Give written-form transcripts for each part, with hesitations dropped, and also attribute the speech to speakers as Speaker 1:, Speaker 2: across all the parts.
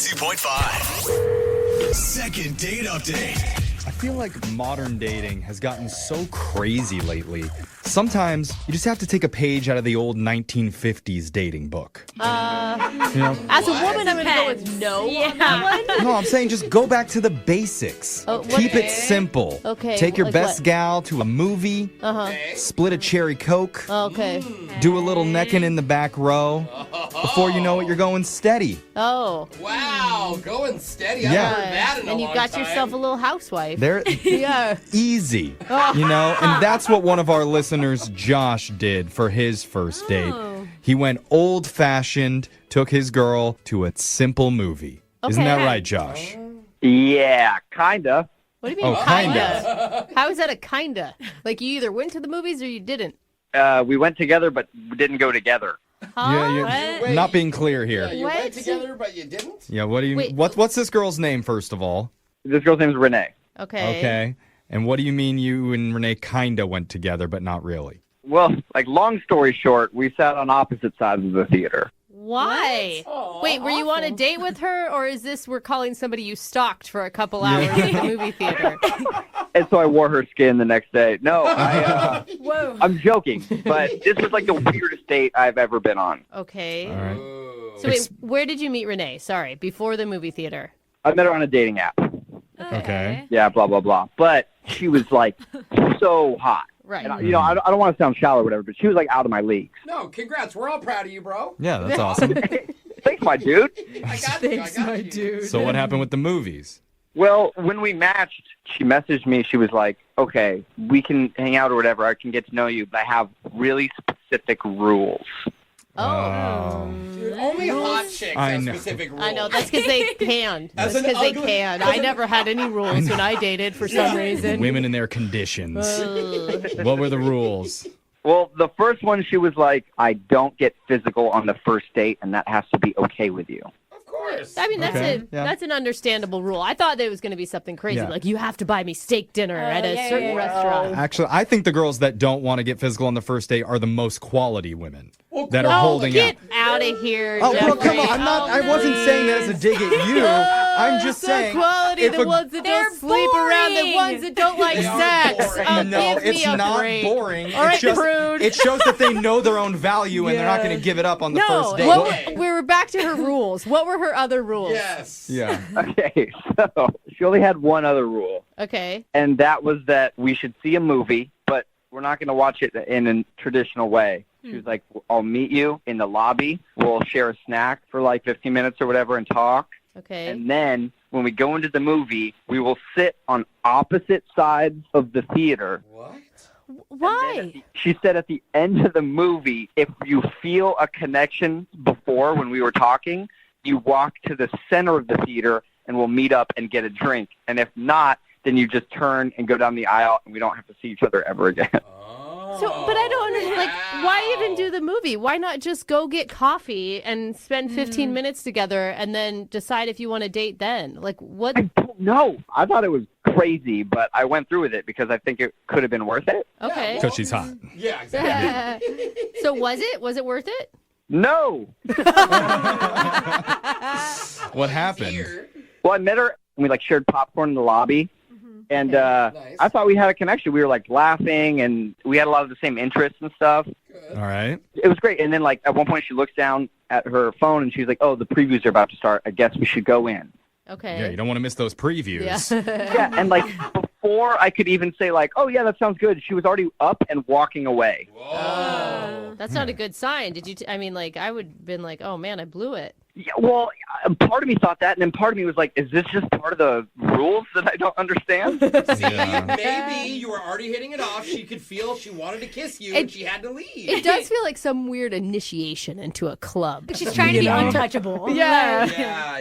Speaker 1: 92.5. Second date update.
Speaker 2: I feel like modern dating has gotten so crazy lately. Sometimes you just have to take a page out of the old 1950s dating book.
Speaker 3: As a woman, I'm going to go with no on that one.
Speaker 2: No, I'm saying just go back to the basics. Keep it simple.
Speaker 3: Okay,
Speaker 2: Take your
Speaker 3: like
Speaker 2: best
Speaker 3: what?
Speaker 2: gal to a movie. Split a cherry Coke.
Speaker 3: Okay.
Speaker 2: Do a little necking in the back row. Before you know it, you're going steady.
Speaker 3: Oh.
Speaker 4: Wow, going steady. I
Speaker 2: Yeah.
Speaker 4: haven't heard that in a
Speaker 3: And you
Speaker 4: long
Speaker 3: got
Speaker 4: time.
Speaker 3: yourself a little housewife.
Speaker 2: They're
Speaker 3: Yeah.
Speaker 2: easy, and that's what one of our listeners, Josh, did for his first date. He went old-fashioned, took his girl to a simple movie. Isn't
Speaker 3: Okay.
Speaker 2: that right, Josh?
Speaker 5: Yeah, kinda.
Speaker 3: What do you mean,
Speaker 2: Oh,
Speaker 3: kinda? How is that a kinda? Like you either went to the movies or you didn't?
Speaker 5: We went together, but we didn't go together.
Speaker 2: Yeah,
Speaker 4: Wait.
Speaker 2: not being clear here.
Speaker 4: Yeah, you
Speaker 3: What?
Speaker 4: went together, but you didn't?
Speaker 2: Yeah, what do you?
Speaker 3: Wait.
Speaker 2: What's this girl's name first of all?
Speaker 5: This girl's name is Renee.
Speaker 3: Okay.
Speaker 2: Okay, and what do you mean you and Renee kinda went together, but not really?
Speaker 5: Well, long story short, we sat on opposite sides of the theater.
Speaker 3: Why?
Speaker 4: Aw,
Speaker 3: Wait, were you on a
Speaker 4: awful.
Speaker 3: date with her, or is this we're calling somebody you stalked for a couple hours at the movie theater?
Speaker 5: And so I wore her skin the next day. No,
Speaker 3: Whoa.
Speaker 5: I'm joking, but this was like the weirdest date I've ever been on.
Speaker 3: Okay.
Speaker 2: All right.
Speaker 4: Ooh.
Speaker 3: So wait, where did you meet Renee? Sorry, before the movie theater.
Speaker 5: I met her on a dating app.
Speaker 2: Okay.
Speaker 5: Yeah, blah, blah, blah. But she was like so hot.
Speaker 3: Right.
Speaker 5: And I don't want to sound shallow or whatever, but she was like out of my league.
Speaker 4: No, congrats. We're all proud of you, bro.
Speaker 2: Yeah, that's awesome.
Speaker 5: Thanks, my dude.
Speaker 4: I got you. I got you.
Speaker 2: So what happened with the movies?
Speaker 5: Well, when we matched, she messaged me. She was like, okay, we can hang out or whatever. I can get to know you, but I have really specific rules.
Speaker 3: Oh.
Speaker 4: Dude, only hot chicks
Speaker 2: I
Speaker 4: have
Speaker 2: know.
Speaker 4: specific rules.
Speaker 3: I know, that's because they can.
Speaker 4: As
Speaker 3: That's
Speaker 4: an
Speaker 3: because they
Speaker 4: ugly-
Speaker 3: can. I never had any rules when I dated for some reason.
Speaker 2: Women and their conditions.
Speaker 3: Ugh.
Speaker 2: What were the rules?
Speaker 5: Well, the first one, she was like, I don't get physical on the first date, and that has to be okay with you.
Speaker 4: Of course.
Speaker 3: I mean,
Speaker 2: Okay, yeah.
Speaker 3: that's an understandable rule. I thought there was going to be something crazy,
Speaker 2: Yeah.
Speaker 3: like you have to buy me steak dinner at a certain restaurant.
Speaker 2: Actually, I think the girls that don't want to get physical on the first date are the most quality women that are
Speaker 3: Oh,
Speaker 2: holding
Speaker 3: get
Speaker 2: out.
Speaker 3: out of here,
Speaker 2: Oh, bro,
Speaker 3: Jeffrey.
Speaker 2: come on! I wasn't saying that as a dig at you. I'm just
Speaker 3: so
Speaker 2: saying.
Speaker 3: quality,
Speaker 2: if
Speaker 3: the
Speaker 2: a-
Speaker 3: ones that
Speaker 6: They're
Speaker 3: don't sleep around, the
Speaker 6: boring.
Speaker 3: ones that don't like
Speaker 4: They are
Speaker 3: sex.
Speaker 4: boring.
Speaker 3: Oh,
Speaker 2: No,
Speaker 3: give me
Speaker 2: it's
Speaker 3: a
Speaker 2: not
Speaker 3: break.
Speaker 2: boring.
Speaker 3: All right,
Speaker 2: it's just,
Speaker 3: prude.
Speaker 2: it shows that they know their own value and they're not going to give it up on the
Speaker 3: No,
Speaker 2: first date.
Speaker 3: what, we were back to her rules. What were her other rules?
Speaker 4: Yes.
Speaker 2: Yeah.
Speaker 5: Okay, so she only had one other rule,
Speaker 3: Okay.
Speaker 5: and that was that we should see a movie, but we're not going to watch it in a traditional way. She was like, I'll meet you in the lobby. We'll share a snack for like 15 minutes or whatever and talk.
Speaker 3: Okay.
Speaker 5: And then when we go into the movie, we will sit on opposite sides of the theater.
Speaker 4: What?
Speaker 3: Why?
Speaker 5: She said at the end of the movie, if you feel a connection before when we were talking, you walk to the center of the theater and we'll meet up and get a drink. And if not, then you just turn and go down the aisle and we don't have to see each other ever again.
Speaker 3: So, but I don't understand. Like, why even do the movie? Why not just go get coffee and spend 15 minutes together and then decide if you want to date then? Like, what?
Speaker 5: I don't know. I thought it was crazy, but I went through with it because I think it could have been worth it.
Speaker 3: Okay.
Speaker 2: Because she's hot.
Speaker 4: Yeah, exactly.
Speaker 3: So was it? Was it worth it?
Speaker 5: No.
Speaker 2: What happened?
Speaker 4: Here.
Speaker 5: Well, I met her and we shared popcorn in the lobby. And
Speaker 4: Nice.
Speaker 5: I thought we had a connection. We were laughing and we had a lot of the same interests and stuff.
Speaker 2: All right.
Speaker 5: It was great. And then at one point she looks down at her phone and she's like, oh, the previews are about to start. I guess we should go in.
Speaker 3: Okay.
Speaker 2: Yeah, you don't want to miss those previews.
Speaker 3: Yeah.
Speaker 5: Yeah. And before I could even say oh, yeah, that sounds good, she was already up and walking away.
Speaker 4: Whoa.
Speaker 3: That's not a good sign. Did you? I mean, I would have been like, oh man, I blew it.
Speaker 5: Yeah, well, part of me thought that. And then part of me was like, is this just part of the rules that I don't understand?
Speaker 4: See,
Speaker 2: Yeah.
Speaker 4: maybe you were already hitting it off. She could feel she wanted to kiss you and she had to leave.
Speaker 3: It does feel like some weird initiation into a club.
Speaker 6: She's trying to be untouchable.
Speaker 3: Yeah.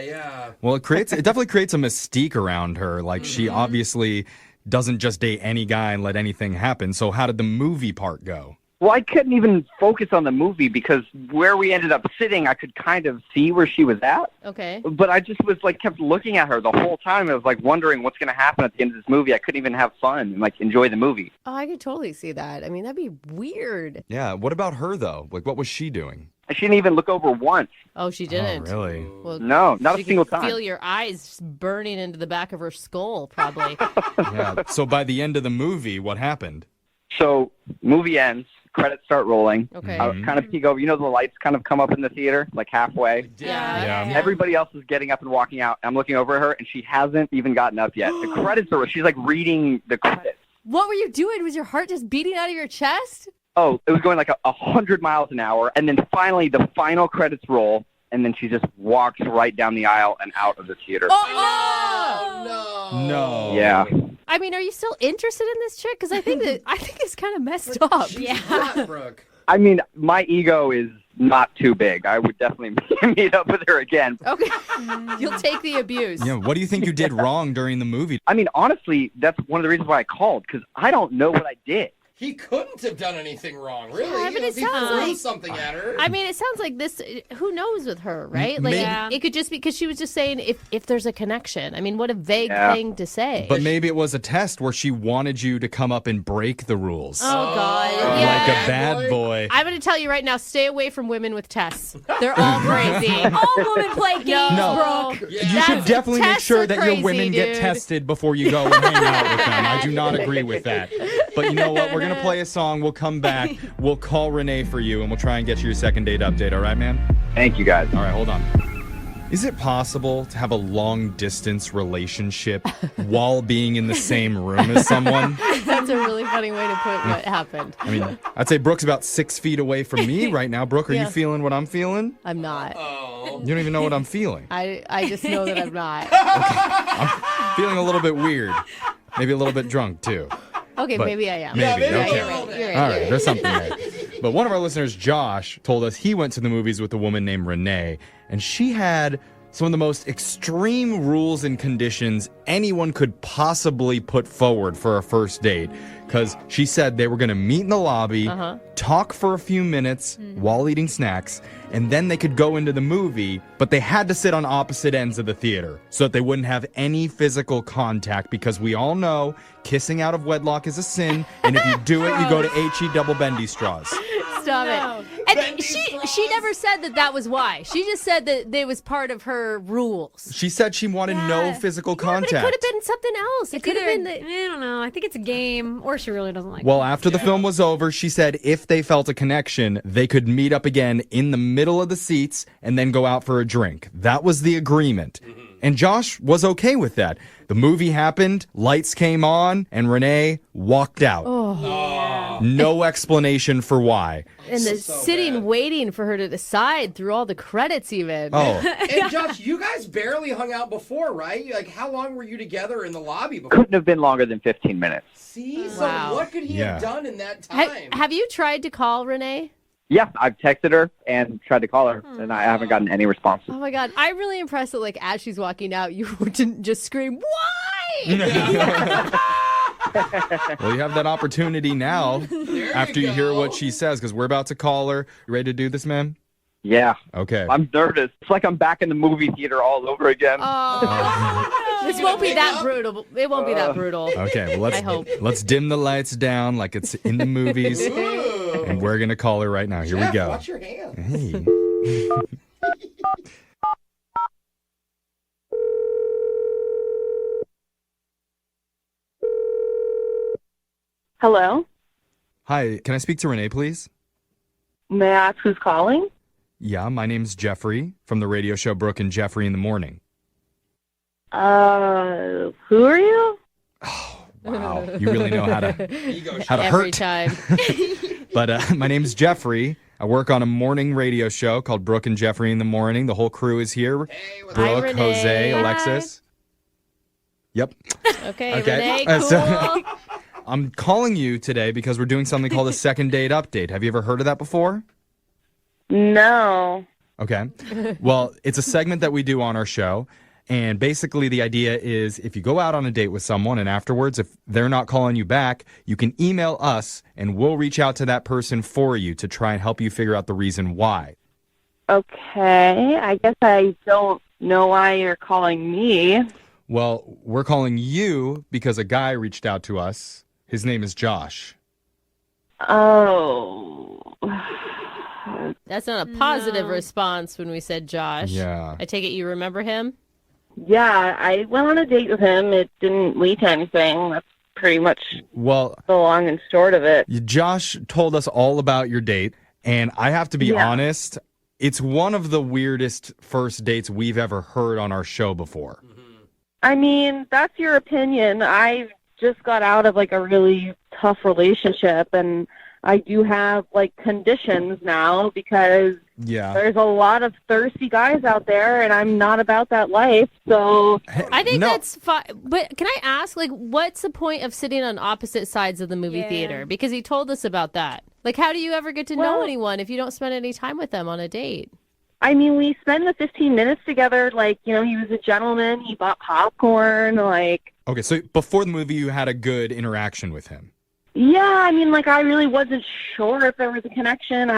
Speaker 4: Yeah.
Speaker 2: Well, it definitely creates a mystique around her. Like, she obviously doesn't just date any guy and let anything happen. So how did the movie part go?
Speaker 5: Well, I couldn't even focus on the movie because where we ended up sitting, I could kind of see where she was at.
Speaker 3: Okay.
Speaker 5: But I just was kept looking at her the whole time. I was wondering what's going to happen at the end of this movie. I couldn't even have fun and enjoy the movie.
Speaker 3: Oh, I could totally see that. I mean, that'd be weird.
Speaker 2: Yeah. What about her, though? What was she doing?
Speaker 5: And she didn't even look over once.
Speaker 3: Oh, she didn't.
Speaker 2: Oh, really?
Speaker 3: Well,
Speaker 5: No, not a
Speaker 3: she
Speaker 5: single
Speaker 3: could
Speaker 5: time.
Speaker 3: feel your eyes burning into the back of her skull, probably.
Speaker 2: Yeah. So by the end of the movie, what happened?
Speaker 5: So movie ends, credits start rolling.
Speaker 3: Okay.
Speaker 5: I kind of peek over. You know the lights kind of come up in the theater, like halfway?
Speaker 3: Yeah.
Speaker 5: Everybody else is getting up and walking out. I'm looking over at her, and she hasn't even gotten up yet. The credits are. She's like reading the credits.
Speaker 3: What were you doing? Was your heart just beating out of your chest?
Speaker 5: Oh, it was going like 100 miles an hour, and then finally the final credits roll, and then she just walks right down the aisle and out of the theater.
Speaker 3: Oh,
Speaker 4: no!
Speaker 2: No.
Speaker 5: Yeah.
Speaker 3: I mean, are you still interested in this chick? Because I think it's kind of messed up.
Speaker 4: Yeah, Brooke.
Speaker 5: I mean, my ego is not too big. I would definitely meet up with her again.
Speaker 3: Okay. You'll take the abuse.
Speaker 2: Yeah. What do you think you did wrong during the movie?
Speaker 5: I mean, honestly, that's one of the reasons why I called, because I don't know what I did.
Speaker 4: He couldn't have done anything wrong, really.
Speaker 3: Yeah, but it
Speaker 4: he
Speaker 3: sounds
Speaker 4: threw
Speaker 3: like-
Speaker 4: something at her.
Speaker 3: I mean, it sounds like this. Who knows with her, right? Like,
Speaker 2: Maybe-
Speaker 3: it could just be because she was just saying if there's a connection. I mean, what a vague
Speaker 5: Yeah.
Speaker 3: thing to say.
Speaker 2: But maybe it was a test where she wanted you to come up and break the rules.
Speaker 3: Oh God!
Speaker 2: Like
Speaker 3: Yeah.
Speaker 2: a bad boy.
Speaker 3: I'm going to tell you right now: stay away from women with tests. They're all crazy.
Speaker 6: All women play games,
Speaker 2: No.
Speaker 6: Brooke.
Speaker 2: You
Speaker 3: That's-
Speaker 2: should definitely make
Speaker 3: tests
Speaker 2: sure
Speaker 3: are
Speaker 2: that
Speaker 3: crazy,
Speaker 2: your women get
Speaker 3: dude.
Speaker 2: tested before you go and hang out with them. I do not agree with that. But you know what? We're going to play a song. We'll come back. We'll call Renee for you, and we'll try and get you your second date update. All right, man?
Speaker 5: Thank you, guys.
Speaker 2: All right, hold on. Is it possible to have a long-distance relationship while being in the same room as someone?
Speaker 3: That's a really funny way to put what happened.
Speaker 2: I mean, I'd say Brooke's about 6 feet away from me right now. Brooke, are
Speaker 3: Yeah.
Speaker 2: you feeling what I'm feeling?
Speaker 3: I'm not.
Speaker 4: Oh.
Speaker 2: You don't even know what I'm feeling.
Speaker 3: I just know that I'm not.
Speaker 2: Feeling a little bit weird. Maybe a little bit drunk, too.
Speaker 3: Okay,
Speaker 2: But
Speaker 3: maybe I am.
Speaker 2: maybe,
Speaker 3: Yeah,
Speaker 2: okay.
Speaker 3: you're right. You're right.
Speaker 2: All right, there's something there. But one of our listeners, Josh, told us he went to the movies with a woman named Renee, and she had some of the most extreme rules and conditions anyone could possibly put forward for a first date. Because she said they were going to meet in the lobby, talk for a few minutes while eating snacks, and then they could go into the movie, but they had to sit on opposite ends of the theater so that they wouldn't have any physical contact, because we all know kissing out of wedlock is a sin, and if you do it, you go to HE double bendy straws.
Speaker 3: Stop it. And she never said that was why. She just said that it was part of her rules.
Speaker 2: She said she wanted no physical
Speaker 3: But it
Speaker 2: contact.
Speaker 3: could have been something else. It could have been
Speaker 6: I
Speaker 3: the.
Speaker 6: don't know. I think it's a game, or she really doesn't like
Speaker 2: Well, after the film was over, she said if they felt a connection, they could meet up again in the middle of the seats and then go out for a drink. That was the agreement. And Josh was okay with that. The movie happened, lights came on, and Renee walked out. No explanation for why.
Speaker 3: And the sitting waiting for her to decide through all the credits, even.
Speaker 2: Oh,
Speaker 4: And Josh, you guys barely hung out before, right? Like, how long were you together in the lobby before?
Speaker 5: Couldn't have been longer than 15 minutes.
Speaker 4: See? So
Speaker 3: Wow.
Speaker 4: what could he
Speaker 2: Yeah.
Speaker 4: have done in that
Speaker 3: Ha-
Speaker 4: time?
Speaker 3: have you tried to call Renee?
Speaker 5: Yeah, I've texted her and tried to call her, and I haven't gotten any responses.
Speaker 3: Oh my God. I'm really impressed that, like, as she's walking out, you didn't just scream, why?
Speaker 2: well, you have that opportunity now after you hear what she says, because we're about to call her. You ready to do this, man?
Speaker 5: Yeah,
Speaker 2: Okay.
Speaker 5: I'm nervous. It's like I'm back in the movie theater all over again.
Speaker 3: Oh, this won't be that brutal. It won't be that brutal.
Speaker 2: Okay, well,
Speaker 3: I hope.
Speaker 2: let's dim the lights down like it's in the movies,
Speaker 4: Ooh.
Speaker 2: and we're going to call her right now. Here
Speaker 4: Jeff,
Speaker 2: we go.
Speaker 4: Watch your hands.
Speaker 2: Hey.
Speaker 7: Hello?
Speaker 2: Hi, can I speak to Renee, please?
Speaker 7: May I ask who's calling?
Speaker 2: Yeah, my name's Jeffrey from the radio show Brooke and Jeffrey in the Morning.
Speaker 7: Who are you?
Speaker 2: Wow, you really know how to
Speaker 3: Every
Speaker 2: hurt.
Speaker 3: time.
Speaker 2: But my name's Jeffrey. I work on a morning radio show called Brooke and Jeffrey in the Morning. The whole crew is here.
Speaker 4: Hey, what's
Speaker 3: Hi,
Speaker 2: Brooke,
Speaker 3: Renee.
Speaker 2: Jose,
Speaker 3: Hi.
Speaker 2: Alexis. Yep.
Speaker 3: Okay,
Speaker 2: Okay.
Speaker 3: Renee, cool.
Speaker 2: So- I'm calling you today because we're doing something called a second date update. Have you ever heard of that before?
Speaker 7: No.
Speaker 2: Okay. Well, it's a segment that we do on our show. And basically the idea is if you go out on a date with someone and afterwards, if they're not calling you back, you can email us and we'll reach out to that person for you to try and help you figure out the reason why.
Speaker 7: Okay. I guess I don't know why you're calling me.
Speaker 2: Well, we're calling you because a guy reached out to us. His name is Josh.
Speaker 7: Oh.
Speaker 3: That's not a positive response when we said Josh.
Speaker 2: Yeah.
Speaker 3: I take it you remember him?
Speaker 7: Yeah, I went on a date with him. It didn't lead to anything. That's pretty much
Speaker 2: Well,
Speaker 7: the long and short of it.
Speaker 2: Josh told us all about your date, and I have to be honest, it's one of the weirdest first dates we've ever heard on our show before.
Speaker 7: I mean, that's your opinion. I just got out of, like, a really tough relationship, and I do have, like, conditions now because there's a lot of thirsty guys out there, and I'm not about that life, so...
Speaker 3: I think that's fine. But can I ask, like, what's the point of sitting on opposite sides of the movie theater? Because he told us about that. Like, how do you ever get to know anyone if you don't spend any time with them on a date?
Speaker 7: I mean, we spent the 15 minutes together. Like, you know, he was a gentleman. He bought popcorn, like...
Speaker 2: Okay, so before the movie, you had a good interaction with him.
Speaker 7: Yeah, I mean, like, I really wasn't sure if there was a connection.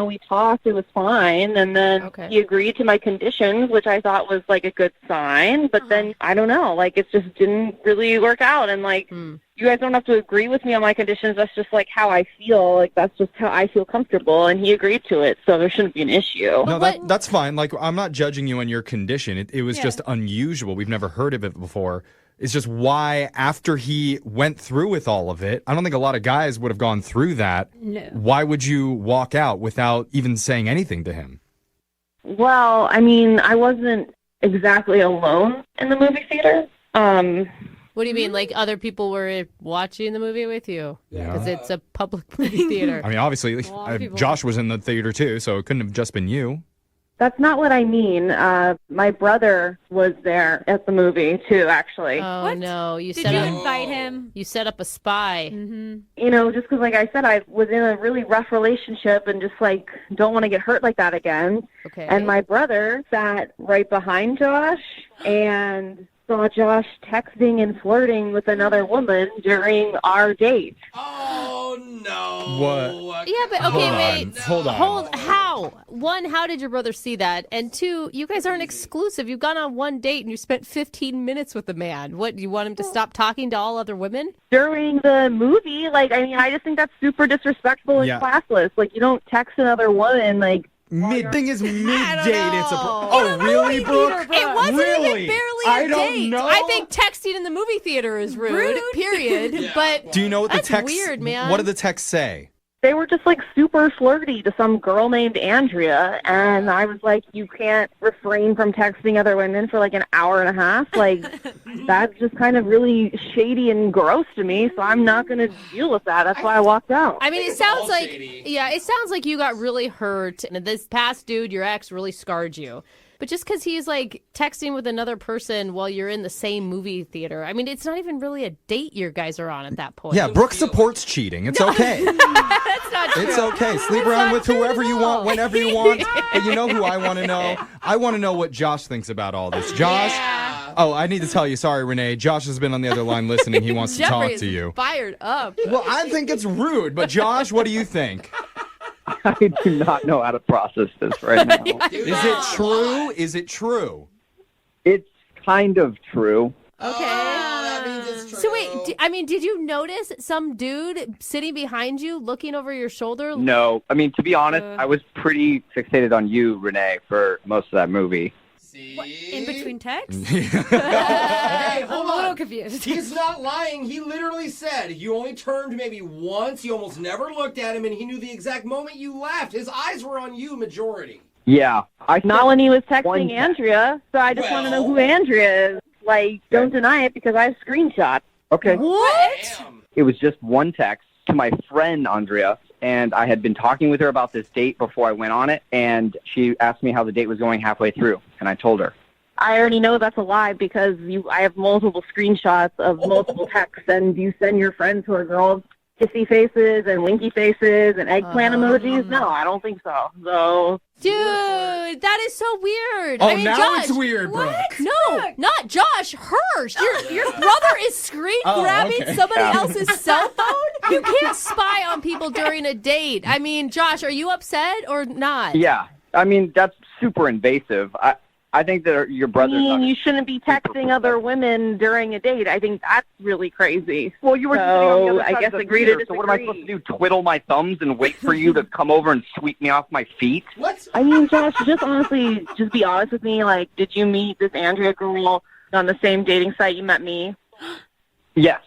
Speaker 7: We talked. It was fine. And then he agreed to my conditions, which I thought was, like, a good sign. But then, I don't know, like, it just didn't really work out. And, like, you guys don't have to agree with me on my conditions. That's just, like, how I feel. Like, that's just how I feel comfortable. And he agreed to it, so there shouldn't be an issue.
Speaker 2: No, that's fine. Like, I'm not judging you on your condition. It was just unusual. We've never heard of it before. It's just why, after he went through with all of it, I don't think a lot of guys would have gone through that.
Speaker 6: No.
Speaker 2: Why would you walk out without even saying anything to him?
Speaker 7: Well, I mean, I wasn't exactly alone in the movie theater.
Speaker 3: What do you mean? Like other people were watching the movie with you?
Speaker 2: Yeah.
Speaker 3: Because it's a public movie theater.
Speaker 2: I mean, obviously, Josh was in the theater too, so it couldn't have just been you.
Speaker 7: That's not what I mean. My brother was there at the movie, too, actually.
Speaker 3: Oh,
Speaker 6: What?
Speaker 3: no.
Speaker 6: Did you invite him?
Speaker 3: You set up a spy.
Speaker 7: You know, just because, like I said, I was in a really rough relationship and just, like, don't want to get hurt like that again.
Speaker 3: Okay.
Speaker 7: And my brother sat right behind Josh and saw Josh texting and flirting with another woman during our date.
Speaker 4: Oh, no.
Speaker 2: What?
Speaker 3: Yeah, but okay, wait.
Speaker 2: Hold on.
Speaker 3: How? One, how did your brother see that? And two, you guys aren't exclusive. You've gone on one date and you spent 15 minutes with the man. What, do you want him to stop talking to all other women?
Speaker 7: During the movie, like, I mean, I just think that's super disrespectful and classless. Like, you don't text another woman, like,
Speaker 2: Thing is, mid-date, it's a...
Speaker 3: know.
Speaker 2: Oh, really, Brooke?
Speaker 3: It wasn't
Speaker 2: Really?
Speaker 3: even barely
Speaker 2: I
Speaker 3: a
Speaker 2: don't
Speaker 3: date.
Speaker 2: know.
Speaker 3: I think texting in the movie theater is rude. Period. But
Speaker 2: Do you know what the
Speaker 3: that's
Speaker 2: text...
Speaker 3: weird, man.
Speaker 2: What did the text say?
Speaker 7: they were just like super flirty to some girl named Andrea, and I was like, you can't refrain from texting other women for like an hour and a half. Like, that's just kind of really shady and gross to me, so I'm not going to deal with that. That's why I walked out.
Speaker 3: I mean, it sounds like, it sounds like you got really hurt, and this past dude, your ex, really scarred you. But just because he's like texting with another person while you're in the same movie theater, I mean, it's not even really a date you guys are on at that point.
Speaker 2: Yeah, Brooke supports cheating. It's okay.
Speaker 3: That's not true.
Speaker 2: It's okay. Sleep around with whoever you want, whenever you want. But you know who I want to know? I want to know what Josh thinks about all this. Josh?
Speaker 3: Yeah.
Speaker 2: Oh, I need to tell you. Sorry, Renee. Josh has been on the other line listening. He wants to
Speaker 3: Jeffrey
Speaker 2: talk to you.
Speaker 3: is fired up.
Speaker 2: Well, I think it's rude. But Josh, what do you think?
Speaker 5: I do not know how to process this right now.
Speaker 2: Is it true? Is it true?
Speaker 5: It's kind of true.
Speaker 3: Okay.
Speaker 4: that means it's true.
Speaker 3: So wait, did you notice some dude sitting behind you looking over your shoulder?
Speaker 5: No. I mean, to be honest, I was pretty fixated on you, Renee, for most of that movie.
Speaker 4: See?
Speaker 6: What, in between texts?
Speaker 4: Hey, hold
Speaker 6: I'm a little
Speaker 4: on.
Speaker 6: confused.
Speaker 4: He's not lying. He literally said you only turned maybe once. You almost never looked at him, and he knew the exact moment you left. His eyes were on you, majority.
Speaker 5: Yeah.
Speaker 7: Not when he was
Speaker 5: One
Speaker 7: texting
Speaker 5: text.
Speaker 7: Andrea, so I just want to know who Andrea is. Like, don't deny it because I have screenshots.
Speaker 5: Okay.
Speaker 3: What?
Speaker 4: Damn.
Speaker 5: It was just one text to my friend, Andrea, and I had been talking with her about this date before I went on it, and she asked me how the date was going halfway through, and I told her.
Speaker 7: I already know that's a lie because I have multiple screenshots of multiple texts, and you send your friends who are girls kissy faces and winky faces and eggplant emojis. No, I don't think so. So,
Speaker 3: Dude, that is so weird.
Speaker 2: Oh,
Speaker 3: I mean,
Speaker 2: now
Speaker 3: Josh,
Speaker 2: it's weird, Brooke.
Speaker 3: No, not Josh. Her. Your brother is screen grabbing
Speaker 2: okay.
Speaker 3: somebody else's cell phone. You can't spy on people during a date. I mean, Josh, are you upset or not?
Speaker 5: Yeah. I mean, that's super invasive. I think that your brother's
Speaker 7: I mean,
Speaker 5: not
Speaker 7: you shouldn't be texting other women during a date. I think that's really crazy. Well, you were sitting on the other side of the theater,
Speaker 5: so what am I supposed to do, twiddle my thumbs and wait for you to come over and sweep me off my feet?
Speaker 4: What?
Speaker 7: I mean, Josh, just honestly, just be honest with me. Like, did you meet this Andrea girl on the same dating site you met me?
Speaker 5: Yes.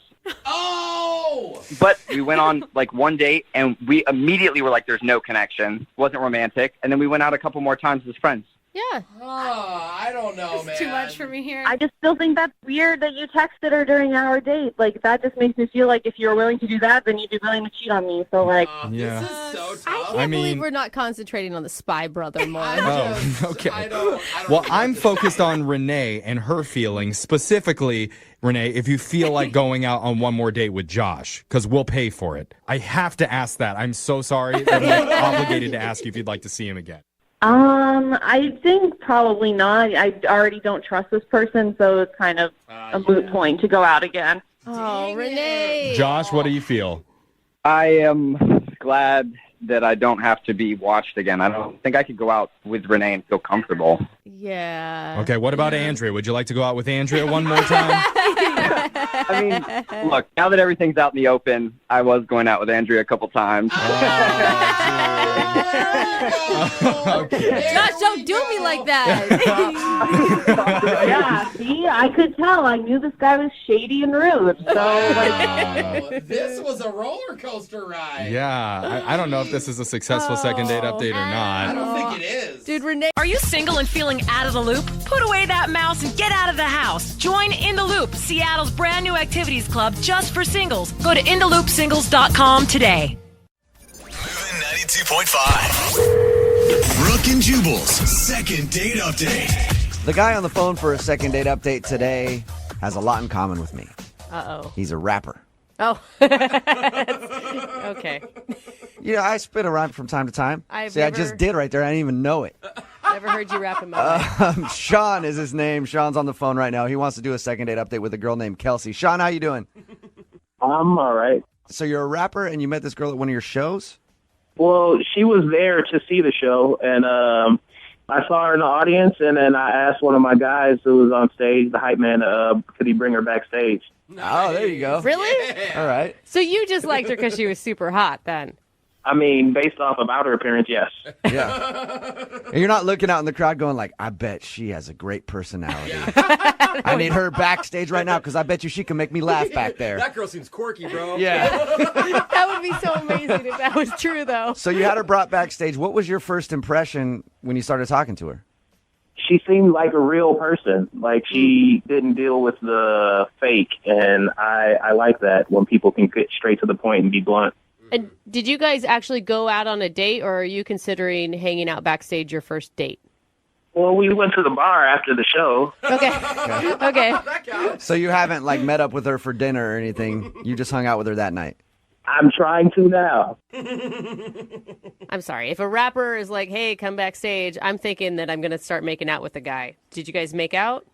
Speaker 4: Oh!
Speaker 5: But we went on, like, one date, and we immediately were like, there's no connection. Wasn't romantic. And then we went out a couple more times as friends.
Speaker 3: Yeah.
Speaker 4: I don't know, man.
Speaker 6: Too much for me here.
Speaker 7: I just still think that's weird that you texted her during our date. Like, that just makes me feel like if you're willing to do that, then you'd be willing to cheat on me. So, like...
Speaker 2: Yeah.
Speaker 4: This is so tough.
Speaker 3: I can't believe we're not concentrating on the spy brother more.
Speaker 2: Okay.
Speaker 4: I don't
Speaker 2: Well,
Speaker 4: know
Speaker 2: I'm
Speaker 4: what to
Speaker 2: focused
Speaker 4: say.
Speaker 2: on Renee and her feelings. Specifically, Renee, if you feel like going out on one more date with Josh, because we'll pay for it. I have to ask that. I'm so sorry that I'm obligated to ask you if you'd like to see him again.
Speaker 7: I think probably not. I already don't trust this person, so it's kind of a moot point to go out again.
Speaker 3: Oh, Renee.
Speaker 2: Josh, what do you feel?
Speaker 5: I am glad that I don't have to be watched again. I don't think I could go out with Renee and feel comfortable.
Speaker 3: Yeah.
Speaker 2: Okay, what about Andrea? Would you like to go out with Andrea one more time?
Speaker 5: I mean, look, now that everything's out in the open, I was going out with Andrea a couple times.
Speaker 2: Okay.
Speaker 3: Josh, don't do me like that.
Speaker 7: Yeah, see, I could tell. I knew this guy was shady and rude. So, like,
Speaker 4: This was a roller coaster ride.
Speaker 2: Yeah, I don't know if this is a successful second date update or
Speaker 4: I
Speaker 2: not.
Speaker 4: don't think it is.
Speaker 3: Dude, Renee.
Speaker 8: Are you single and feeling out of the loop? Put away that mouse and get out of the house. Join In the Loop, Seattle's brand new activities club just for singles. Go to intheloopsingles.com today.
Speaker 1: Moving 92.5. Brooke and Jubal's second date update.
Speaker 9: The guy on the phone for a second date update today has a lot in common with me.
Speaker 3: Uh-oh.
Speaker 9: He's a rapper.
Speaker 3: Oh. Okay.
Speaker 9: Yeah, I spit a rhyme from time to time.
Speaker 3: I've
Speaker 9: See, I
Speaker 3: never-
Speaker 9: just did right there. I didn't even know it.
Speaker 3: Never heard you rap in my life.
Speaker 9: Sean is his name. Sean's on the phone right now. He wants to do a second date update with a girl named Kelsey. Sean, how you doing?
Speaker 10: I'm all right.
Speaker 9: So you're a rapper and you met this girl at one of your shows?
Speaker 10: Well, she was there to see the show, and I saw her in the audience, and then I asked one of my guys who was on stage, the hype man, could he bring her backstage?
Speaker 9: Oh, there you go.
Speaker 3: Really?
Speaker 9: All right.
Speaker 3: So you just liked her because she was super hot then?
Speaker 10: I mean, based off of outer appearance, yes.
Speaker 9: Yeah. And you're not looking out in the crowd going like, I bet she has a great personality. I need her backstage right now because I bet you she can make me laugh back there.
Speaker 4: That girl seems quirky, bro.
Speaker 9: Yeah.
Speaker 3: That would be so amazing if that was true, though.
Speaker 9: So you had her brought backstage. What was your first impression when you started talking to her?
Speaker 10: She seemed like a real person. Like, she didn't deal with the fake, and I like that when people can get straight to the point and be blunt.
Speaker 3: And did you guys actually go out on a date, or are you considering hanging out backstage your first date?
Speaker 10: Well, we went to the bar after the show.
Speaker 3: Okay.
Speaker 9: So you haven't like met up with her for dinner or anything. You just hung out with her that night.
Speaker 10: I'm trying to now.
Speaker 3: I'm sorry. If a rapper is like, hey, come backstage, I'm thinking that I'm going to start making out with the guy. Did you guys make out?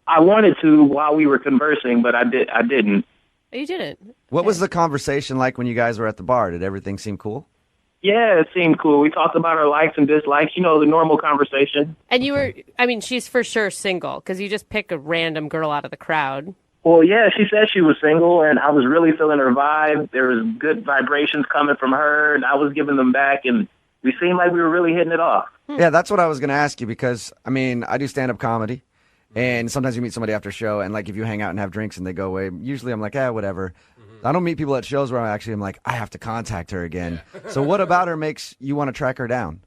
Speaker 10: I wanted to while we were conversing, but I didn't.
Speaker 3: Oh, you didn't?
Speaker 9: What was the conversation like when you guys were at the bar? Did everything seem cool?
Speaker 10: Yeah, it seemed cool. We talked about our likes and dislikes, the normal conversation.
Speaker 3: And you were, I mean, she's for sure single because you just pick a random girl out of the crowd.
Speaker 10: Well, yeah, she said she was single, and I was really feeling her vibe. There was good vibrations coming from her, and I was giving them back, and we seemed like we were really hitting it off.
Speaker 9: Yeah, that's what I was going to ask you because, I mean, I do stand-up comedy, and sometimes you meet somebody after a show, and, like, if you hang out and have drinks and they go away, usually I'm like, whatever. I don't meet people at shows where I'm like, I have to contact her again. So what about her makes you want to track her down?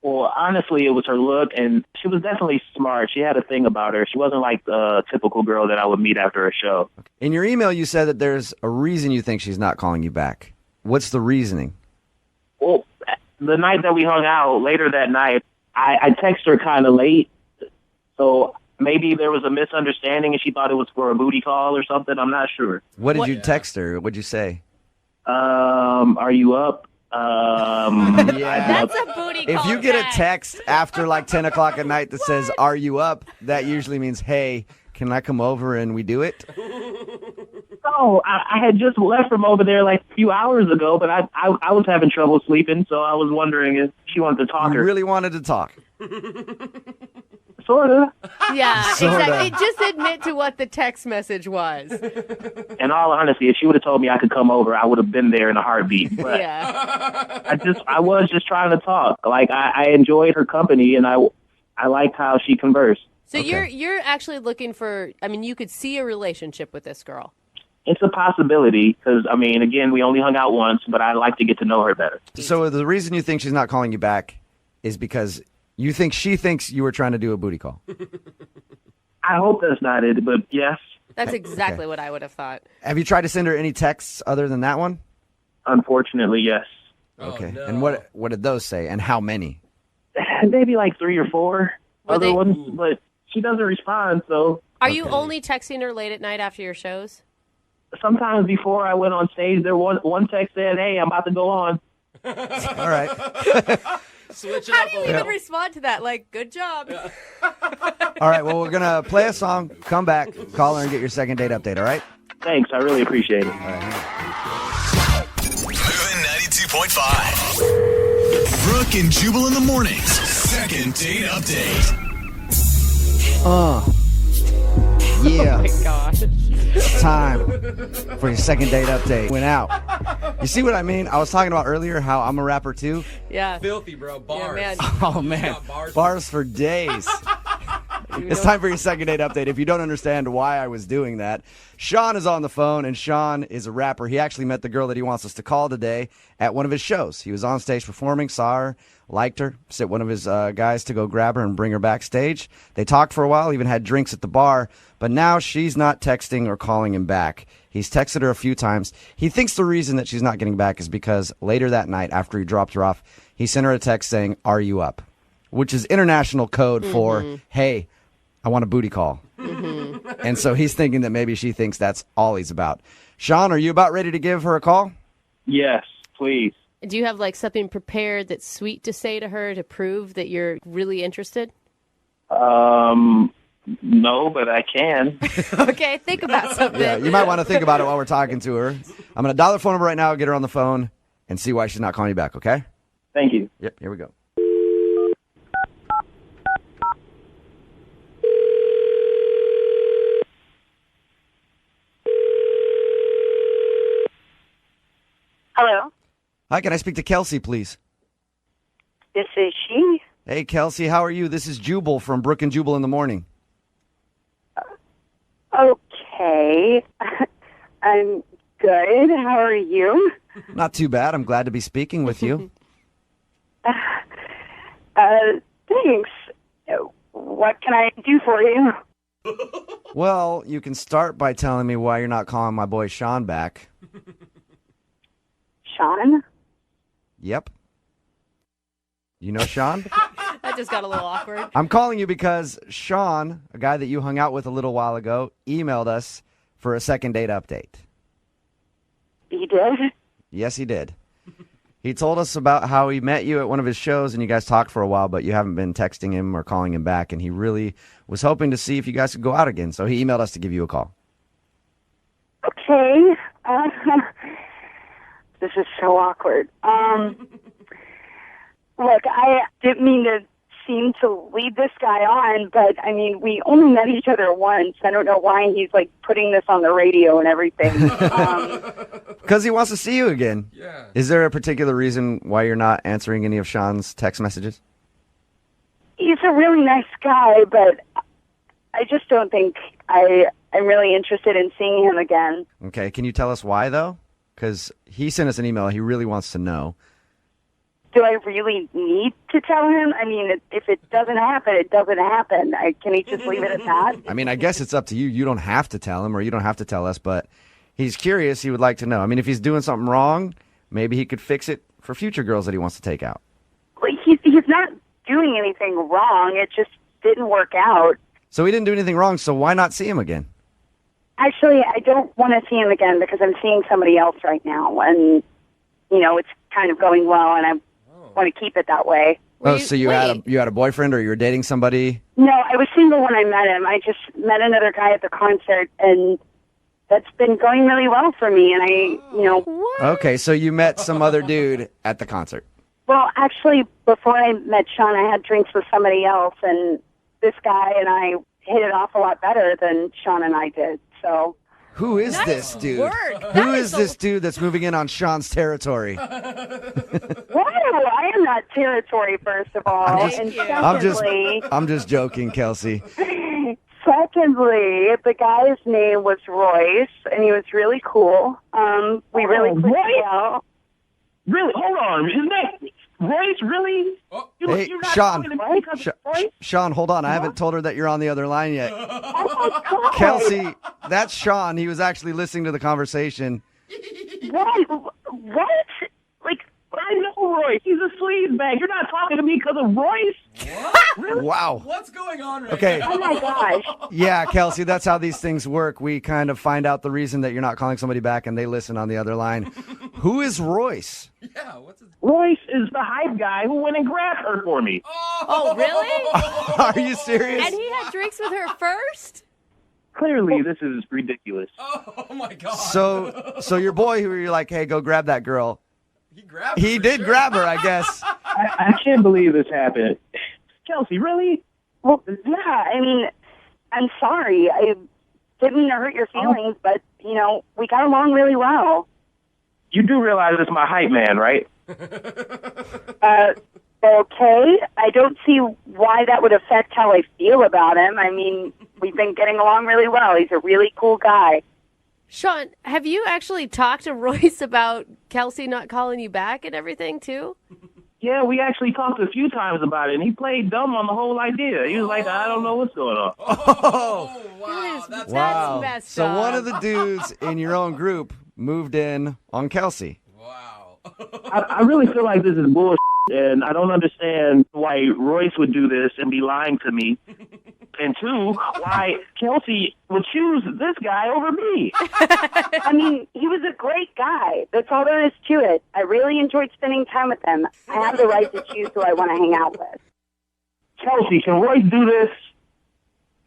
Speaker 10: Well, honestly, it was her look, and she was definitely smart. She had a thing about her. She wasn't like the typical girl that I would meet after a show.
Speaker 9: In your email, you said that there's a reason you think she's not calling you back. What's the reasoning?
Speaker 10: Well, the night that we hung out, later that night, I texted her kind of late, so maybe there was a misunderstanding and she thought it was for a booty call or something. I'm not sure.
Speaker 9: What did you text her? What'd you say?
Speaker 10: Are you up?
Speaker 9: Yeah.
Speaker 3: That's a booty call.
Speaker 9: If you get
Speaker 3: back.
Speaker 9: a text after like 10 o'clock at night that says, are you up? That usually means, hey, can I come over and we do it?
Speaker 10: No, I had just left from over there like a few hours ago, but I was having trouble sleeping, so I was wondering if she wanted to talk
Speaker 9: You
Speaker 10: her.
Speaker 9: really wanted to talk.
Speaker 10: So sorta.
Speaker 3: Yeah,
Speaker 9: Sorta.
Speaker 3: exactly. Just admit to what the text message was.
Speaker 10: In all honesty, if she would have told me I could come over, I would have been there in a heartbeat. But
Speaker 3: Yeah.
Speaker 10: I was just trying to talk. Like I enjoyed her company, and I liked how she conversed.
Speaker 3: So you're actually looking for, I mean, you could see a relationship with this girl.
Speaker 10: It's a possibility because, I mean, again, we only hung out once, but I'd like to get to know her better.
Speaker 9: So the reason you think she's not calling you back is because you think she thinks you were trying to do a booty call.
Speaker 10: I hope that's not it, but yes.
Speaker 3: That's exactly what I would have thought.
Speaker 9: Have you tried to send her any texts other than that one?
Speaker 10: Unfortunately, yes.
Speaker 9: Okay.
Speaker 4: Oh, no.
Speaker 9: And what did those say, and how many?
Speaker 10: Maybe like 3 or 4
Speaker 3: Were
Speaker 10: other
Speaker 3: they-
Speaker 10: ones, but she doesn't respond, so
Speaker 3: Are you only texting her late at night after your shows?
Speaker 10: sometimes before I went on stage, there was one text said, "Hey, I'm about to go on."
Speaker 9: All right.
Speaker 4: Switch it
Speaker 3: How
Speaker 4: up
Speaker 3: do you
Speaker 4: a
Speaker 3: even
Speaker 4: little.
Speaker 3: respond to that? Like, good job.
Speaker 9: All right. Well, we're going to play a song, come back, call her, and get your second date update, all right?
Speaker 10: Thanks, I really appreciate it.
Speaker 1: Moving 92.5. Brooke and Jubal in the mornings. Second date update.
Speaker 9: Yeah.
Speaker 3: Gosh.
Speaker 9: Time for your second date update. Went out. You see what I mean? I was talking about earlier how I'm a rapper too.
Speaker 3: Yeah.
Speaker 4: Filthy, bro. Bars.
Speaker 3: man.
Speaker 9: Oh, man.
Speaker 4: got
Speaker 9: Bars for days. It's time for your second date update. If you don't understand why I was doing that, Sean is on the phone, and Sean is a rapper. He actually met the girl that he wants us to call today at one of his shows. He was on stage performing, saw her, liked her, sent one of his guys to go grab her and bring her backstage. They talked for a while, even had drinks at the bar, but now she's not texting or calling him back. He's texted her a few times. He thinks the reason that she's not getting back is because later that night, after he dropped her off, he sent her a text saying, "Are you up?" which is international code for, hey, I want a booty call. And so he's thinking that maybe she thinks that's all he's about. Sean, are you about ready to give her a call?
Speaker 10: Yes, please.
Speaker 3: Do you have like something prepared that's sweet to say to her to prove that you're really interested?
Speaker 10: No, but I can.
Speaker 3: Okay, think about something.
Speaker 9: Yeah, you might want to think about it while we're talking to her. I'm going to dial her phone number right now, get her on the phone, and see why she's not calling you back, okay?
Speaker 10: Thank you.
Speaker 9: Yep, here we go.
Speaker 7: Hello,
Speaker 9: Hi, can I speak to Kelsey, please?
Speaker 7: this is she.
Speaker 9: Hey, Kelsey, how are you? This is Jubal from Brooke and Jubal in the Morning.
Speaker 7: Okay, I'm good. How are you?
Speaker 9: Not too bad. I'm glad to be speaking with you.
Speaker 7: Thanks. What can I do for you?
Speaker 9: Well, you can start by telling me why you're not calling my boy Sean back.
Speaker 7: Sean?
Speaker 9: Yep. You know Sean?
Speaker 3: That just got a little awkward.
Speaker 9: I'm calling you because Sean, a guy that you hung out with a little while ago, emailed us for a second date update.
Speaker 7: You did?
Speaker 9: Yes, he did. He told us about how he met you at one of his shows and you guys talked for a while, but you haven't been texting him or calling him back, and he really was hoping to see if you guys could go out again, so he emailed us to give you a call.
Speaker 7: Okay. This is so awkward. Look, I didn't mean to seem to lead this guy on, but, I mean, we only met each other once. I don't know why he's, like, putting this on the radio and everything.
Speaker 9: Because he wants to see you again.
Speaker 4: Yeah.
Speaker 9: Is there a particular reason why you're not answering any of Sean's text messages?
Speaker 7: He's a really nice guy, but I just don't think I'm really interested in seeing him again.
Speaker 9: Okay, can you tell us why, though? Because he sent us an email. He really wants to know.
Speaker 7: Do I really need to tell him? I mean, if it doesn't happen, it doesn't happen. Can he just leave it at that?
Speaker 9: I mean, I guess it's up to you. You don't have to tell him or you don't have to tell us, but he's curious. He would like to know. I mean, if he's doing something wrong, maybe he could fix it for future girls that he wants to take out.
Speaker 7: Well, he's not doing anything wrong. It just didn't work out.
Speaker 9: So he didn't do anything wrong, so why not see him again?
Speaker 7: Actually, I don't want to see him again because I'm seeing somebody else right now, and, you know, it's kind of going well, and I want to keep it that way.
Speaker 9: Oh, so you had a boyfriend or you were dating somebody?
Speaker 7: No, I was single when I met him. I just met another guy at the concert, and that's been going really well for me, and
Speaker 9: Okay, so you met some other dude at the concert.
Speaker 7: Well, actually, before I met Sean, I had drinks with somebody else, and
Speaker 11: this guy and I hit it off a lot better than Sean and I did. So.
Speaker 9: Who is this dude?
Speaker 3: work.
Speaker 9: Who is this dude that's moving in on Sean's territory?
Speaker 11: Whoa, I am not territory, first of all. And secondly,
Speaker 9: I'm just joking, Kelsey.
Speaker 11: Secondly, the guy's name was Royce, and he was really cool. We really clicked well.
Speaker 10: Really? Hold on. Isn't that Royce? Really?
Speaker 9: Hey,
Speaker 10: You're not
Speaker 9: Sean.
Speaker 10: talking to me because of Royce?
Speaker 9: Sean, hold on. I haven't told her that you're on the other line yet.
Speaker 11: Oh, my God.
Speaker 9: Kelsey, that's Sean. He was actually listening to the conversation.
Speaker 11: What?
Speaker 10: Like, I know Royce. He's a sleaze bag. You're not talking to me because of Royce?
Speaker 4: What?
Speaker 10: Really?
Speaker 9: Wow.
Speaker 4: What's going on right
Speaker 9: Okay.
Speaker 4: now?
Speaker 11: Oh, my gosh.
Speaker 9: Yeah, Kelsey, that's how these things work. We kind of find out the reason that you're not calling somebody back and they listen on the other line. Who is Royce?
Speaker 4: Yeah, what's his...
Speaker 10: Royce is the hype guy who went and grabbed her for me.
Speaker 3: Oh, really?
Speaker 9: Are you serious?
Speaker 3: And he had drinks with her first?
Speaker 10: Clearly, this is ridiculous.
Speaker 4: Oh, my God.
Speaker 9: So your boy who you're like, hey, go grab that girl.
Speaker 4: He grabbed her
Speaker 9: He
Speaker 4: for
Speaker 9: did
Speaker 4: sure.
Speaker 9: grab her, I guess.
Speaker 10: I can't believe this happened. Kelsey, really?
Speaker 11: Well, yeah, I mean, I'm sorry. I didn't mean to hurt your feelings, but, you know, we got along really well.
Speaker 10: You do realize it's my hype man, right?
Speaker 11: Okay. I don't see why that would affect how I feel about him. I mean, we've been getting along really well. He's a really cool guy.
Speaker 3: Sean, have you actually talked to Royce about Kelsey not calling you back and everything, too?
Speaker 10: Yeah, we actually talked a few times about it, and he played dumb on the whole idea. He was like, I don't know what's going on.
Speaker 4: Oh, wow. That's
Speaker 9: Wow.
Speaker 3: messed
Speaker 9: So
Speaker 3: up.
Speaker 9: one of the dudes in your own group moved in on Kelsey.
Speaker 4: Wow.
Speaker 10: I really feel like this is bullshit, and I don't understand why Royce would do this and be lying to me. And two, why Kelsey would choose this guy over me.
Speaker 11: I mean, he was a great guy. That's all there is to it. I really enjoyed spending time with him. I have the right to choose who I want to hang out with.
Speaker 10: Kelsey, can Royce do this?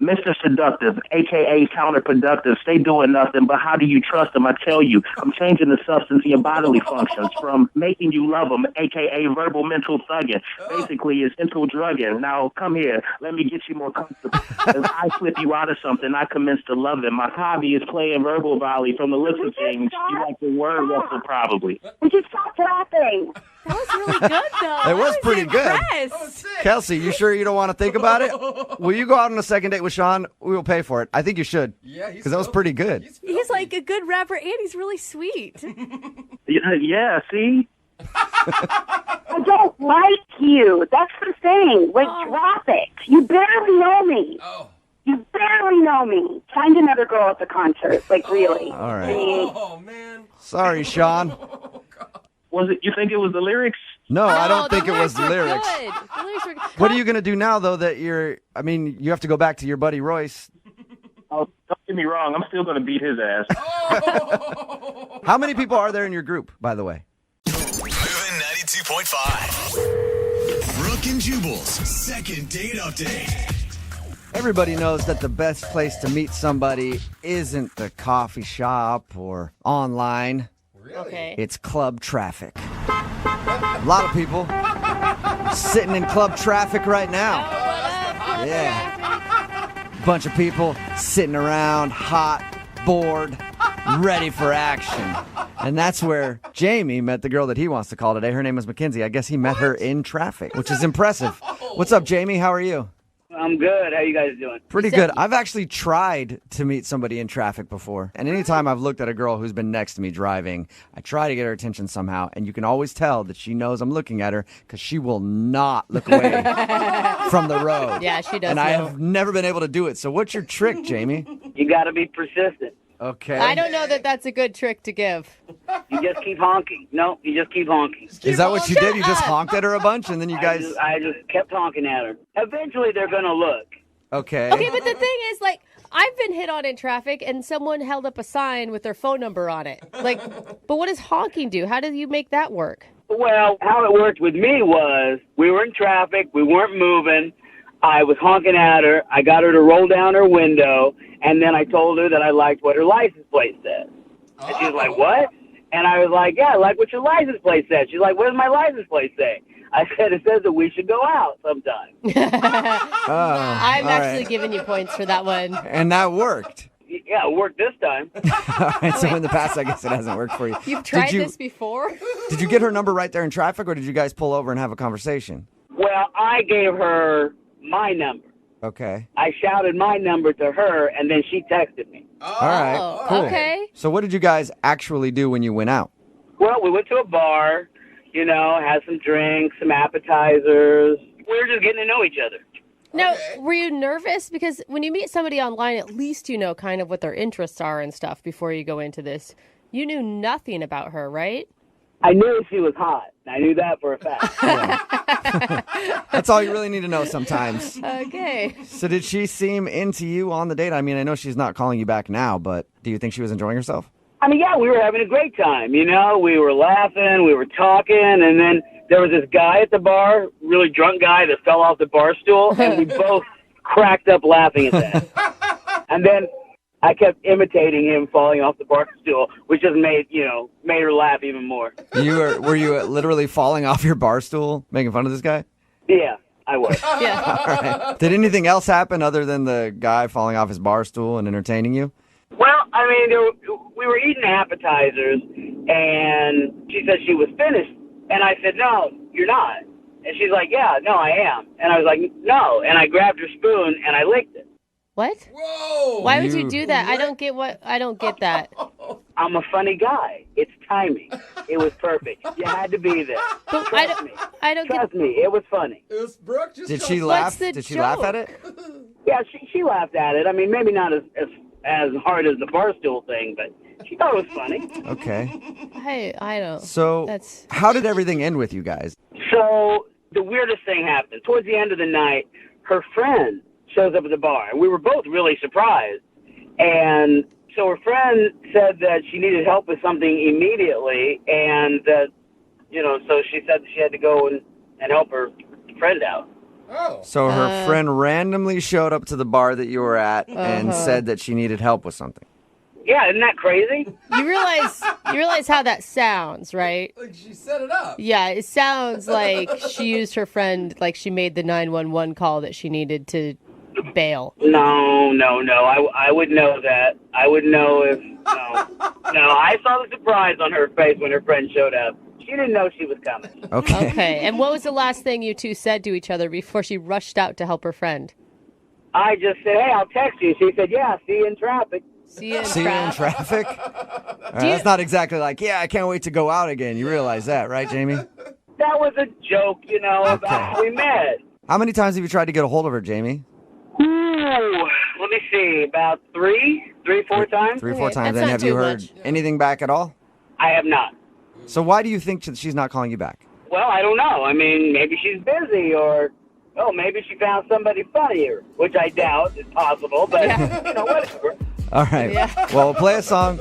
Speaker 10: Mr. Seductive, a.k.a. counterproductive, stay doing nothing, but how do you trust him? I tell you, I'm changing the substance of your bodily functions from making you love him, a.k.a. verbal mental thugging. Basically, it's mental drugging. Now, come here. Let me get you more comfortable. As I flip you out of something, I commence to love him. My hobby is playing verbal volley from the list of things. You like the word wrestle, probably.
Speaker 11: Would you stop laughing?
Speaker 3: That was really good, though.
Speaker 9: It was pretty good.
Speaker 3: Impressed.
Speaker 9: Kelsey, you sure you don't want to think about it? Will you go out on a second date with Sean? We will pay for it. I think you should.
Speaker 4: Yeah,
Speaker 9: because that was pretty good.
Speaker 3: He's like a good rapper, and he's really sweet.
Speaker 10: Yeah, see?
Speaker 11: I don't like you. That's the thing. Like, drop it. You barely know me.
Speaker 4: Oh.
Speaker 11: You barely know me. Find another girl at the concert. Like, really.
Speaker 9: All right.
Speaker 11: I mean,
Speaker 4: Oh, man.
Speaker 9: Sorry, Sean.
Speaker 10: Was it? You think it was the lyrics?
Speaker 9: No, I don't think it was the
Speaker 3: were
Speaker 9: lyrics.
Speaker 3: good. The lyrics were good.
Speaker 9: What are you going to do now, though, that you have to go back to your buddy Royce.
Speaker 10: Oh, don't get me wrong. I'm still going to beat his ass.
Speaker 9: How many people are there in your group, by the way?
Speaker 1: Moving 92.5. Brooke and Jubal's second date update.
Speaker 9: Everybody knows that the best place to meet somebody isn't the coffee shop or online.
Speaker 3: Okay.
Speaker 9: It's club traffic. A lot of people sitting in club traffic right now. Yeah. Bunch of people sitting around, hot, bored, ready for action. And that's where Jamie met the girl that he wants to call today. Her name is Mackenzie. I guess he met her in traffic, which is impressive. What's up, Jamie? How are you?
Speaker 12: I'm good. How you guys doing?
Speaker 9: Pretty good. I've actually tried to meet somebody in traffic before. And anytime I've looked at a girl who's been next to me driving, I try to get her attention somehow. And you can always tell that she knows I'm looking at her because she will not look away from the road.
Speaker 3: Yeah, she does.
Speaker 9: And I have never been able to do it. So what's your trick, Jamie?
Speaker 12: You got to be persistent.
Speaker 9: Okay.
Speaker 3: I don't know that that's a good trick to give.
Speaker 12: You just keep honking. No, you just keep honking.
Speaker 9: Is that what you did? You just honked at her a bunch and then you guys...
Speaker 12: I just kept honking at her. Eventually, they're going to look.
Speaker 9: Okay.
Speaker 3: Okay, but the thing is, like, I've been hit on in traffic and someone held up a sign with their phone number on it. Like, but what does honking do? How do you make that work?
Speaker 12: Well, how it worked with me was we were in traffic. We weren't moving. I was honking at her. I got her to roll down her window, and then I told her that I liked what her license plate said. And she was like, what? And I was like, yeah, I like what your license plate said. She's like, what does my license plate say? I said, it says that we should go out sometime.
Speaker 3: I'm
Speaker 9: all
Speaker 3: actually
Speaker 9: right.
Speaker 3: giving you points for that one.
Speaker 9: And that worked.
Speaker 12: Yeah, it worked this time.
Speaker 9: All right, so in the past, I guess it hasn't worked for you.
Speaker 3: You've tried
Speaker 9: Did you-
Speaker 3: this before?
Speaker 9: Did you get her number right there in traffic, or did you guys pull over and have a conversation?
Speaker 12: Well, I gave her my number.
Speaker 9: Okay.
Speaker 12: I shouted my number to her, and then she texted me.
Speaker 9: All right, cool.
Speaker 3: Okay.
Speaker 9: So what did you guys actually do when you went out?
Speaker 12: Well, we went to a bar, had some drinks, some appetizers. We were just getting to know each other.
Speaker 3: Now, were you nervous? Because when you meet somebody online, at least you know kind of what their interests are and stuff before you go into this. You knew nothing about her, right?
Speaker 12: I knew she was hot. I knew that for a fact.
Speaker 9: That's all you really need to know sometimes.
Speaker 3: Okay.
Speaker 9: So did she seem into you on the date? I mean, I know she's not calling you back now, but do you think she was enjoying herself?
Speaker 12: I mean, yeah, we were having a great time. We were laughing, we were talking, and then there was this guy at the bar, really drunk guy that fell off the bar stool, and we both cracked up laughing at that. And then I kept imitating him falling off the bar stool, which just made her laugh even more.
Speaker 9: Were you literally falling off your bar stool, making fun of this guy?
Speaker 12: Yeah, I was.
Speaker 3: Yeah.
Speaker 9: All right. Did anything else happen other than the guy falling off his bar stool and entertaining you?
Speaker 12: Well, I mean, we were eating appetizers, and she said she was finished. And I said, no, you're not. And she's like, yeah, no, I am. And I was like, no. And I grabbed her spoon, and I licked it.
Speaker 3: What?
Speaker 4: Whoa!
Speaker 3: Why would you do that? I don't get that.
Speaker 12: I'm a funny guy. It's timing. It was perfect. You had to be there.
Speaker 3: But
Speaker 12: Trust me.
Speaker 3: I don't
Speaker 12: Trust me. It was funny.
Speaker 4: It was Brooke. Just
Speaker 9: Did
Speaker 4: go
Speaker 9: she
Speaker 4: for it.
Speaker 9: laugh?
Speaker 3: the
Speaker 9: Did she laugh at
Speaker 3: joke?
Speaker 9: it?
Speaker 12: Yeah, she laughed at it. I mean, maybe not as hard as the barstool thing, but she thought it was funny.
Speaker 9: Okay.
Speaker 3: I don't.
Speaker 9: So
Speaker 3: That's
Speaker 9: how did everything end with you guys?
Speaker 12: So the weirdest thing happened. Towards the end of the night, her friend shows up at the bar, and we were both really surprised. And so her friend said that she needed help with something immediately, and that, so she said she had to go and help her friend out.
Speaker 4: Oh.
Speaker 9: So her friend randomly showed up to the bar that you were at and said that she needed help with something.
Speaker 12: Yeah, isn't that crazy?
Speaker 3: You realize how that sounds, right?
Speaker 4: Like she set it up.
Speaker 3: Yeah, it sounds like she used her friend, like she made the 911 call that she needed to bail.
Speaker 12: No. I would know that. I would know if No, I saw the surprise on her face when her friend showed up. She didn't know she was coming.
Speaker 9: Okay.
Speaker 3: Okay, and what was the last thing you two said to each other before she rushed out to help her friend?
Speaker 12: I just said, hey, I'll text you. She said, yeah, see you in traffic.
Speaker 3: See you in
Speaker 9: See you in
Speaker 3: traffic.
Speaker 9: traffic? All right, that's not exactly like, yeah, I can't wait to go out again. You realize that, right, Jamie?
Speaker 12: That was a joke, about how we met.
Speaker 9: How many times have you tried to get a hold of her, Jamie?
Speaker 12: Ooh, let me see, about three, 4 times.
Speaker 9: 3 or 4 times.
Speaker 3: that's
Speaker 9: And
Speaker 3: not
Speaker 9: have you
Speaker 3: too
Speaker 9: heard
Speaker 3: much.
Speaker 9: anything back at all?
Speaker 12: I have not.
Speaker 9: So why do you think she's not calling you back?
Speaker 12: Well, I don't know. I mean, maybe she's busy, or maybe she found somebody funnier, which I doubt is possible, but, whatever.
Speaker 9: All right.
Speaker 3: Yeah.
Speaker 9: Well, we'll play a song,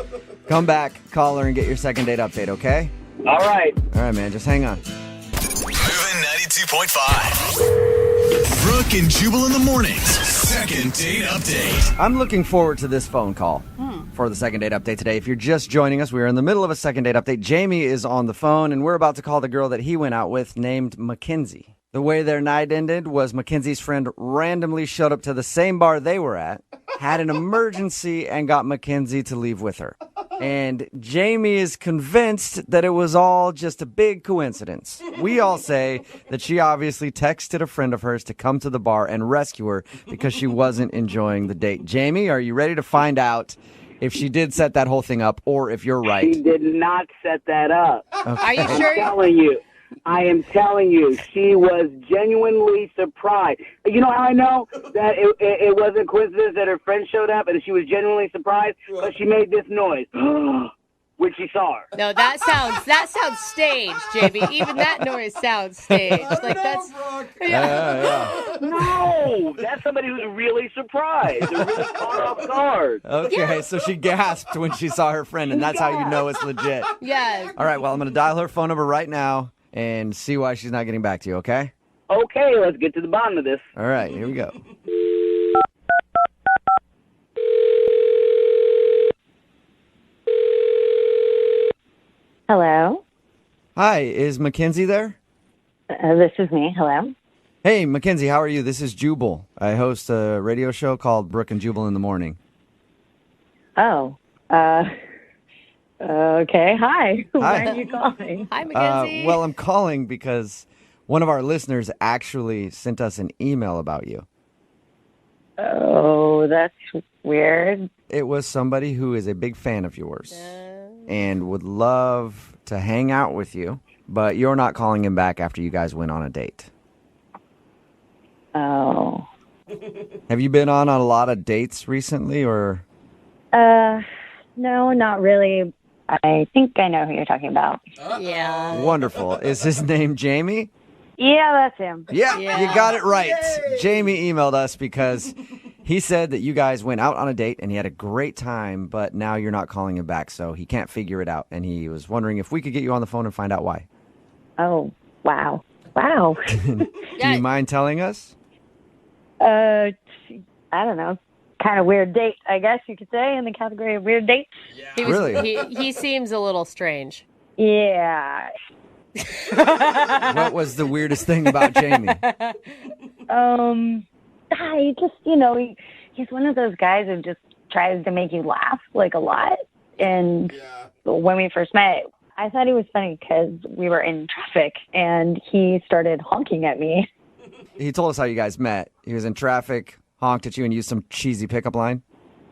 Speaker 9: come back, call her, and get your second date update, okay?
Speaker 12: All right.
Speaker 9: All right, man. Just hang on.
Speaker 1: Moving 92.5. Brooke and Jubal in the mornings. Second date update.
Speaker 9: I'm looking forward to this phone call for the second date update today. If you're just joining us, we are in the middle of a second date update. Jamie is on the phone, and we're about to call the girl that he went out with named Mackenzie. The way their night ended was Mackenzie's friend randomly showed up to the same bar they were at, had an emergency, and got Mackenzie to leave with her. And Jamie is convinced that it was all just a big coincidence. We all say that she obviously texted a friend of hers to come to the bar and rescue her because she wasn't enjoying the date. Jamie, are you ready to find out if she did set that whole thing up or if you're right?
Speaker 12: She did not set that up.
Speaker 3: Are you sure?
Speaker 12: I am telling you, she was genuinely surprised. You know how I know that it wasn't coincidence that her friend showed up and she was genuinely surprised? Because she made this noise when she saw her.
Speaker 3: No, that sounds staged, Jamie. Even that noise sounds staged. Like that's
Speaker 9: Yeah.
Speaker 12: No, that's somebody who's really surprised. They're really caught off guard.
Speaker 9: Okay, so she gasped when she saw her friend, and that's how you know it's legit.
Speaker 3: yeah.
Speaker 9: All right, well, I'm going to dial her phone number right now and see why she's not getting back to you, okay?
Speaker 12: Okay, let's get to the bottom of this.
Speaker 9: All right, here we go.
Speaker 7: Hello?
Speaker 9: Hi, is Mackenzie there?
Speaker 13: This is me. Hello.
Speaker 9: Hey, Mackenzie, how are you? This is Jubal. I host a radio show called Brooke and Jubal in the Morning.
Speaker 13: Oh. Okay. Hi. Why are you calling?
Speaker 3: Hi, Mackenzie.
Speaker 9: Well, I'm calling because one of our listeners actually sent us an email about you.
Speaker 13: Oh, that's weird.
Speaker 9: It was somebody who is a big fan of yours and would love to hang out with you, but you're not calling him back after you guys went on a date.
Speaker 13: Oh.
Speaker 9: Have you been on a lot of dates recently, or?
Speaker 13: No, not really. I think I know who you're talking about.
Speaker 3: Yeah.
Speaker 9: Wonderful. Is his name Jamie?
Speaker 13: Yeah, that's him.
Speaker 9: Yeah, you got it right. Yay! Jamie emailed us because he said that you guys went out on a date and he had a great time, but now you're not calling him back, so he can't figure it out. And he was wondering if we could get you on the phone and find out why.
Speaker 13: Oh, wow. Wow.
Speaker 9: Do you mind telling us?
Speaker 13: I don't know. Kind of weird date, I guess you could say, in the category of weird dates.
Speaker 3: Yeah.
Speaker 9: Really?
Speaker 3: He seems a little strange.
Speaker 13: Yeah.
Speaker 9: What was the weirdest thing about Jamie?
Speaker 13: He just, he's one of those guys who just tries to make you laugh, like, a lot. And when we first met, I thought he was funny because we were in traffic, and he started honking at me.
Speaker 9: He told us how you guys met. He was in traffic, honked at you, and used some cheesy pickup line.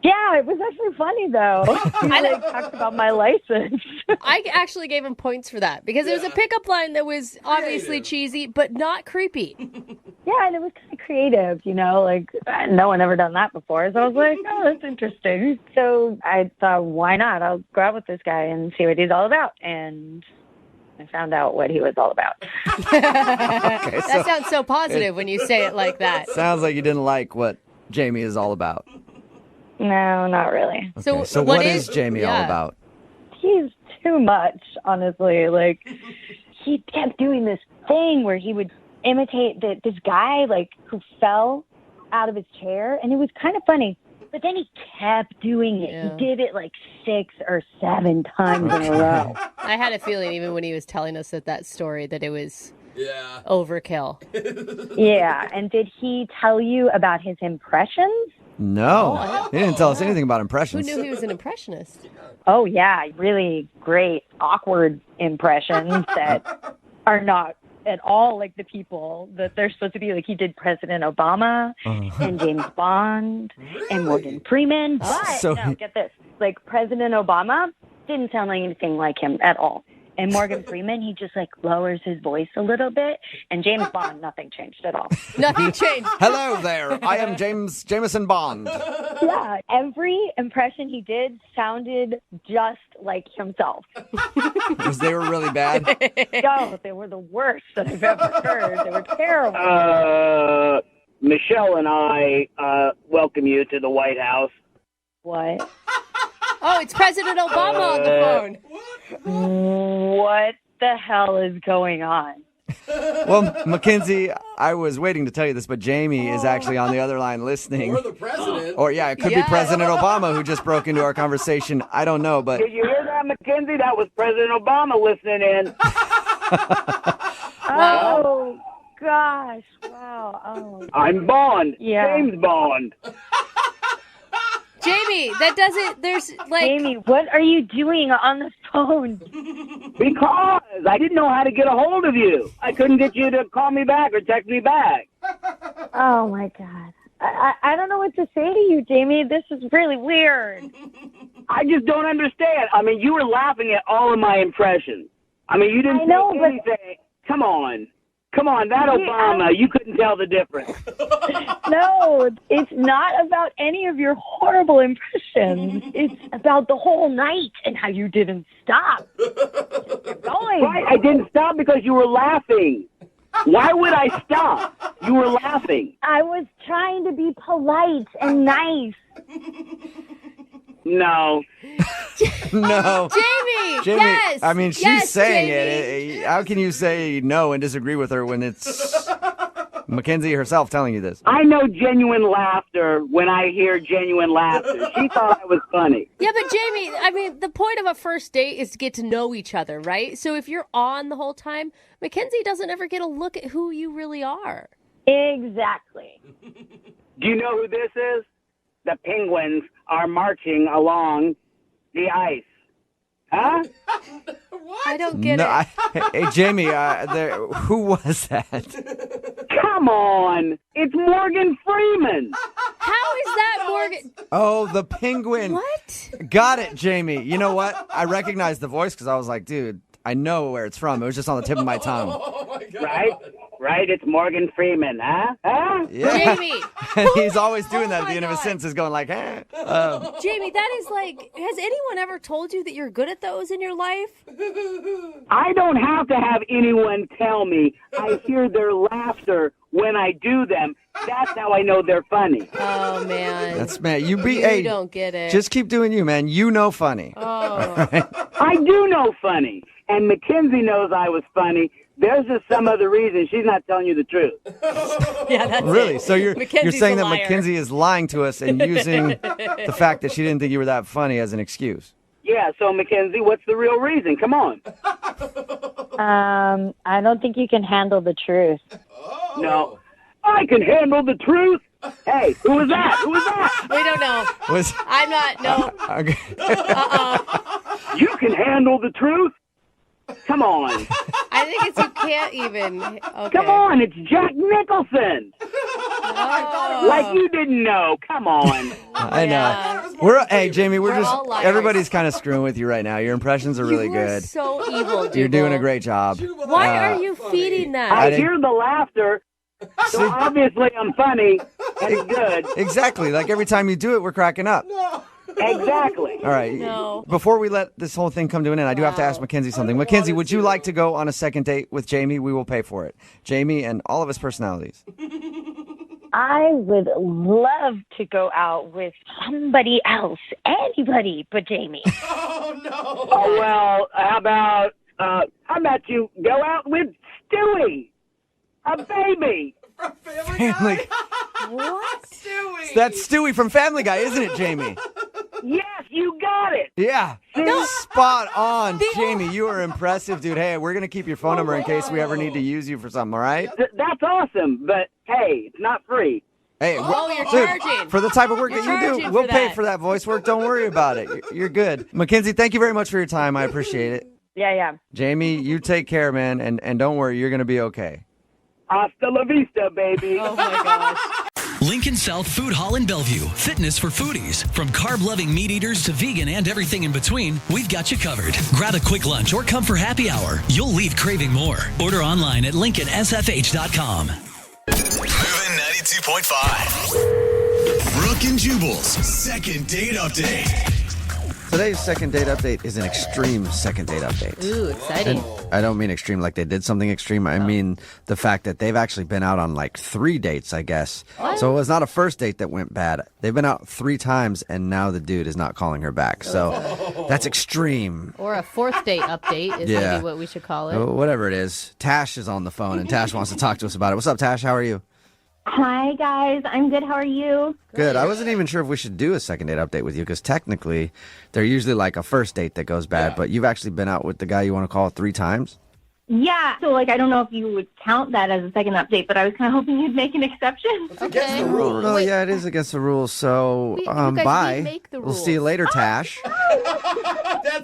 Speaker 13: Yeah, it was actually funny, though. He talked about my license.
Speaker 3: I actually gave him points for that because it was a pickup line that was obviously cheesy, but not creepy.
Speaker 13: Yeah, and it was kind of creative, like no one ever done that before. So I was like, oh, that's interesting. So I thought, why not? I'll go out with this guy and see what he's all about. And I found out what he was all about.
Speaker 3: That sounds so positive when you say it like that.
Speaker 9: Sounds like you didn't like what Jamie is all about.
Speaker 13: No, not really.
Speaker 9: Okay, so what is Jamie all about?
Speaker 13: He's too much, honestly. Like, he kept doing this thing where he would imitate this guy, who fell out of his chair, and it was kind of funny. But then he kept doing it. Yeah. He did it 6 or 7 times in a row.
Speaker 3: I had a feeling, even when he was telling us that story, that it was overkill.
Speaker 13: Yeah, and did he tell you about his impressions?
Speaker 9: No, he didn't tell us anything about impressions.
Speaker 3: Who knew he was an impressionist?
Speaker 13: Oh, yeah, really great, awkward impressions that are not at all like the people that they're supposed to be. Like, he did President Obama and James Bond and Morgan Freeman. But, get this, President Obama didn't sound like anything like him at all. And Morgan Freeman, he just lowers his voice a little bit. And James Bond, nothing changed at all.
Speaker 3: Nothing changed.
Speaker 9: Hello there. I am Jameson Bond.
Speaker 13: Yeah, every impression he did sounded just like himself.
Speaker 9: Because they were really bad?
Speaker 13: No, they were the worst that I've ever heard. They were terrible.
Speaker 12: Michelle and I welcome you to the White House.
Speaker 13: What?
Speaker 3: Oh, it's President Obama on the phone.
Speaker 13: What the hell is going on?
Speaker 9: Well, Mackenzie, I was waiting to tell you this, but Jamie is actually on the other line listening.
Speaker 4: Or the president.
Speaker 9: Or, it could be President Obama who just broke into our conversation. I don't know, but...
Speaker 12: Did you hear that, Mackenzie? That was President Obama listening in.
Speaker 13: Oh, gosh. Wow. Oh.
Speaker 12: I'm Bond.
Speaker 13: Yeah.
Speaker 12: James Bond.
Speaker 3: Jamie, that doesn't,
Speaker 13: Jamie, what are you doing on the phone?
Speaker 12: Because I didn't know how to get a hold of you. I couldn't get you to call me back or text me back.
Speaker 13: Oh, my God. I don't know what to say to you, Jamie. This is really weird.
Speaker 12: I just don't understand. I mean, you were laughing at all of my impressions. I mean, you didn't say anything. Come on. Come on, that Obama, you couldn't tell the difference.
Speaker 13: No, it's not about any of your horrible impressions. It's about the whole night and how you didn't stop. Keep going.
Speaker 12: Right, I didn't stop because you were laughing. Why would I stop? You were laughing.
Speaker 13: I was trying to be polite and nice.
Speaker 12: No.
Speaker 9: No.
Speaker 3: Jamie, yes.
Speaker 9: I mean, she's saying it. How can you say no and disagree with her when it's Mackenzie herself telling you this.
Speaker 12: I know genuine laughter when I hear genuine laughter. She thought I was funny.
Speaker 3: Yeah, but Jamie, I mean, the point of a first date is to get to know each other, right? So if you're on the whole time, Mackenzie doesn't ever get a look at who you really are.
Speaker 13: Exactly.
Speaker 12: Do you know who this is? The penguins are marching along the ice. Huh?
Speaker 3: I don't get it.
Speaker 9: Hey, Jamie, who was that?
Speaker 12: Come on. It's Morgan Freeman.
Speaker 3: How is that Morgan?
Speaker 9: Oh, the penguin.
Speaker 3: What?
Speaker 9: Got it, Jamie. You know what? I recognized the voice because I was like, dude, I know where it's from. It was just on the tip of my tongue.
Speaker 12: Right? It's Morgan Freeman, huh?
Speaker 9: Yeah.
Speaker 3: Jamie.
Speaker 9: And he's always doing that at the end of his sentence, going like, eh.
Speaker 3: Jamie, that is like, has anyone ever told you that you're good at those in your life?
Speaker 12: I don't have to have anyone tell me. I hear their laughter when I do them. That's how I know they're funny.
Speaker 3: Oh, man.
Speaker 9: That's, man,
Speaker 3: You
Speaker 9: hey,
Speaker 3: don't get it.
Speaker 9: just keep doing you, man. You know funny.
Speaker 3: Oh.
Speaker 12: I do know funny. And Mackenzie knows I was funny. There's just some other reason she's not telling you the truth.
Speaker 3: Yeah, that's
Speaker 9: Really?
Speaker 3: it.
Speaker 9: So you're
Speaker 3: Mackenzie's
Speaker 9: saying
Speaker 3: a
Speaker 9: that
Speaker 3: liar.
Speaker 9: Mackenzie is lying to us and using the fact that she didn't think you were that funny as an excuse.
Speaker 12: Yeah, so Mackenzie, what's the real reason? Come on.
Speaker 13: I don't think you can handle the truth.
Speaker 12: No. I can handle the truth. Hey, who was that? Who was that?
Speaker 3: We don't know. I'm not, no.
Speaker 9: Okay.
Speaker 12: You can handle the truth? Come on.
Speaker 3: I think it's you can't even. Okay.
Speaker 12: Come on, it's Jack Nicholson.
Speaker 3: Oh.
Speaker 12: Like you didn't know. Come on.
Speaker 9: I know.
Speaker 3: Yeah.
Speaker 9: Hey, Jamie, we're just
Speaker 3: all liars.
Speaker 9: everybody's kind of screwing with you right now. Your impressions are really
Speaker 3: You are
Speaker 9: good.
Speaker 3: so evil, Jubal.
Speaker 9: You're doing a great job.
Speaker 3: Why are you feeding that?
Speaker 12: I hear the laughter, so obviously I'm funny and good.
Speaker 9: Exactly. Like every time you do it, we're cracking up.
Speaker 12: Exactly.
Speaker 9: All right.
Speaker 3: No.
Speaker 9: Before we let this whole thing come to an end, I do have to ask Mackenzie something. Mackenzie, would you like to go on a second date with Jamie? We will pay for it. Jamie and all of his personalities.
Speaker 13: I would love to go out with somebody else, anybody but Jamie.
Speaker 12: Oh, well, how about you go out with Stewie, a baby?
Speaker 9: Family.
Speaker 3: What?
Speaker 9: That's Stewie from Family Guy, isn't it, Jamie?
Speaker 12: Yes, you got it.
Speaker 9: Yeah. Spot on, Jamie. You are impressive, dude. Hey, we're going to keep your phone number in case we ever need to use you for something, all right?
Speaker 12: That's awesome, but hey, it's not free.
Speaker 9: Hey,
Speaker 3: you're
Speaker 9: dude,
Speaker 3: charging.
Speaker 9: for the type of work
Speaker 3: You're
Speaker 9: that you
Speaker 3: charging
Speaker 9: do, we'll
Speaker 3: for
Speaker 9: pay
Speaker 3: that.
Speaker 9: for that voice work. Don't worry about it. You're good. Mackenzie, thank you very much for your time. I appreciate it.
Speaker 13: Yeah.
Speaker 9: Jamie, you take care, man, and don't worry. You're going to be okay.
Speaker 12: Hasta la vista, baby.
Speaker 3: Oh, my gosh.
Speaker 1: Lincoln South Food Hall in Bellevue. Fitness for foodies. From carb-loving meat eaters to vegan and everything in between, we've got you covered. Grab a quick lunch or come for happy hour. You'll leave craving more. Order online at LincolnSFH.com. Moving 92.5. Brooke and Jubal's second date update.
Speaker 9: Today's second date update is an extreme second date update.
Speaker 3: Ooh, exciting.
Speaker 9: And I don't mean extreme like they did something extreme. I mean the fact that they've actually been out on like 3 dates, I guess.
Speaker 3: What?
Speaker 9: So it was not a first date that went bad. They've been out 3 times, and now the dude is not calling her back. So that's extreme.
Speaker 3: Or a fourth date update is
Speaker 9: Yeah.
Speaker 3: maybe what we should call it.
Speaker 9: Whatever it is. Tash is on the phone, and Tash wants to talk to us about it. What's up, Tash? How are you?
Speaker 7: Hi, guys. I'm good. How are you?
Speaker 9: Good. I wasn't even sure if we should do a second date update with you because technically they're usually like a first date that goes bad, but you've actually been out with the guy you want to call 3 times?
Speaker 7: Yeah. So, I don't know if you would count that as a second update, but I was kind of hoping you'd make an exception.
Speaker 3: Okay.
Speaker 9: Oh, yeah, it is against the rules. So,
Speaker 3: You guys, we
Speaker 9: bye.
Speaker 3: make the
Speaker 9: We'll see you
Speaker 3: rules.
Speaker 9: later, Tash.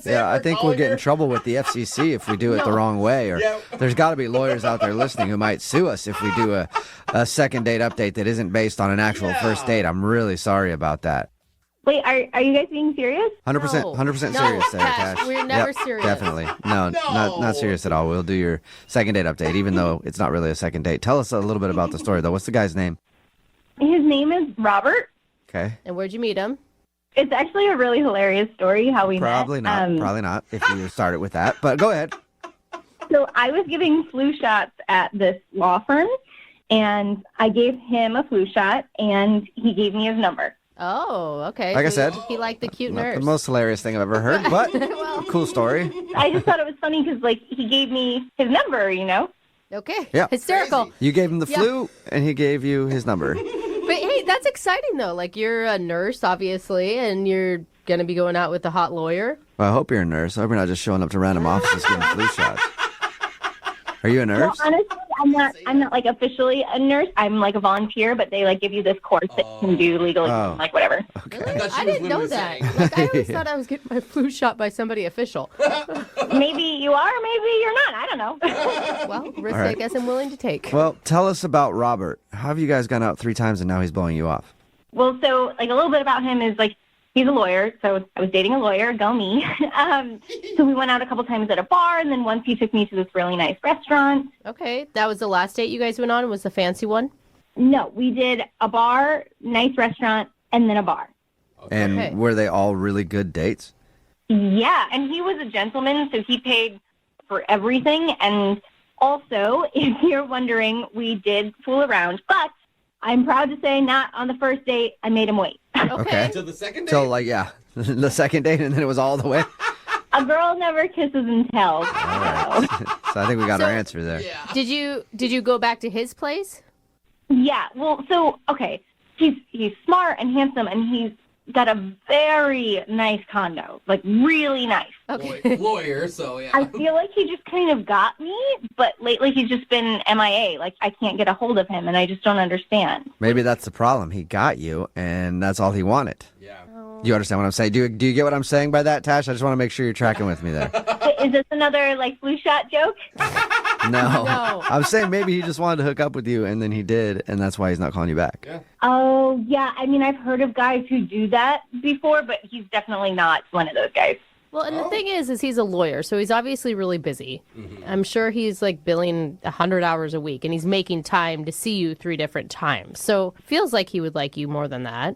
Speaker 9: Yeah, I think we'll get in trouble with the FCC if we do it the wrong way. Or there's got to be lawyers out there listening who might sue us if we do a second date update that isn't based on an actual first date. I'm really sorry about that.
Speaker 7: Wait, are you guys being serious?
Speaker 9: 100%, 100%
Speaker 3: No,
Speaker 9: serious there,
Speaker 3: Tash,
Speaker 9: Tash.
Speaker 3: we're never serious.
Speaker 9: Definitely. No, not serious at all. We'll do your second date update, even though it's not really a second date. Tell us a little bit about the story, though. What's the guy's name?
Speaker 7: His name is Robert.
Speaker 9: Okay.
Speaker 3: And where'd you meet him?
Speaker 7: It's actually a really hilarious story how we
Speaker 9: Probably
Speaker 7: met.
Speaker 9: not. Probably not if you started with that. But go ahead.
Speaker 7: So I was giving flu shots at this law firm, and I gave him a flu shot, and he gave me his number.
Speaker 3: Oh, okay.
Speaker 9: Like I said,
Speaker 3: he liked the cute
Speaker 9: Not
Speaker 3: nurse.
Speaker 9: the most hilarious thing I've ever heard, but cool story.
Speaker 7: I just thought it was funny because, he gave me his number,
Speaker 3: Okay.
Speaker 9: Yeah.
Speaker 3: Hysterical.
Speaker 9: You gave him the
Speaker 3: Yeah.
Speaker 9: flu, and he gave you his number.
Speaker 3: But hey, that's exciting though. Like you're a nurse, obviously, and you're gonna be going out with the hot lawyer.
Speaker 9: Well, I hope you're a nurse. I hope you're not just showing up to random offices getting flu shots. Are you a
Speaker 7: Well,
Speaker 9: nurse?
Speaker 7: honestly, I'm not like officially a nurse. I'm like a volunteer, but they like give you this course that you can do legally,
Speaker 9: Oh.
Speaker 7: like whatever.
Speaker 3: I didn't know that. Like, I always thought I was getting my flu shot by somebody official.
Speaker 7: Maybe you are, maybe you're not. I don't know.
Speaker 3: Well, risk
Speaker 9: All right.
Speaker 3: I guess I'm willing to take.
Speaker 9: Well, tell us about Robert. How have you guys gone out 3 times and now he's blowing you off?
Speaker 7: Well, so like a little bit about him is like he's a lawyer, so I was dating a lawyer, go me. So we went out a couple times at a bar, and then once he took me to this really nice restaurant.
Speaker 3: Okay, that was the last date you guys went on? Was the fancy one?
Speaker 7: No, we did a bar, nice restaurant, and then a bar.
Speaker 9: And
Speaker 3: Okay.
Speaker 9: were they all really good dates?
Speaker 7: Yeah, and he was a gentleman, so he paid for everything. And also, if you're wondering, we did fool around, but I'm proud to say not on the first date. I made him wait.
Speaker 9: Okay.
Speaker 4: To the second date?
Speaker 9: So, like, yeah, the second date, and then it was all the way.
Speaker 7: A girl never kisses and tells.
Speaker 9: So I think we got our answer there.
Speaker 3: Did you go back to his place?
Speaker 7: Yeah, well, so, okay, he's smart and handsome, and he's got a very nice condo, like really nice.
Speaker 3: Okay.
Speaker 4: Lawyer, so yeah.
Speaker 7: I feel like he just kind of got me, but lately he's just been MIA. Like, I can't get a hold of him, and I just don't understand.
Speaker 9: Maybe that's the problem. He got you, and that's all he wanted.
Speaker 4: Yeah.
Speaker 9: You understand what I'm saying? Do you get what I'm saying by that, Tash? I just want to make sure you're tracking with me there.
Speaker 7: Is this another, like, flu shot joke?
Speaker 9: No.
Speaker 3: No.
Speaker 9: I'm saying maybe he just wanted to hook up with you, and then he did, and that's why he's not calling you back.
Speaker 4: Yeah.
Speaker 7: Oh, yeah, I mean, I've heard of guys who do that before, but he's definitely not one of those guys.
Speaker 3: Well, and the thing is he's a lawyer, so he's obviously really busy. I'm sure he's like billing 100 hours a week, and he's making time to see you 3 different times. So feels like he would like you more than that.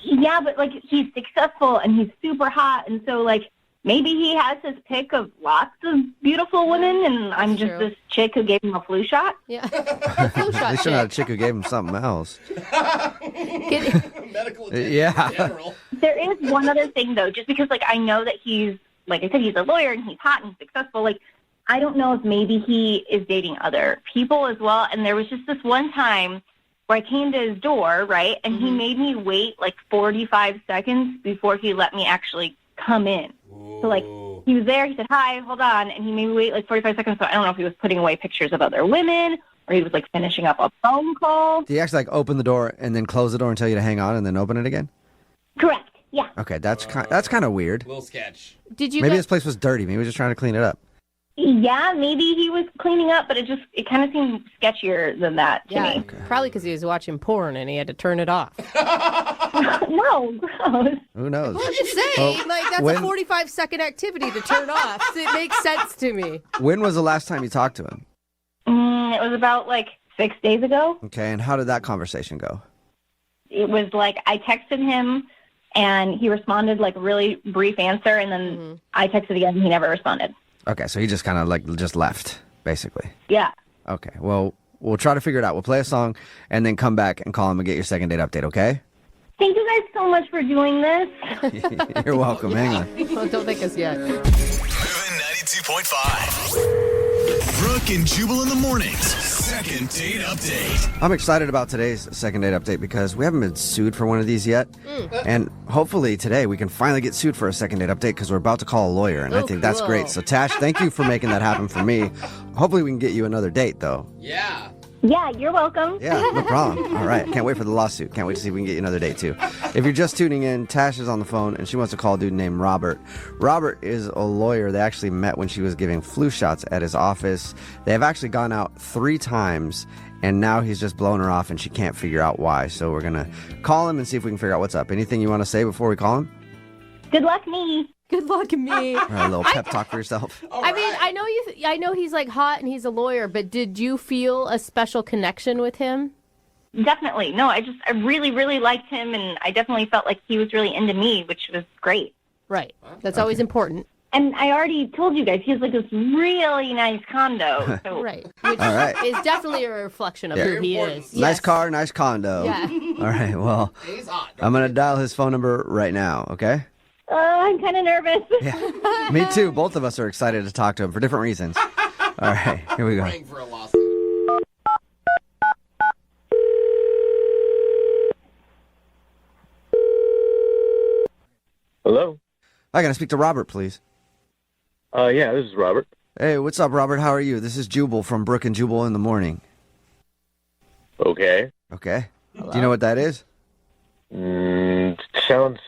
Speaker 7: Yeah, but, like, he's successful, and he's super hot, and so, like, maybe he has his pick of lots of beautiful women, and I'm just
Speaker 3: true.
Speaker 7: this chick who gave him a flu shot.
Speaker 3: Yeah. Flu
Speaker 9: At
Speaker 3: shot
Speaker 9: least you're not a
Speaker 3: chick.
Speaker 9: chick who gave him something else.
Speaker 4: Medical
Speaker 9: Yeah.
Speaker 4: in general.
Speaker 7: There is one other thing, though, just because, like, I know that he's, like I said, he's a lawyer, and he's hot and successful. Like, I don't know if maybe he is dating other people as well, and there was just this one time where I came to his door, right, and he made me wait, like, 45 seconds before he let me actually come in. So, like, he was there, he said, hi, hold on, and he made me wait, like, 45 seconds, so I don't know if he was putting away pictures of other women, or he was, like, finishing up a phone call.
Speaker 9: Do you actually, like, open the door and then close the door and tell you to hang on and then open it again?
Speaker 7: Correct, yeah.
Speaker 9: Okay, that's kind of weird.
Speaker 4: Little sketch.
Speaker 3: Did you
Speaker 9: Maybe
Speaker 3: guys-
Speaker 9: this place was dirty. Maybe he was just trying to clean it up.
Speaker 7: Yeah, maybe he was cleaning up, but it kind of seemed sketchier than that to
Speaker 3: Yeah,
Speaker 7: me.
Speaker 3: probably because he was watching porn and he had to turn it off.
Speaker 7: No, gross.
Speaker 9: Who knows?
Speaker 3: I'm just saying,
Speaker 9: Well,
Speaker 3: like, that's
Speaker 9: when-
Speaker 3: a 45-second activity to turn off. So it makes sense to me.
Speaker 9: When was the last time you talked to him?
Speaker 7: It was about, like, 6 days ago.
Speaker 9: Okay, and how did that conversation go?
Speaker 7: It was like I texted him, and he responded, like, a really brief answer, and then I texted again, and he never responded.
Speaker 9: Okay, so he just kind of, like, just left, basically.
Speaker 7: Yeah.
Speaker 9: Okay, well, we'll try to figure it out. We'll play a song and then come back and call him and get your second date update, okay?
Speaker 7: Thank you guys so much for doing this.
Speaker 9: You're welcome. Hang on.
Speaker 3: Well, don't thank us yet.
Speaker 14: Moving 92.5. Brooke and Jubal in the mornings. Second date update.
Speaker 9: I'm excited about today's second date update because we haven't been sued for one of these yet. And hopefully today we can finally get sued for a second date update because we're about to call a lawyer. And I
Speaker 3: Oh,
Speaker 9: think that's
Speaker 3: cool.
Speaker 9: great. So, Tash, thank you for making that happen for me. Hopefully we can get you another date, though.
Speaker 4: Yeah.
Speaker 7: Yeah, you're welcome.
Speaker 9: Yeah, no problem. All right. Can't wait for the lawsuit. Can't wait to see if we can get you another date, too. If you're just tuning in, Tash is on the phone, and she wants to call a dude named Robert. Robert is a lawyer. They actually met when she was giving flu shots at his office. They have actually gone out 3 times, and now he's just blowing her off, and she can't figure out why. So we're going to call him and see if we can figure out what's up. Anything you want to say before we call him?
Speaker 7: Good luck, me.
Speaker 3: Good luck, me.
Speaker 9: All right, a little pep talk for yourself.
Speaker 3: I mean, I know he's like hot and he's a lawyer, but did you feel a special connection with him?
Speaker 7: Definitely. No, I really, really liked him, and I definitely felt like he was really into me, which was great.
Speaker 3: Right. That's always important.
Speaker 7: And I already told you guys, he has, like, this really nice condo. So.
Speaker 3: Right. Which
Speaker 9: All right.
Speaker 3: is definitely a reflection of
Speaker 9: Yeah.
Speaker 3: who he is.
Speaker 9: Nice
Speaker 3: Yes.
Speaker 9: car, nice condo.
Speaker 3: Yeah.
Speaker 9: All right, well, I'm going to dial his phone number right now, okay?
Speaker 7: I'm kind of nervous.
Speaker 9: Me too. Both of us are excited to talk to him for different reasons. All right, here we go.
Speaker 4: Praying for a lawsuit.
Speaker 15: Hello?
Speaker 9: Hi, can I speak to Robert, please?
Speaker 15: Yeah, this is Robert.
Speaker 9: Hey, what's up, Robert? How are you? This is Jubal from Brooke and Jubal in the Morning.
Speaker 15: Okay.
Speaker 9: Okay. Hello? Do you know what that is?
Speaker 15: Sounds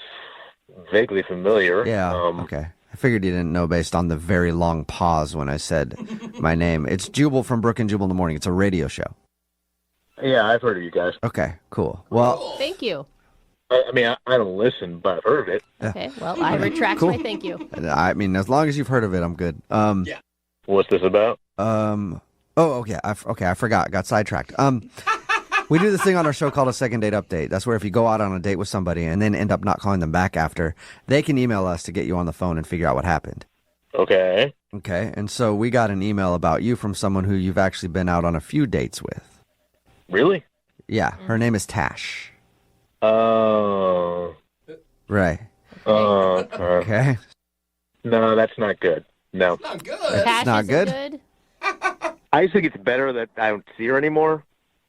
Speaker 15: vaguely familiar.
Speaker 9: Yeah, okay. I figured you didn't know based on the very long pause when I said my name. It's Jubal from Brooke and Jubal in the Morning. It's a radio show.
Speaker 15: Yeah, I've heard of you guys.
Speaker 9: Okay, cool. Well,
Speaker 3: Thank you.
Speaker 15: I mean, I don't listen, but I've heard of it.
Speaker 3: Okay, well, I retract my thank you.
Speaker 9: I mean, as long as you've heard of it, I'm good.
Speaker 15: Yeah. What's this about?
Speaker 9: Okay, I forgot. I got sidetracked. We do this thing on our show called a second date update. That's where if you go out on a date with somebody and then end up not calling them back after, they can email us to get you on the phone and figure out what happened.
Speaker 15: Okay.
Speaker 9: Okay, and so we got an email about you from someone who you've actually been out on a few dates with.
Speaker 15: Really?
Speaker 9: Yeah, her name is Tash.
Speaker 15: Oh.
Speaker 9: Right.
Speaker 15: Okay. No, that's not good. No.
Speaker 4: Not good.
Speaker 9: It's not good?
Speaker 15: I just think it's better that I don't see her anymore.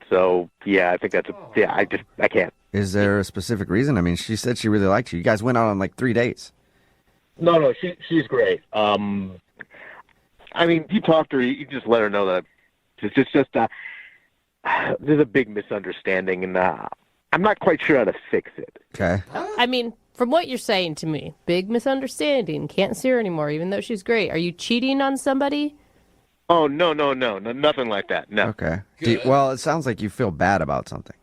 Speaker 15: So, yeah, I think that's I can't.
Speaker 9: Is there a specific reason? I mean, she said she really liked you. You guys went out on like 3 dates.
Speaker 15: No, she's great. I mean, you talk to her, you just let her know that it's just there's a big misunderstanding, and I'm not quite sure how to fix it.
Speaker 9: Okay.
Speaker 3: I mean, from what you're saying to me, big misunderstanding. Can't see her anymore, even though she's great. Are you cheating on somebody?
Speaker 15: Oh, no, nothing like that. No.
Speaker 9: Okay. Well, it sounds like you feel bad about something.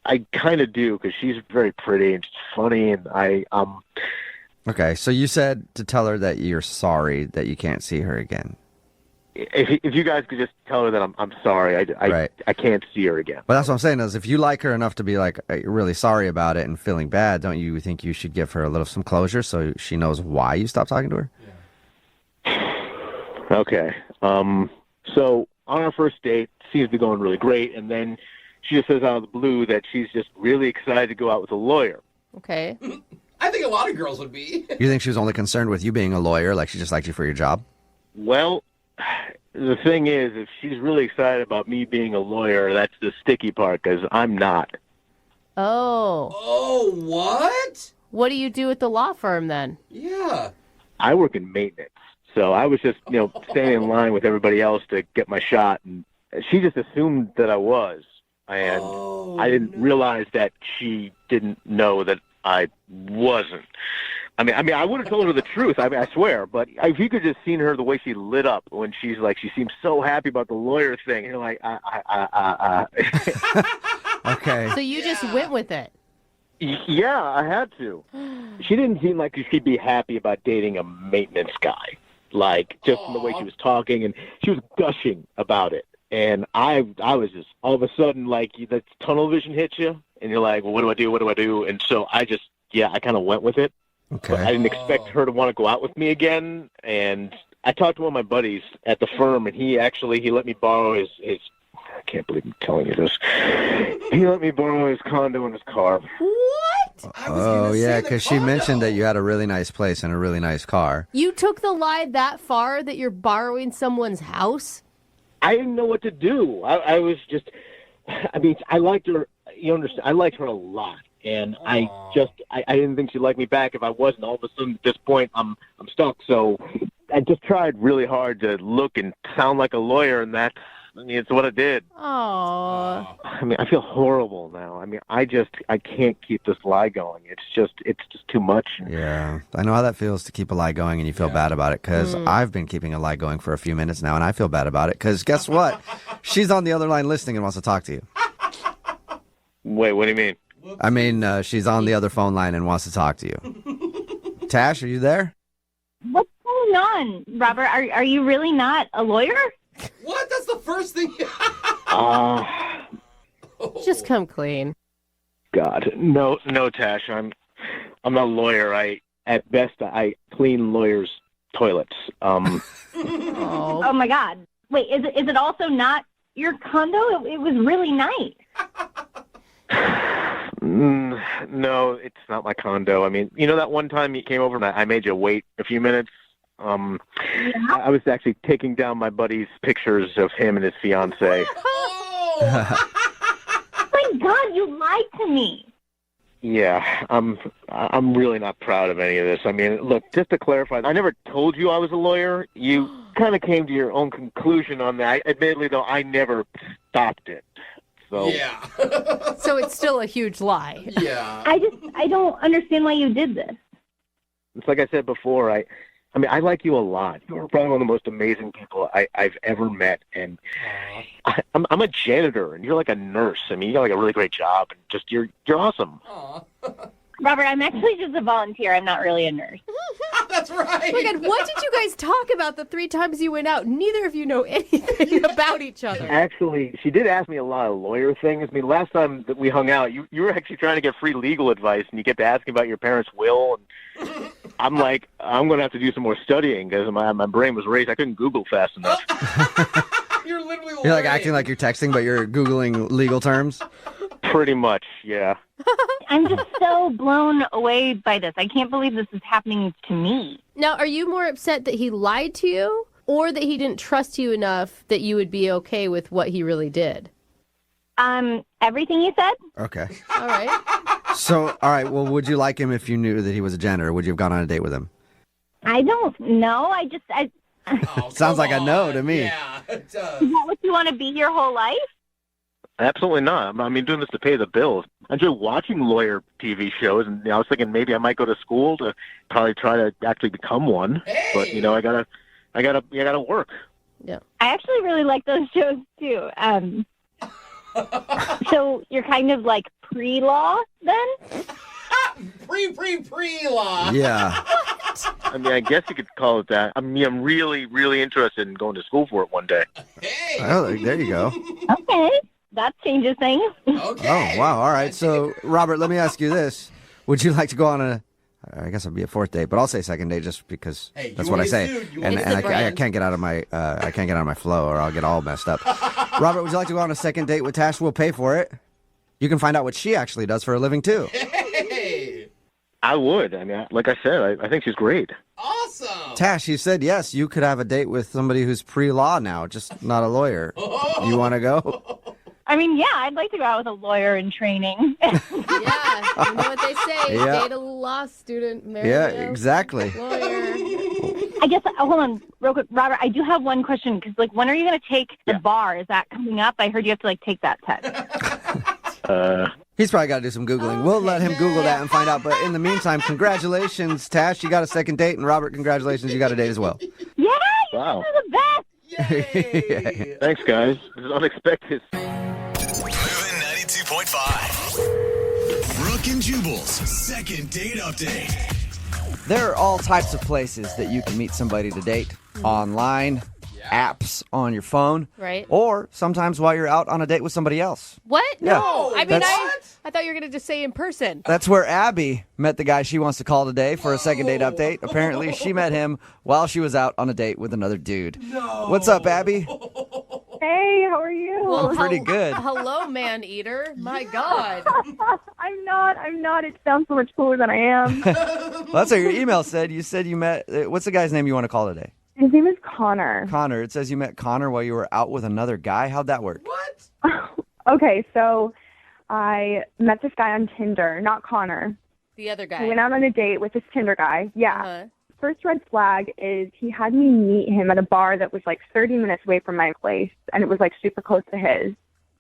Speaker 15: I kind of do, because she's very pretty and she's funny, and
Speaker 9: Okay, so you said to tell her that you're sorry that you can't see her again.
Speaker 15: If you guys could just tell her that I'm sorry, I can't see her again.
Speaker 9: But that's what I'm saying is if you like her enough to be like you're really sorry about it and feeling bad, don't you think you should give her some closure so she knows why you stopped talking to her?
Speaker 15: Okay. So on our first date, seems to be going really great, and then she just says out of the blue that she's just really excited to go out with a lawyer.
Speaker 3: Okay.
Speaker 4: I think a lot of girls would be.
Speaker 9: You think she was only concerned with you being a lawyer, like she just liked you for your job?
Speaker 15: Well, the thing is, if she's really excited about me being a lawyer, that's the sticky part, because I'm not.
Speaker 3: Oh.
Speaker 4: Oh, what?
Speaker 3: What do you do at the law firm then?
Speaker 4: Yeah.
Speaker 15: I work in maintenance. So I was just, standing in line with everybody else to get my shot, and she just assumed that I was. And I didn't realize that she didn't know that I wasn't. I mean, I would have told her the truth. I mean, I swear. But if you could just seen her, the way she lit up when she's like, she seems so happy about the lawyer thing. You're like,
Speaker 9: Okay.
Speaker 3: So you just went with it.
Speaker 15: Yeah, I had to. She didn't seem like she'd be happy about dating a maintenance guy. Like, just from the way she was talking, and she was gushing about it. And I was just, all of a sudden, like, the tunnel vision hits you, and you're like, well, what do I do? And so I kind of went with it.
Speaker 9: Okay.
Speaker 15: But I didn't expect her to want to go out with me again, and I talked to one of my buddies at the firm, and he let me borrow his I can't believe I'm telling you this. He let me borrow his condo and his car.
Speaker 3: What?
Speaker 9: Oh, yeah, because she mentioned that you had a really nice place and a really nice car.
Speaker 3: You took the lie that far that you're borrowing someone's house?
Speaker 15: I didn't know what to do. I was just, I mean, I liked her, you understand, I liked her a lot. And I didn't think she'd like me back if I wasn't. All of a sudden, at this point, I'm stuck. So I just tried really hard to look and sound like a lawyer, and it's what I did.
Speaker 3: Oh.
Speaker 15: I mean, I feel horrible now. I mean, I can't keep this lie going. It's just too much.
Speaker 9: Yeah. I know how that feels to keep a lie going and you feel bad about it, because I've been keeping a lie going for a few minutes now, and I feel bad about it, because guess what? She's on the other line listening and wants to talk to you.
Speaker 15: Wait, what do you mean?
Speaker 9: I mean, she's on the other phone line and wants to talk to you. Tash, are you there?
Speaker 13: What's going on, Robert? Are you really not a lawyer?
Speaker 4: What? That's the first thing.
Speaker 3: Just come clean.
Speaker 15: God, no, Tash. I'm not a lawyer. At best, I clean lawyers' toilets.
Speaker 13: Oh my God! Wait, is it also not your condo? It was really nice.
Speaker 15: No, it's not my condo. I mean, you know that one time you came over and I made you wait a few minutes? I was actually taking down my buddy's pictures of him and his fiancée.
Speaker 13: Oh my God, you lied to me.
Speaker 15: Yeah, I'm really not proud of any of this. I mean, look, just to clarify, I never told you I was a lawyer. You kind of came to your own conclusion on that. Admittedly, though, I never stopped it. So
Speaker 4: Yeah.
Speaker 3: So it's still a huge lie.
Speaker 4: Yeah.
Speaker 7: I don't understand why you did this.
Speaker 15: it's like I said before. I mean, I like you a lot. You're probably one of the most amazing people I've ever met, and I'm a janitor, and you're like a nurse. I mean, you got like a really great job, and just you're awesome.
Speaker 7: Robert, I'm actually just a volunteer. I'm not really a nurse.
Speaker 4: That's right.
Speaker 3: Oh my God, what did you guys talk about the 3 times you went out? Neither of you know anything about each other.
Speaker 15: Actually, she did ask me a lot of lawyer things. I mean, last time that we hung out, you were actually trying to get free legal advice, and you kept asking about your parents' will. And I'm like, I'm going to have to do some more studying because my brain was raised. I couldn't Google fast enough.
Speaker 4: You're literally
Speaker 9: You're like acting like you're texting, but you're Googling legal terms?
Speaker 15: Pretty much, yeah.
Speaker 7: I'm just so blown away by this. I can't believe this is happening to me.
Speaker 3: Now, are you more upset that he lied to you or that he didn't trust you enough that you would be okay with what he really did?
Speaker 7: Everything you said?
Speaker 9: Okay.
Speaker 3: All right.
Speaker 9: So, all right, well, would you like him if you knew that he was a janitor? Would you have gone on a date with him?
Speaker 7: I don't know.
Speaker 9: Sounds like a no to me.
Speaker 4: Yeah, it does.
Speaker 7: Is that what you want to be your whole life?
Speaker 15: Absolutely not. I mean, doing this to pay the bills. I enjoy watching lawyer TV shows, and I was thinking maybe I might go to school to probably try to actually become one.
Speaker 4: Hey!
Speaker 15: But I gotta work.
Speaker 3: Yeah.
Speaker 7: I actually really like those shows too. So you're kind of like pre-law then?
Speaker 4: Pre-law.
Speaker 9: Yeah.
Speaker 15: I mean, I guess you could call it that. I mean, I'm really, really interested in going to school for it one day.
Speaker 4: Hey.
Speaker 9: Oh, there you go.
Speaker 7: Okay. That changes things.
Speaker 4: Okay.
Speaker 9: Oh, wow. All right. So, Robert, let me ask you this. Would you like to go on I guess it'd be a 4th date, but I'll say 2nd date just because that's what I say. And I can't get out of my flow or I'll get all messed up. Robert, would you like to go on a 2nd date with Tash? We'll pay for it. You can find out what she actually does for a living, too.
Speaker 4: Hey.
Speaker 15: I would. I mean, like I said, I think she's great.
Speaker 4: Awesome.
Speaker 9: Tash, you said yes, you could have a date with somebody who's pre-law now, just not a lawyer. You want to go?
Speaker 7: I mean, yeah, I'd like to go out with a lawyer in training.
Speaker 3: Yeah, you know what they say.
Speaker 9: Yeah.
Speaker 3: Date a law student, marry
Speaker 9: Yeah,
Speaker 3: a
Speaker 9: exactly.
Speaker 3: lawyer.
Speaker 7: I guess, hold on, real quick. Robert, I do have one question, because, when are you going to take the bar? Is that coming up? I heard you have to, take that test.
Speaker 9: He's probably got to do some Googling. We'll let him Google that and find out. But in the meantime, congratulations, Tash. You got a 2nd date. And Robert, congratulations. You got a date as well.
Speaker 7: Yeah, you
Speaker 15: Wow.
Speaker 7: guys are the best.
Speaker 4: Yay.
Speaker 15: Thanks, guys. This is unexpected.
Speaker 14: Moving 92.5. Brooke and Jubal's 2nd date update.
Speaker 9: There are all types of places that you can meet somebody to date. Online, apps on your phone.
Speaker 3: Right.
Speaker 9: Or sometimes while you're out on a date with somebody else.
Speaker 3: What?
Speaker 9: Yeah.
Speaker 3: No. I mean,
Speaker 9: That's-
Speaker 3: I thought you were going to just say in person.
Speaker 9: That's where Abby met the guy she wants to call today for a 2nd date update. Apparently, she met him while she was out on a date with another dude.
Speaker 4: No.
Speaker 9: What's up, Abby?
Speaker 11: Hey, how are you?
Speaker 3: Well,
Speaker 9: I'm pretty good.
Speaker 3: Hello, man eater. My God.
Speaker 11: I'm not. It sounds so much cooler than I am.
Speaker 9: Well, that's what your email said. You said you met, what's the guy's name you want to call today?
Speaker 11: His name is Connor.
Speaker 9: Connor. It says you met Connor while you were out with another guy. How'd that work?
Speaker 4: What?
Speaker 11: Okay, so I met this guy on Tinder, not Connor.
Speaker 3: The other
Speaker 11: I
Speaker 3: guy.
Speaker 11: went out on a date with this Tinder guy. Yeah.
Speaker 3: Uh-huh.
Speaker 11: First red flag is he had me meet him at a bar that was 30 minutes away from my place, and it was super close to his.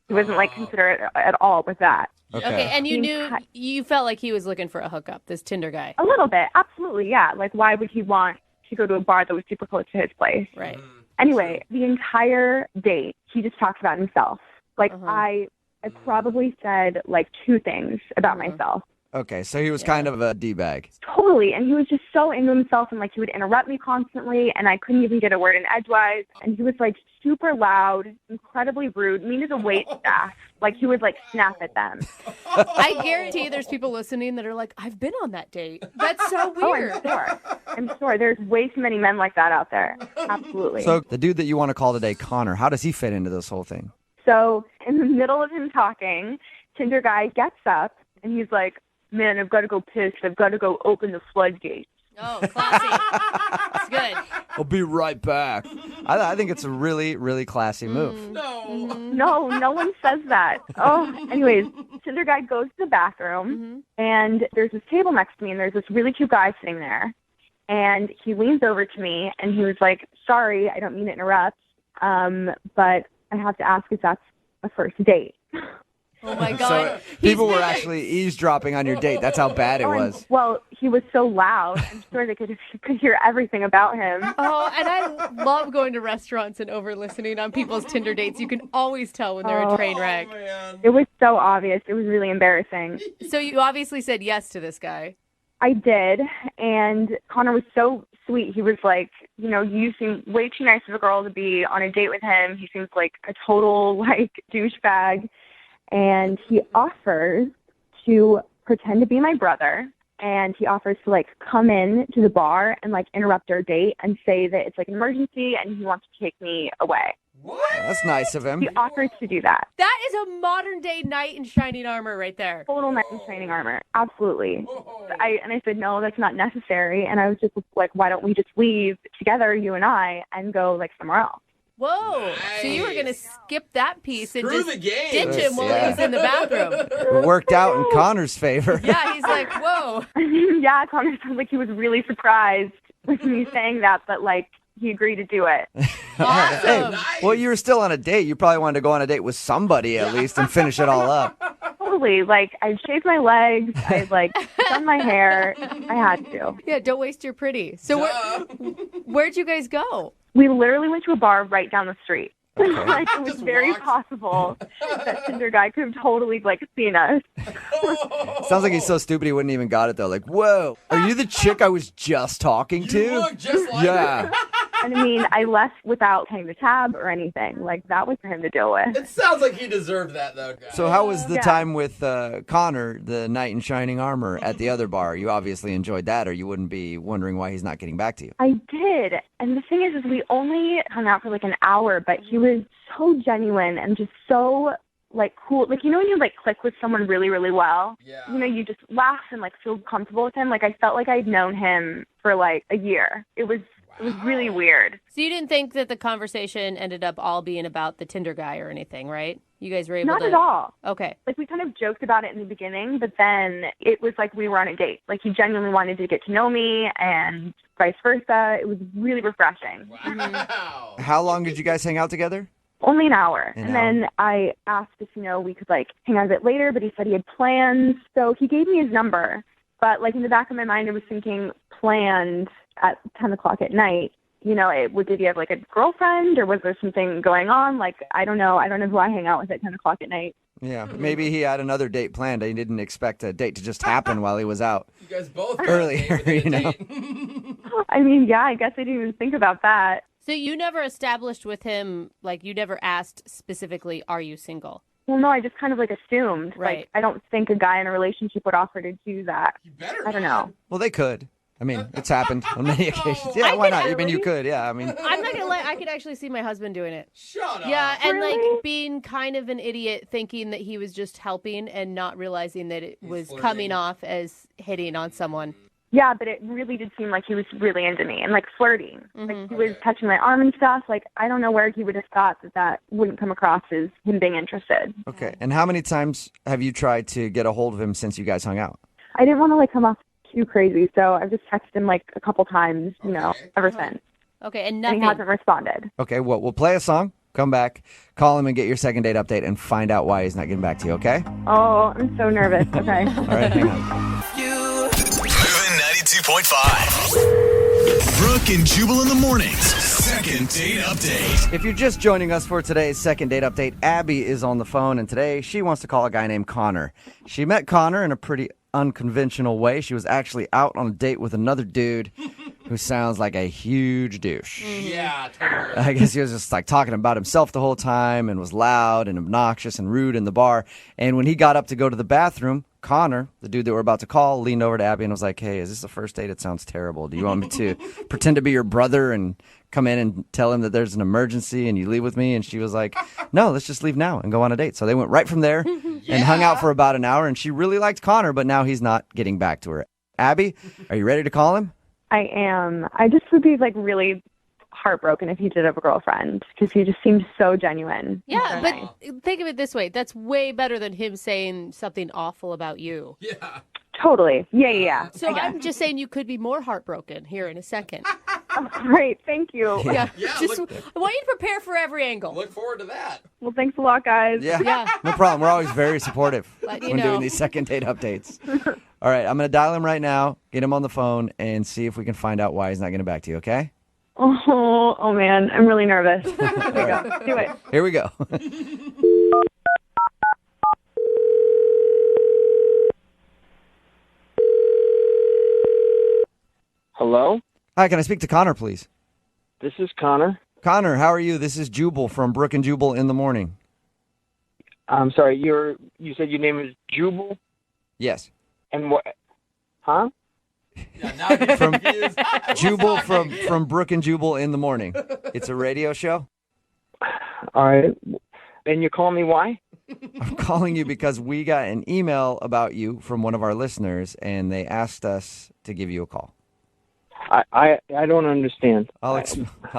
Speaker 11: He wasn't considerate at all with that.
Speaker 3: Okay, and you felt like he was looking for a hookup, this Tinder guy.
Speaker 11: A little bit, absolutely, yeah. Why would he want to go to a bar that was super close to his place?
Speaker 3: Right.
Speaker 11: Anyway, the entire date, he just talks about himself. I probably said 2 things about myself.
Speaker 9: Okay, so he was kind of a D-bag.
Speaker 11: Totally, and he was just so into himself, and he would interrupt me constantly, and I couldn't even get a word in edgewise, and he was super loud, incredibly rude, mean to the wait staff. He would snap at them.
Speaker 3: I guarantee there's people listening that are like, I've been on that date. That's so weird.
Speaker 11: Oh, I'm sure. There's way too many men like that out there. Absolutely.
Speaker 9: So the dude that you want to call today, Connor, how does he fit into this whole thing?
Speaker 11: So in the middle of him talking, Tinder guy gets up, and he's like, man, I've got to go piss. I've got to go open the floodgates.
Speaker 3: Oh, classy. It's good.
Speaker 9: I'll be right back. I think it's a really, really classy move.
Speaker 11: No one says that. Oh, anyways, Tinder guy goes to the bathroom, and there's this table next to me, and there's this really cute guy sitting there. And he leans over to me, and he was like, sorry, I don't mean to interrupt, but I have to ask if that's a first date.
Speaker 3: Oh, my God.
Speaker 9: So people were actually eavesdropping on your date. That's how bad it was.
Speaker 11: Well, he was so loud. I'm sure they could hear everything about him.
Speaker 3: Oh, and I love going to restaurants and over-listening on people's Tinder dates. You can always tell when they're a train wreck.
Speaker 11: It was so obvious. It was really embarrassing.
Speaker 3: So you obviously said yes to this guy.
Speaker 11: I did, and Connor was so sweet. He was like, you seem way too nice of a girl to be on a date with him. He seems like a total, douchebag. And he offers to pretend to be my brother, and he offers to, come in to the bar and, interrupt our date and say that it's, an emergency and he wants to take me away.
Speaker 9: What? That's nice of him.
Speaker 11: He offers to do that.
Speaker 3: That is a modern-day knight in shining armor right there.
Speaker 11: Total knight in shining armor. Absolutely. I said, no, that's not necessary. And I was just like, why don't we just leave together, you and I, and go, somewhere else?
Speaker 3: Whoa. Nice. So you were going to skip that piece and
Speaker 4: Screw
Speaker 3: just
Speaker 4: the game.
Speaker 3: ditch him while he was in the bathroom.
Speaker 9: It worked out in Connor's favor.
Speaker 3: Yeah, he's like, whoa.
Speaker 11: Yeah, Connor sounded like he was really surprised with me saying that, but, he agreed to do it.
Speaker 3: Awesome.
Speaker 9: Hey, well, you were still on a date. You probably wanted to go on a date with somebody at least and finish it all up.
Speaker 11: Totally. I shaved my legs. I, done my hair. I had to.
Speaker 3: Yeah, don't waste your pretty. So where'd you guys go?
Speaker 11: We literally went to a bar right down the street.
Speaker 9: Okay.
Speaker 11: It was very possible that Tinder guy could have totally, seen us.
Speaker 9: Sounds like he's so stupid he wouldn't even got it, though. Whoa, are you the chick I was just talking to?
Speaker 4: You look just like her.
Speaker 11: And I left without paying the tab or anything. That was for him to deal with.
Speaker 4: It sounds like he deserved that, though, guys.
Speaker 9: So how was the time with Connor, the knight in shining armor, at the other bar? You obviously enjoyed that, or you wouldn't be wondering why he's not getting back to you.
Speaker 11: I did. And the thing is we only hung out for an hour, but he was so genuine and just so cool. When you click with someone really, really well, you just laugh and feel comfortable with him. I felt like I'd known him for a year. It was really weird.
Speaker 3: So you didn't think that the conversation ended up all being about the Tinder guy or anything, right? You guys were able
Speaker 11: Not
Speaker 3: to...
Speaker 11: at all.
Speaker 3: Okay.
Speaker 11: We kind of joked about it in the beginning, but then it was we were on a date. He genuinely wanted to get to know me and vice versa. It was really refreshing.
Speaker 4: Wow.
Speaker 9: How long did you guys hang out together?
Speaker 11: Only an hour. Then I asked if, we could hang out a bit later, but he said he had plans. So he gave me his number. But in the back of my mind, I was thinking planned at 10 o'clock at night. Did he have a girlfriend, or was there something going on? I don't know. I don't know who I hang out with at 10 o'clock at night.
Speaker 9: Yeah, but maybe he had another date planned. He didn't expect a date to just happen while he was out.
Speaker 4: You guys both
Speaker 9: earlier,
Speaker 11: I guess I didn't even think about that.
Speaker 3: So you never established with him, you never asked specifically, are you single?
Speaker 11: Well, no, I just kind of assumed.
Speaker 3: Right.
Speaker 11: I don't think a guy in a relationship would offer to do that.
Speaker 4: You better
Speaker 11: I don't know.
Speaker 9: Well, they could. It's happened on many occasions. Yeah, why not? You could. Yeah,
Speaker 3: I'm not going to lie. I could actually see my husband doing it.
Speaker 4: Shut up.
Speaker 3: Yeah, and
Speaker 11: Really?
Speaker 3: being kind of an idiot, thinking that he was just helping and not realizing that it was coming off as hitting on someone.
Speaker 11: Yeah, but it really did seem like he was really into me and flirting. He was touching my arm and stuff. I don't know where he would have thought that wouldn't come across as him being interested.
Speaker 9: Okay, and how many times have you tried to get a hold of him since you guys hung out?
Speaker 11: I didn't want to come off too crazy, so I've just texted him a couple times, ever since.
Speaker 3: Okay, and
Speaker 11: And
Speaker 3: nothing.
Speaker 11: he hasn't responded.
Speaker 9: Okay, well, we'll play a song, come back, call him and get your second date update and find out why he's not getting back to you, okay?
Speaker 11: Oh, I'm so nervous. Okay.
Speaker 9: All right, hang on.
Speaker 14: Moving 92.5. Brooke and Jubal in the mornings. Second date update.
Speaker 9: If you're just joining us for today's second date update, Abby is on the phone, and today she wants to call a guy named Connor. She met Connor in a pretty unconventional way. She was actually out on a date with another dude who sounds like a huge douche.
Speaker 4: Yeah, totally.
Speaker 9: I guess he was just talking about himself the whole time and was loud and obnoxious and rude in the bar. And when he got up to go to the bathroom, Connor, the dude that we're about to call, leaned over to Abby and was like, hey, is this the first date? It sounds terrible. Do you want me to pretend to be your brother and come in and tell him that there's an emergency and you leave with me? And she was like, no, let's just leave now and go on a date. So they went right from there and hung out for about an hour. And she really liked Connor, but now he's not getting back to her. Abby, are you ready to call him?
Speaker 11: I am. I just would be like really heartbroken if he did have a girlfriend because he just seemed so genuine.
Speaker 3: Yeah, but think of it this way. That's way better than him saying something awful about you.
Speaker 4: Yeah.
Speaker 11: Totally. Yeah.
Speaker 3: So I'm just saying you could be more heartbroken here in a second.
Speaker 11: Great. Thank you.
Speaker 3: Yeah. Just, I want you to prepare for every angle.
Speaker 4: Look forward to that.
Speaker 11: Well, thanks a lot, guys.
Speaker 9: Yeah. No problem. We're always very supportive
Speaker 3: Let you
Speaker 9: when
Speaker 3: know.
Speaker 9: doing these second date updates. All right, I'm going to dial him right now, get him on the phone, and see if we can find out why he's not getting back to you, okay?
Speaker 11: Oh man, I'm really nervous. Here we go. Do it.
Speaker 9: Here we go.
Speaker 16: Hello?
Speaker 9: Hi, can I speak to Connor, please?
Speaker 16: This is Connor.
Speaker 9: Connor, how are you? This is Jubal from Brooke and Jubal in the Morning.
Speaker 16: I'm sorry, you said your name is Jubal?
Speaker 9: Yes.
Speaker 16: And what? Huh?
Speaker 9: From Jubal from Brooke and Jubal in the Morning. It's a radio show.
Speaker 16: All right. And you're calling me why?
Speaker 9: I'm calling you because we got an email about you from one of our listeners, and they asked us to give you a call.
Speaker 16: I don't understand.
Speaker 9: I'll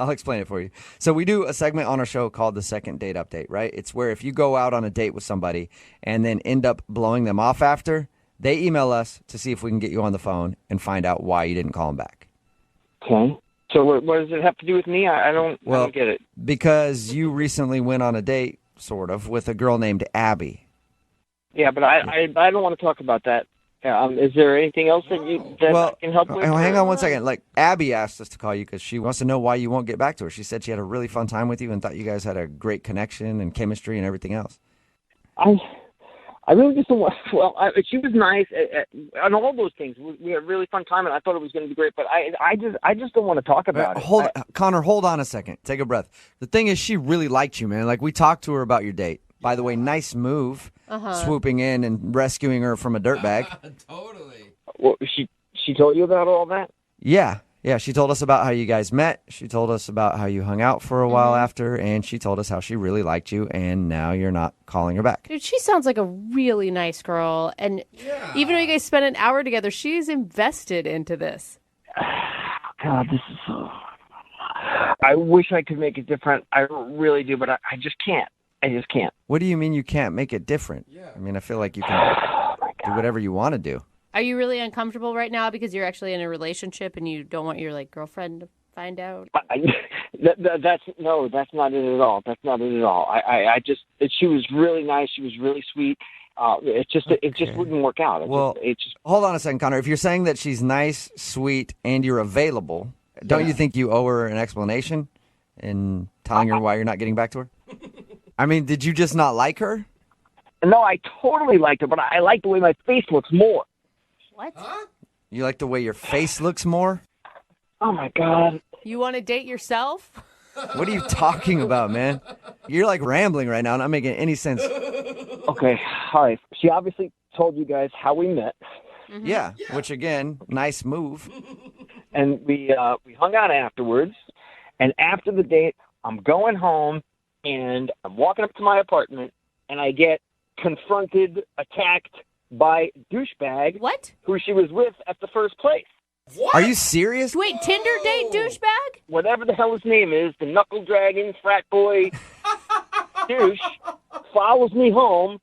Speaker 9: explain it for you. So we do a segment on our show called the Second Date Update, right? It's where if you go out on a date with somebody and then end up blowing them off after, they email us to see if we can get you on the phone and find out why you didn't call them back.
Speaker 16: Okay. So what does it have to do with me? I don't get it.
Speaker 9: Because you recently went on a date, sort of, with a girl named Abby.
Speaker 16: Yeah, but I don't want to talk about that. Is there anything else that I can help with?
Speaker 9: Hang on one second. Like, Abby asked us to call you because she wants to know why you won't get back to her. She said she had a really fun time with you and thought you guys had a great connection and chemistry and everything else.
Speaker 16: I really just don't want. Well, she was nice on all those things. We had a really fun time, and I thought it was going to be great. But I just don't want to talk about it.
Speaker 9: Connor, hold on a second. Take a breath. The thing is, she really liked you, man. Like, we talked to her about your date. By the way, nice move, swooping in and rescuing her from a dirtbag.
Speaker 4: Totally.
Speaker 16: Well, she told you about all that?
Speaker 9: Yeah. She told us about how you guys met. She told us about how you hung out for a while after, and she told us how she really liked you, and now you're not calling her back.
Speaker 3: Dude, she sounds like a really nice girl, and even though you guys spent an hour together, she's invested into this.
Speaker 16: God, this is so... I wish I could make it different. I really do, but I just can't. I just can't.
Speaker 9: What do you mean you can't make it different? Yeah. I mean, I feel like you can do whatever you want to do.
Speaker 3: Are you really uncomfortable right now because you're actually in a relationship and you don't want your girlfriend to find out?
Speaker 16: That's not it at all. That's not it at all. She was really nice. She was really sweet. It just wouldn't work out.
Speaker 9: Hold on a second, Connor. If you're saying that she's nice, sweet, and you're available, don't you think you owe her an explanation in telling her why you're not getting back to her? I mean, did you just not like her?
Speaker 16: No, I totally liked her, but I like the way my face looks more.
Speaker 3: What?
Speaker 9: You like the way your face looks more?
Speaker 16: Oh, my God.
Speaker 3: You want to date yourself?
Speaker 9: What are you talking about, man? You're rambling right now, not making any sense.
Speaker 16: Okay, all right. She obviously told you guys how we met.
Speaker 3: Mm-hmm.
Speaker 9: Yeah, which again, nice move.
Speaker 16: And we hung out afterwards. And after the date, I'm going home, and I'm walking up to my apartment, and I get confronted, attacked by douchebag.
Speaker 3: What?
Speaker 16: Who she was with at the first place.
Speaker 9: What? Are you serious?
Speaker 3: Wait, Tinder date douchebag?
Speaker 16: Whatever the hell his name is, the knuckle dragging frat boy douche follows me home,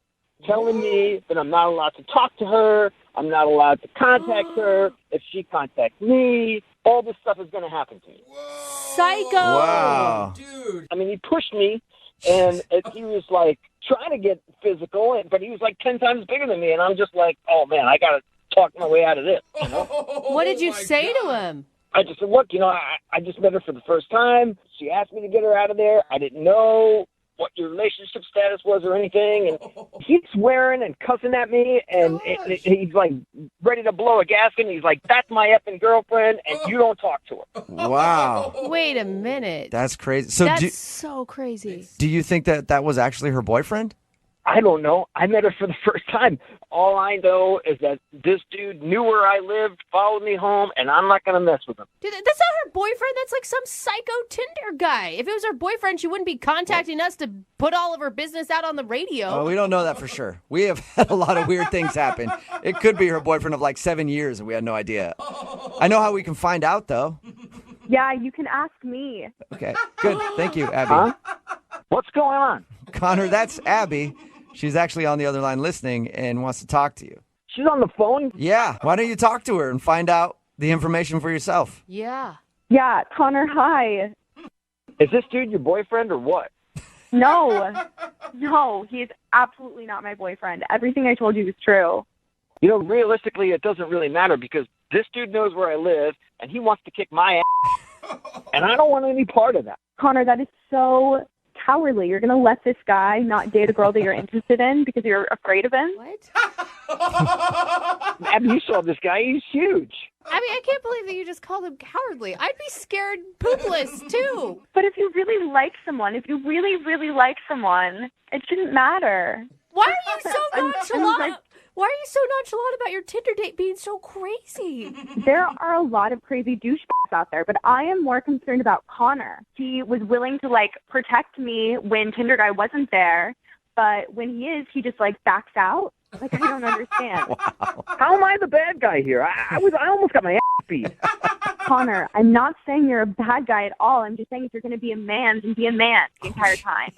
Speaker 16: telling me that I'm not allowed to talk to her, I'm not allowed to contact her. If she contacts me, all this stuff is going to happen to me.
Speaker 3: Psycho!
Speaker 9: Wow.
Speaker 4: Dude.
Speaker 16: I mean, he pushed me, and he was trying to get physical, but he was 10 times bigger than me, and I'm just oh man, I got to talk my way out of this. You know?
Speaker 3: What did you say to him?
Speaker 16: I just said, look, I just met her for the first time. She asked me to get her out of there. I didn't know what your relationship status was or anything. And he's swearing and cussing at me, and he's ready to blow a gasket. And he's that's my effing girlfriend, and you don't talk to her.
Speaker 9: Wow.
Speaker 3: Wait a minute.
Speaker 9: That's crazy. So
Speaker 3: That's so crazy.
Speaker 9: Do you think that was actually her boyfriend?
Speaker 16: I don't know. I met her for the first time. All I know is that this dude knew where I lived, followed me home, and I'm not going to mess with him.
Speaker 3: Dude, that's not her boyfriend. That's like some psycho Tinder guy. If it was her boyfriend, she wouldn't be contacting us to put all of her business out on the radio.
Speaker 9: Oh, we don't know that for sure. We have had a lot of weird things happen. It could be her boyfriend of like 7 years, and we had no idea. I know how we can find out, though.
Speaker 11: Yeah, you can ask me.
Speaker 9: Okay, good. Thank you, Abby.
Speaker 16: Huh? What's going on?
Speaker 9: Connor, that's Abby. She's actually on the other line listening and wants to talk to you.
Speaker 16: She's on the phone?
Speaker 9: Yeah. Why don't you talk to her and find out the information for yourself?
Speaker 3: Yeah.
Speaker 11: Yeah, Connor, hi.
Speaker 16: Is this dude your boyfriend or what?
Speaker 11: No, he's absolutely not my boyfriend. Everything I told you is true.
Speaker 16: You know, realistically, it doesn't really matter because this dude knows where I live, and he wants to kick my ass, and I don't want any part of that.
Speaker 11: Connor, that is so cowardly. You're going to let this guy not date a girl that you're interested in because you're afraid of him?
Speaker 3: What?
Speaker 16: Abby, you saw this guy. He's huge.
Speaker 3: I can't believe that you just called him cowardly. I'd be scared poopless, too.
Speaker 11: But if you really like someone, it shouldn't matter.
Speaker 3: Why are you so nonchalant? Why are you so nonchalant about your Tinder date being so crazy?
Speaker 11: There are a lot of crazy douchebags out there, but I am more concerned about Connor. He was willing to, protect me when Tinder guy wasn't there, but when he is, he just, backs out. I don't understand.
Speaker 16: Wow. How am I the bad guy here? I almost got my ass beat.
Speaker 11: Connor, I'm not saying you're a bad guy at all. I'm just saying if you're going to be a man, then be a man the entire time.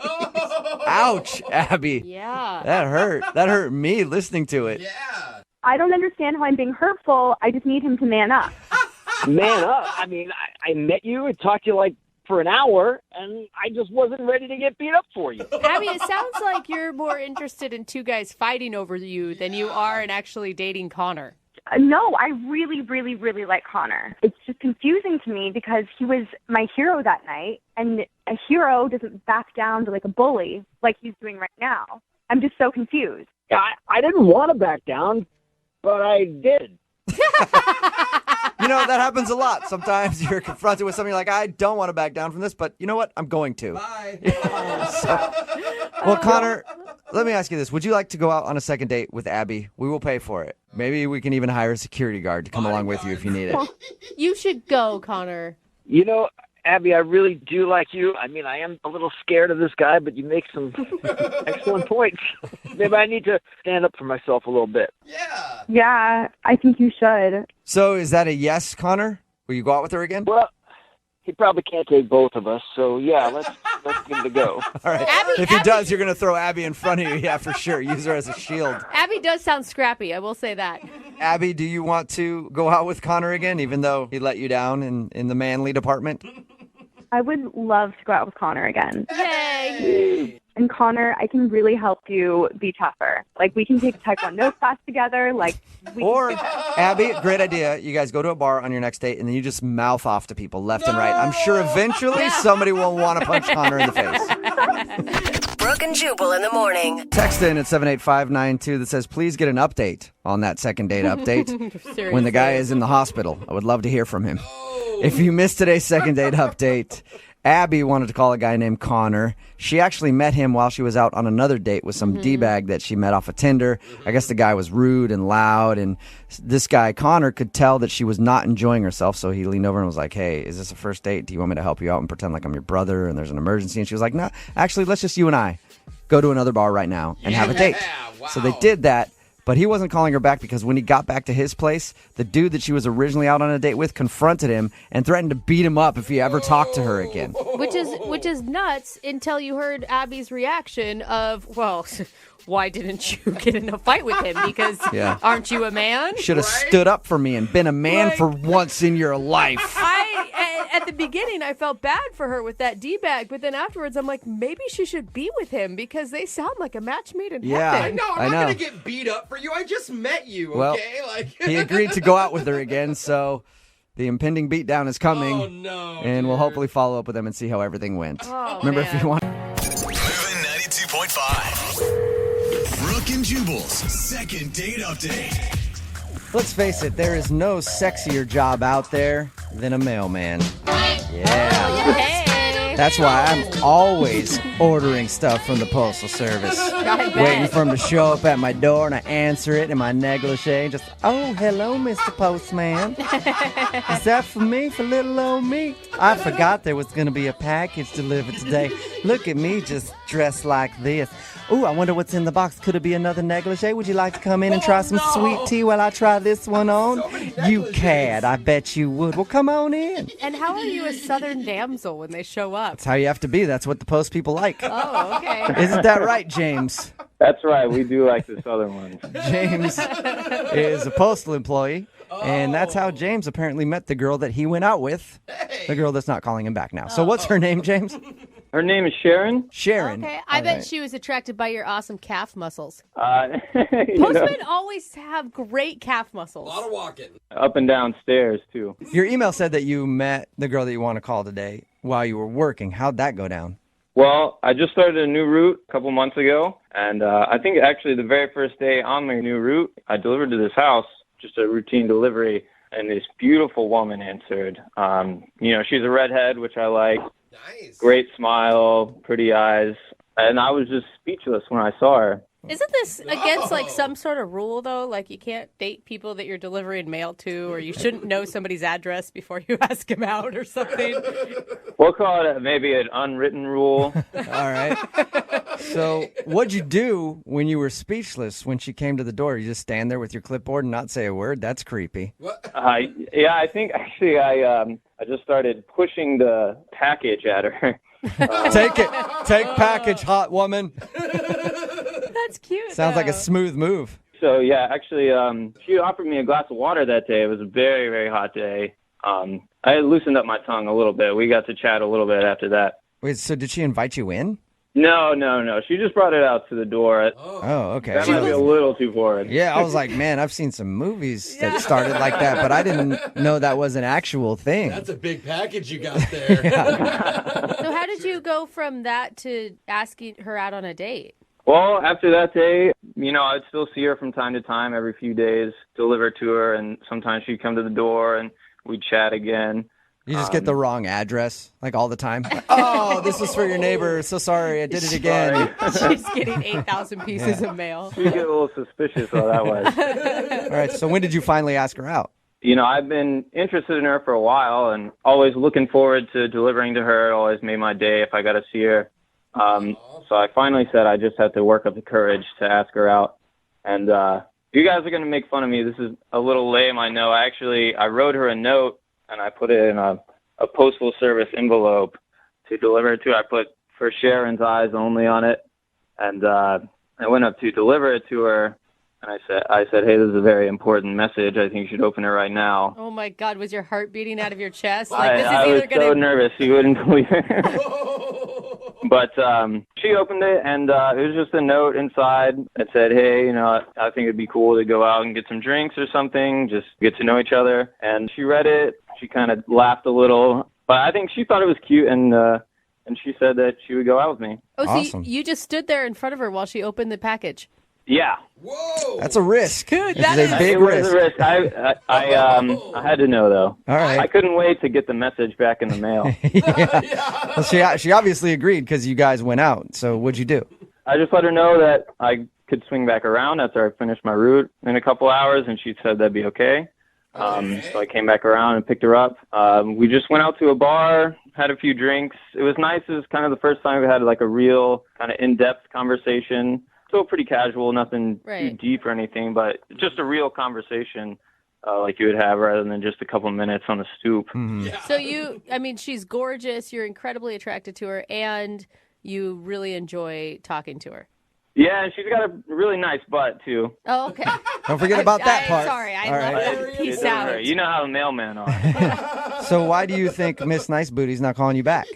Speaker 9: Ouch, Abby.
Speaker 3: Yeah.
Speaker 9: That hurt. That hurt me listening to it.
Speaker 4: Yeah.
Speaker 11: I don't understand how I'm being hurtful. I just need him to man up.
Speaker 16: Man up? I mean, I met you and talked to you for an hour, and I just wasn't ready to get beat up for you.
Speaker 3: Abby, it sounds like you're more interested in two guys fighting over you than you are in actually dating Connor.
Speaker 11: No, I really, really, really like Connor. It's just confusing to me because he was my hero that night, and a hero doesn't back down to a bully like he's doing right now. I'm just so confused.
Speaker 16: I didn't want to back down, but I did.
Speaker 9: You know, that happens a lot. Sometimes you're confronted with something like, I don't want to back down from this, but you know what? I'm going to.
Speaker 4: Bye.
Speaker 9: Well, Connor, let me ask you this. Would you like to go out on a second date with Abby? We will pay for it. Maybe we can even hire a security guard to come along with you if you need it.
Speaker 3: You should go, Connor.
Speaker 16: You know, Abby, I really do like you. I mean, I am a little scared of this guy, but you make some excellent points. Maybe I need to stand up for myself a little bit.
Speaker 4: Yeah.
Speaker 11: Yeah, I think you should.
Speaker 9: So is that a yes, Connor? Will you go out with her again?
Speaker 16: Well, he probably can't take both of us, so yeah, let's give it a go.
Speaker 9: All right. If he does, you're going to throw Abby in front of you. Yeah, for sure. Use her as a shield.
Speaker 3: Abby does sound scrappy, I will say that.
Speaker 9: Abby, do you want to go out with Connor again, even though he let you down in the manly department?
Speaker 11: I would love to go out with Connor again.
Speaker 3: Yay!
Speaker 11: And Connor, I can really help you be tougher. We can take a Taekwondo class together.
Speaker 9: Or, Abby, great idea. You guys go to a bar on your next date, and then you just mouth off to people left and right. I'm sure eventually somebody will want to punch Connor in the face.
Speaker 17: Brooke and Jubal in the morning.
Speaker 9: Text in at 78592 that says, please get an update on that second date update when the guy is in the hospital. I would love to hear from him. If you missed today's second date update, Abby wanted to call a guy named Connor. She actually met him while she was out on another date with some D-bag that she met off of Tinder. I guess the guy was rude and loud, and this guy, Connor, could tell that she was not enjoying herself, so he leaned over and was like, hey, is this a first date? Do you want me to help you out and pretend like I'm your brother and there's an emergency? And she was like, no, actually, let's just you and I go to another bar right now and have a date.
Speaker 4: Wow.
Speaker 9: So they did that. But he wasn't calling her back because when he got back to his place, the dude that she was originally out on a date with confronted him and threatened to beat him up if he ever talked to her again.
Speaker 3: Which is nuts until you heard Abby's reaction of, well, why didn't you get in a fight with him? Because aren't you a man?
Speaker 9: Should have stood up for me and been a man for once in your life.
Speaker 3: At the beginning, I felt bad for her with that D-bag, but then afterwards, I'm like, maybe she should be with him because they sound like a match made in heaven.
Speaker 4: I'm not going to get beat up for you. I just met you, okay?
Speaker 9: Well, he agreed to go out with her again, so the impending beatdown is coming.
Speaker 4: Oh, no.
Speaker 9: And we'll hopefully follow up with them and see how everything went.
Speaker 3: Oh,
Speaker 9: Remember,
Speaker 3: man.
Speaker 9: if you want...
Speaker 14: Moving 92.5. Brooke and Jubal's second date update.
Speaker 9: Let's face it, there is no sexier job out there than a mailman. Yeah.
Speaker 3: Hey.
Speaker 9: That's why I'm always ordering stuff from the Postal Service. Waiting for them to show up at my door, and I answer it in my negligee. Just, oh, hello, Mr. Postman. Is that for me, for little old me? I forgot there was going to be a package delivered today. Look at me just dressed like this. Ooh, I wonder what's in the box. Could it be another negligee? Would you like to come in and try some sweet tea while I try this one on? You cad, I bet you would. Well, come on in.
Speaker 3: And how are you a Southern damsel when they show up?
Speaker 9: That's how you have to be. That's what the Post people like.
Speaker 3: Oh, okay.
Speaker 9: Isn't that right, James?
Speaker 18: That's right. We do like the Southern ones.
Speaker 9: James is a postal employee, and that's how James apparently met the girl that he went out with. The girl that's not calling him back now. So what's her name, James?
Speaker 18: Her name is Sharon.
Speaker 9: Sharon.
Speaker 3: Okay, I bet she was attracted by your awesome calf muscles.
Speaker 18: You
Speaker 3: Postmen
Speaker 18: know,
Speaker 3: always have great calf muscles.
Speaker 4: A lot of walking.
Speaker 18: up and down stairs, too.
Speaker 9: Your email said that you met the girl that you want to call today while you were working. How'd that go down?
Speaker 18: Well, I just started a new route a couple months ago, and I think actually the very first day on my new route, I delivered to this house, just a routine delivery, and this beautiful woman answered. She's a redhead, which I like.
Speaker 4: Nice.
Speaker 18: Great smile, pretty eyes, and I was just speechless when I saw her.
Speaker 3: Isn't this against like some sort of rule though? Like you can't date people that you're delivering mail to, or you shouldn't know somebody's address before you ask him out or something?
Speaker 18: We'll call it maybe an unwritten rule.
Speaker 9: All right. So what'd you do when you were speechless when she came to the door? You just stand there with your clipboard and not say a word? That's creepy.
Speaker 18: I think actually I just started pushing the package at her.
Speaker 9: Take it. Take package, hot woman.
Speaker 3: That's cute.
Speaker 9: Sounds like a smooth move.
Speaker 18: So, yeah, actually, she offered me a glass of water that day. It was a very, very hot day. I had loosened up my tongue a little bit. We got to chat a little bit after that.
Speaker 9: Wait, so did she invite you in?
Speaker 18: No. She just brought it out to the door.
Speaker 9: Oh, okay.
Speaker 18: That might be a little too forward.
Speaker 9: Yeah, I was like, man, I've seen some movies that started like that, but I didn't know that was an actual thing.
Speaker 4: That's a big package you got there.
Speaker 3: So how did you go from that to asking her out on a date?
Speaker 18: Well, after that day, I'd still see her from time to time, every few days, deliver to her, and sometimes she'd come to the door and we'd chat again.
Speaker 9: You just get the wrong address, like all the time. Oh, this was for your neighbor. So sorry, I did it again.
Speaker 3: She's getting 8,000 pieces of mail.
Speaker 18: You get a little suspicious how that was.
Speaker 9: All right, so when did you finally ask her out?
Speaker 18: I've been interested in her for a while and always looking forward to delivering to her. It always made my day if I got to see her. So I finally said I just had to work up the courage to ask her out. And you guys are going to make fun of me. This is a little lame, I know. I wrote her a note, and I put it in a postal service envelope to deliver it to. I put "for Sharon's eyes only" on it, and I went up to deliver it to her, and I said, hey, this is a very important message. I think you should open it right now.
Speaker 3: Oh my God, was your heart beating out of your chest?
Speaker 18: I was so nervous, you wouldn't believe it. But she opened it, and it was just a note inside that said, hey, I think it'd be cool to go out and get some drinks or something, just get to know each other. And she read it. She kind of laughed a little, but I think she thought it was cute, and she said that she would go out with me.
Speaker 3: Oh, awesome. So you just stood there in front of her while she opened the package?
Speaker 18: Yeah.
Speaker 4: Whoa.
Speaker 9: That's a risk.
Speaker 3: Dude,
Speaker 9: that is a big risk.
Speaker 18: It was a risk. I had to know, though.
Speaker 9: All right.
Speaker 18: I couldn't wait to get the message back in the mail.
Speaker 9: Yeah. Well, she obviously agreed because you guys went out. So what'd you do?
Speaker 18: I just let her know that I could swing back around after I finished my route in a couple hours, and she said that'd be okay. So I came back around and picked her up. We just went out to a bar, had a few drinks. It was nice. It was kind of the first time we had like a real kind of in-depth conversation. Still pretty casual, nothing too deep or anything, but just a real conversation like you would have rather than just a couple minutes on the stoop.
Speaker 9: Mm-hmm.
Speaker 3: Yeah. So she's gorgeous. You're incredibly attracted to her, and you really enjoy talking to her.
Speaker 18: Yeah, and she's got a really nice butt, too.
Speaker 3: Oh, okay.
Speaker 9: Don't forget about that part.
Speaker 3: Sorry, I
Speaker 9: All
Speaker 3: love
Speaker 9: right.
Speaker 3: that. Peace out.
Speaker 18: You know how the mailmen are.
Speaker 9: So why do you think Miss Nice Booty's not calling you back?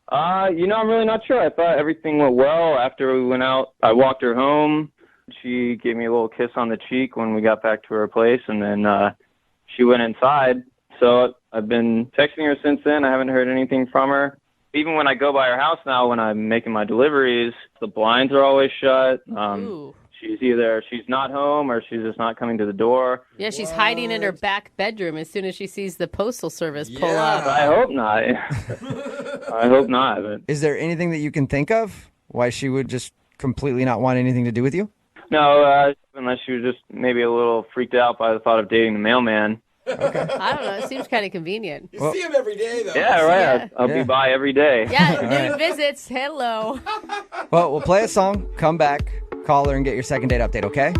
Speaker 18: I'm really not sure. I thought everything went well. After we went out, I walked her home. She gave me a little kiss on the cheek when we got back to her place, and then she went inside. So I've been texting her since then. I haven't heard anything from her. Even when I go by her house now, when I'm making my deliveries, the blinds are always shut. She's not home or she's just not coming to the door.
Speaker 3: Yeah, she's hiding in her back bedroom as soon as she sees the postal service pull up.
Speaker 18: I hope not. I hope not. But
Speaker 9: Is there anything that you can think of why she would just completely not want anything to do with you?
Speaker 18: no, unless she was just maybe a little freaked out by the thought of dating the mailman.
Speaker 3: I don't know. It seems kind of convenient.
Speaker 4: You see him every day, though.
Speaker 18: Yeah, right.
Speaker 3: Yeah.
Speaker 18: I'll be by every day.
Speaker 3: Yeah, new visits. Hello.
Speaker 9: Well, we'll play a song, come back, call her, and get your second date update, okay?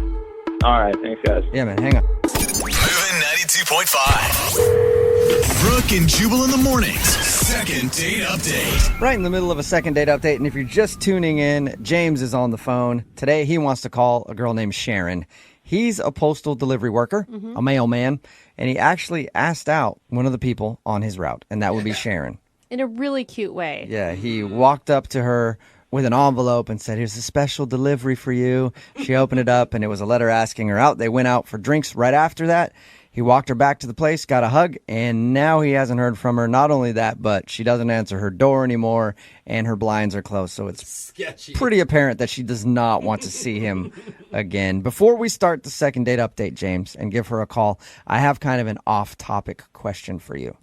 Speaker 18: All right. Thanks, guys.
Speaker 9: Yeah, man, hang on.
Speaker 14: Moving 92.5. Brooke and Jubal in the mornings. Second date update.
Speaker 9: Right in the middle of a second date update, and if you're just tuning in, James is on the phone. Today, he wants to call a girl named Sharon. He's a postal delivery worker, a mailman, and he actually asked out one of the people on his route, and that would be Sharon.
Speaker 3: In a really cute way.
Speaker 9: Yeah, he walked up to her with an envelope and said, "Here's a special delivery for you." She opened it up, and it was a letter asking her out. They went out for drinks right after that. He walked her back to the place, got a hug, and now he hasn't heard from her. Not only that, but she doesn't answer her door anymore, and her blinds are closed. So it's
Speaker 4: sketchy.
Speaker 9: Pretty apparent that she does not want to see him again. Before we start the second date update, James, and give her a call, I have kind of an off-topic question for you.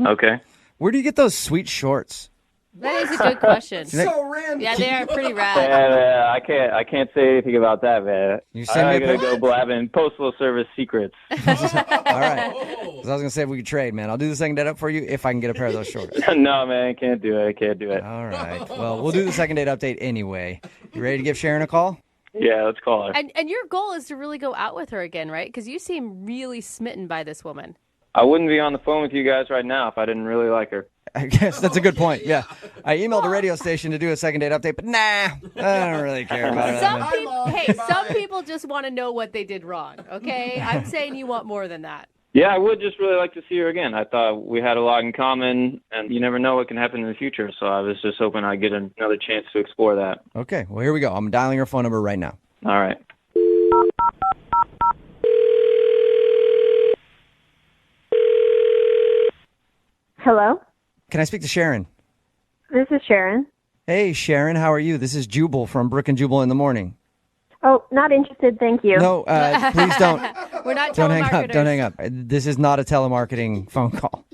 Speaker 18: Okay.
Speaker 9: Where do you get those sweet shorts?
Speaker 3: That is a good question.
Speaker 4: So random.
Speaker 3: Yeah, they are pretty rad.
Speaker 18: Yeah, I can't say anything about that, man.
Speaker 9: You send me
Speaker 18: I
Speaker 9: a
Speaker 18: gotta
Speaker 9: pic?
Speaker 18: go blabbing postal service secrets.
Speaker 9: All right. 'Cause I was going to say if we could trade, man. I'll do the second date up for you if I can get a pair of those shorts.
Speaker 18: No, man, I can't do it.
Speaker 9: All right. Well, we'll do the second date update anyway. You ready to give Sharon a call?
Speaker 18: Yeah, let's call her.
Speaker 3: And your goal is to really go out with her again, right? Because you seem really smitten by this woman.
Speaker 18: I wouldn't be on the phone with you guys right now if I didn't really like her.
Speaker 9: I guess that's a good point. Yeah. I emailed a radio station to do a second date update, but nah, I don't really care about it.
Speaker 3: Some people just want to know what they did wrong, okay? I'm saying you want more than that.
Speaker 18: Yeah, I would just really like to see her again. I thought we had a lot in common, and you never know what can happen in the future, so I was just hoping I'd get another chance to explore that.
Speaker 9: Okay, well, here we go. I'm dialing her phone number right now.
Speaker 18: All right.
Speaker 11: Hello?
Speaker 9: Can I speak to Sharon?
Speaker 11: This is Sharon.
Speaker 9: Hey, Sharon, how are you? This is Jubal from Brooke and Jubal in the morning.
Speaker 11: Oh, not interested, thank you.
Speaker 9: No, please don't.
Speaker 3: We're not
Speaker 9: Don't hang up.
Speaker 3: telemarketers.
Speaker 9: Don't hang up. This is not a telemarketing phone call.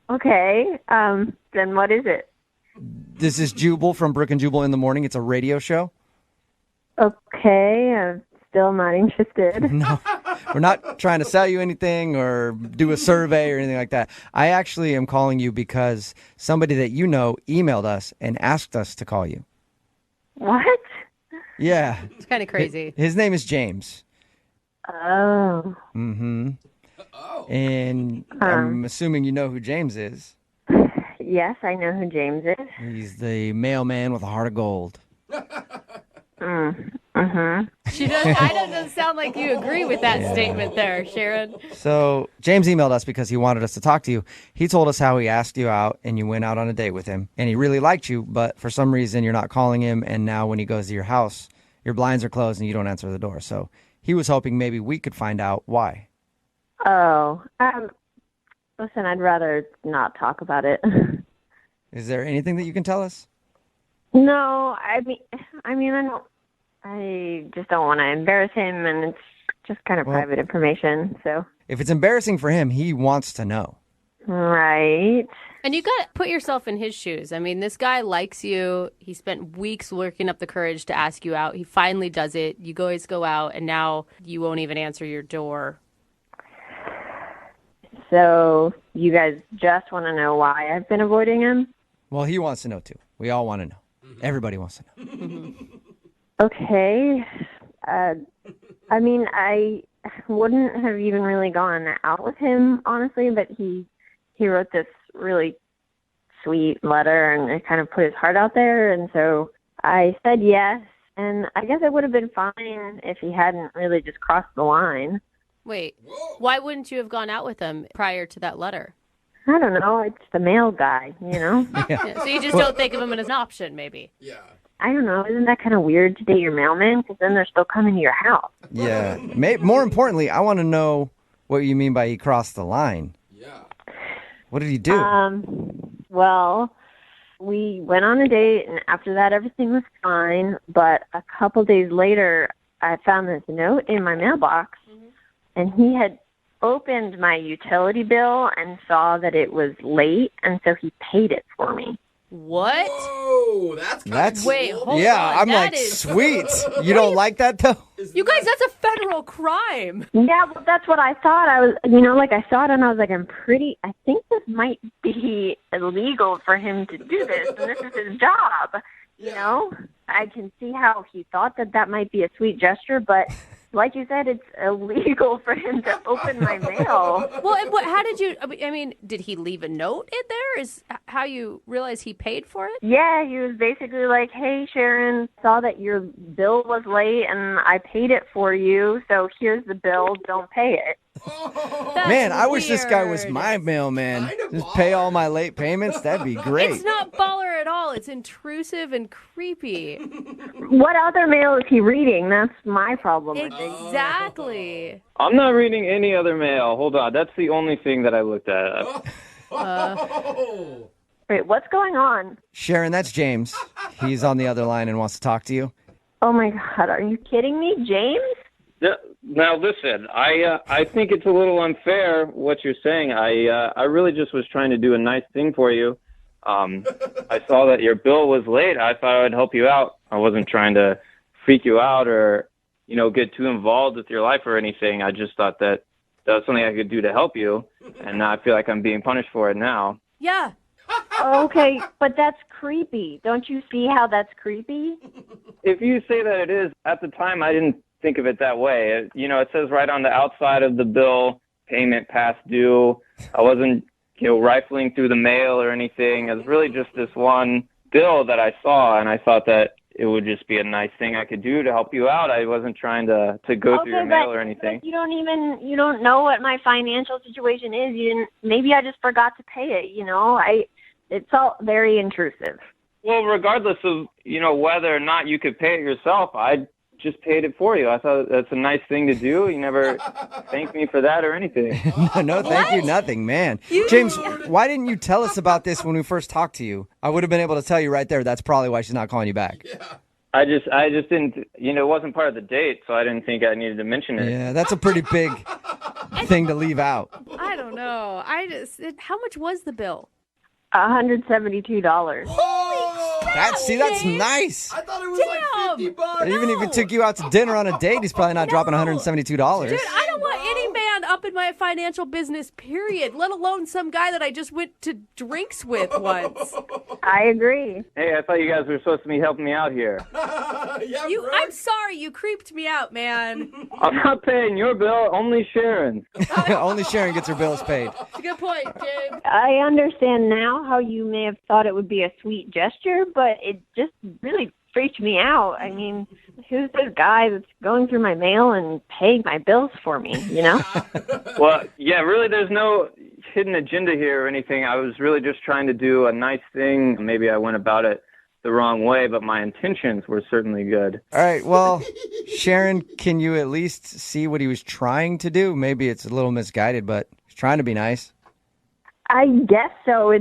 Speaker 11: Okay, then what is it?
Speaker 9: This is Jubal from Brooke and Jubal in the morning. It's a radio show.
Speaker 11: Okay, I'm still not interested.
Speaker 9: No, we're not trying to sell you anything or do a survey or anything like that. I actually am calling you because somebody that you know emailed us and asked us to call you.
Speaker 11: What?
Speaker 9: Yeah.
Speaker 3: It's kind of crazy.
Speaker 9: His name is James.
Speaker 11: Oh.
Speaker 9: Mm-hmm. And I'm assuming you know who James is.
Speaker 11: Yes, I know who James is.
Speaker 9: He's the mailman with a heart of gold.
Speaker 11: Mm-hmm.
Speaker 3: I don't sound like you agree with that statement there, Sharon.
Speaker 9: So James emailed us because he wanted us to talk to you. He told us how he asked you out and you went out on a date with him. And he really liked you, but for some reason you're not calling him. And now when he goes to your house, your blinds are closed and you don't answer the door. So he was hoping maybe we could find out why.
Speaker 11: Oh, listen, I'd rather not talk about it.
Speaker 9: Is there anything that you can tell us?
Speaker 11: No, I just don't want to embarrass him, and it's just kind of private information, so.
Speaker 9: If it's embarrassing for him, he wants to know.
Speaker 11: Right.
Speaker 3: And you got to put yourself in his shoes. I mean, this guy likes you. He spent weeks working up the courage to ask you out. He finally does it. You guys go out, and now you won't even answer your door.
Speaker 11: So you guys just want to know why I've been avoiding him?
Speaker 9: Well, he wants to know, too. We all want to know. Everybody wants to know.
Speaker 11: Okay. I wouldn't have even really gone out with him, honestly, but he wrote this really sweet letter and it kind of put his heart out there, and so I said yes, and I guess it would have been fine if he hadn't really just crossed the line.
Speaker 3: Wait, why wouldn't you have gone out with him prior to that letter?
Speaker 11: I don't know. It's the mail guy, you know?
Speaker 3: Yeah, so you just don't think of him as an option, maybe?
Speaker 4: Yeah.
Speaker 11: I don't know. Isn't that kind of weird to date your mailman? Because then they're still coming to your house.
Speaker 9: Yeah. More importantly, I want to know what you mean by he crossed the line.
Speaker 4: Yeah.
Speaker 9: What did he do?
Speaker 11: Well, we went on a date, and after that, everything was fine. But a couple days later, I found this note in my mailbox, and he had opened my utility bill and saw that it was late, and so he paid it for me.
Speaker 3: What?
Speaker 4: Whoa, that's
Speaker 9: That's
Speaker 3: Wait, hold
Speaker 9: yeah.
Speaker 3: on.
Speaker 9: I'm
Speaker 3: That
Speaker 9: like,
Speaker 3: is-
Speaker 9: sweet. You don't like that though?
Speaker 3: You guys, that's a federal crime.
Speaker 11: Yeah, well, that's what I thought. I saw it and I was like, I think this might be illegal for him to do this, and this is his job. You know, I can see how he thought that might be a sweet gesture, but like you said, it's illegal for him to open my mail.
Speaker 3: Well, and how did you? I mean, did he leave a note in there? Is how you realize he paid for it?
Speaker 11: Yeah, he was basically like, "Hey, Sharon, saw that your bill was late, and I paid it for you. So here's the bill. Don't pay it."
Speaker 9: Man, I wish this guy was my mailman. Just pay all my late payments. That'd be great.
Speaker 3: It's not baller at all. It's intrusive and creepy.
Speaker 11: What other mail is he reading? That's my problem with it.
Speaker 3: Exactly.
Speaker 18: I'm not reading any other mail. Hold on. That's the only thing that I looked at.
Speaker 11: Wait, what's going on?
Speaker 9: Sharon, that's James. He's on the other line and wants to talk to you.
Speaker 11: Oh my God, are you kidding me, James?
Speaker 18: Now listen, I think it's a little unfair what you're saying. I really just was trying to do a nice thing for you. I saw that your bill was late. I thought I would help you out. I wasn't trying to freak you out or, get too involved with your life or anything. I just thought that was something I could do to help you, and now I feel like I'm being punished for it now.
Speaker 3: Yeah.
Speaker 11: Okay, but that's creepy. Don't you see how that's creepy?
Speaker 18: If you say that it is, at the time I didn't think of it that way. It says right on the outside of the bill, payment past due. I wasn't, rifling through the mail or anything. It was really just this one bill that I saw, and I thought that it would just be a nice thing I could do to help you out. I wasn't trying to go through your mail or anything.
Speaker 11: But you don't know what my financial situation is. Maybe I just forgot to pay it, It's all very intrusive.
Speaker 18: Well, regardless of, whether or not you could pay it yourself, I just paid it for you. I thought that's a nice thing to do. You never thanked me for that or anything.
Speaker 9: No, thank you, nothing, man. James, why didn't you tell us about this when we first talked to you? I would have been able to tell you right there. That's probably why she's not calling you back.
Speaker 18: I just didn't, it wasn't part of the date, so I didn't think I needed to mention it.
Speaker 9: Yeah, that's a pretty big thing to leave out.
Speaker 3: I don't know. How much was the bill?
Speaker 11: $172.
Speaker 9: That's nice.
Speaker 4: I thought it was like $50.
Speaker 9: Even if he took you out to dinner on a date, he's probably not dropping $172.
Speaker 3: Dude, I don't want any man up in my financial business, period, let alone some guy that I just went to drinks with once.
Speaker 11: I agree.
Speaker 18: Hey, I thought you guys were supposed to be helping me out here.
Speaker 3: I'm sorry, you creeped me out, man.
Speaker 18: I'm not paying your bill, only Sharon's.
Speaker 9: Only Sharon gets her bills paid.
Speaker 3: Good point, James.
Speaker 11: I understand now how you may have thought it would be a sweet gesture, but it just really freaked me out. I mean, who's this guy that's going through my mail and paying my bills for me,
Speaker 18: Well, yeah, really there's no hidden agenda here or anything. I was really just trying to do a nice thing. Maybe I went about it the wrong way, but my intentions were certainly good.
Speaker 9: All right, well, Sharon, can you at least see what he was trying to do? Maybe it's a little misguided, but he's trying to be nice.
Speaker 11: I guess so.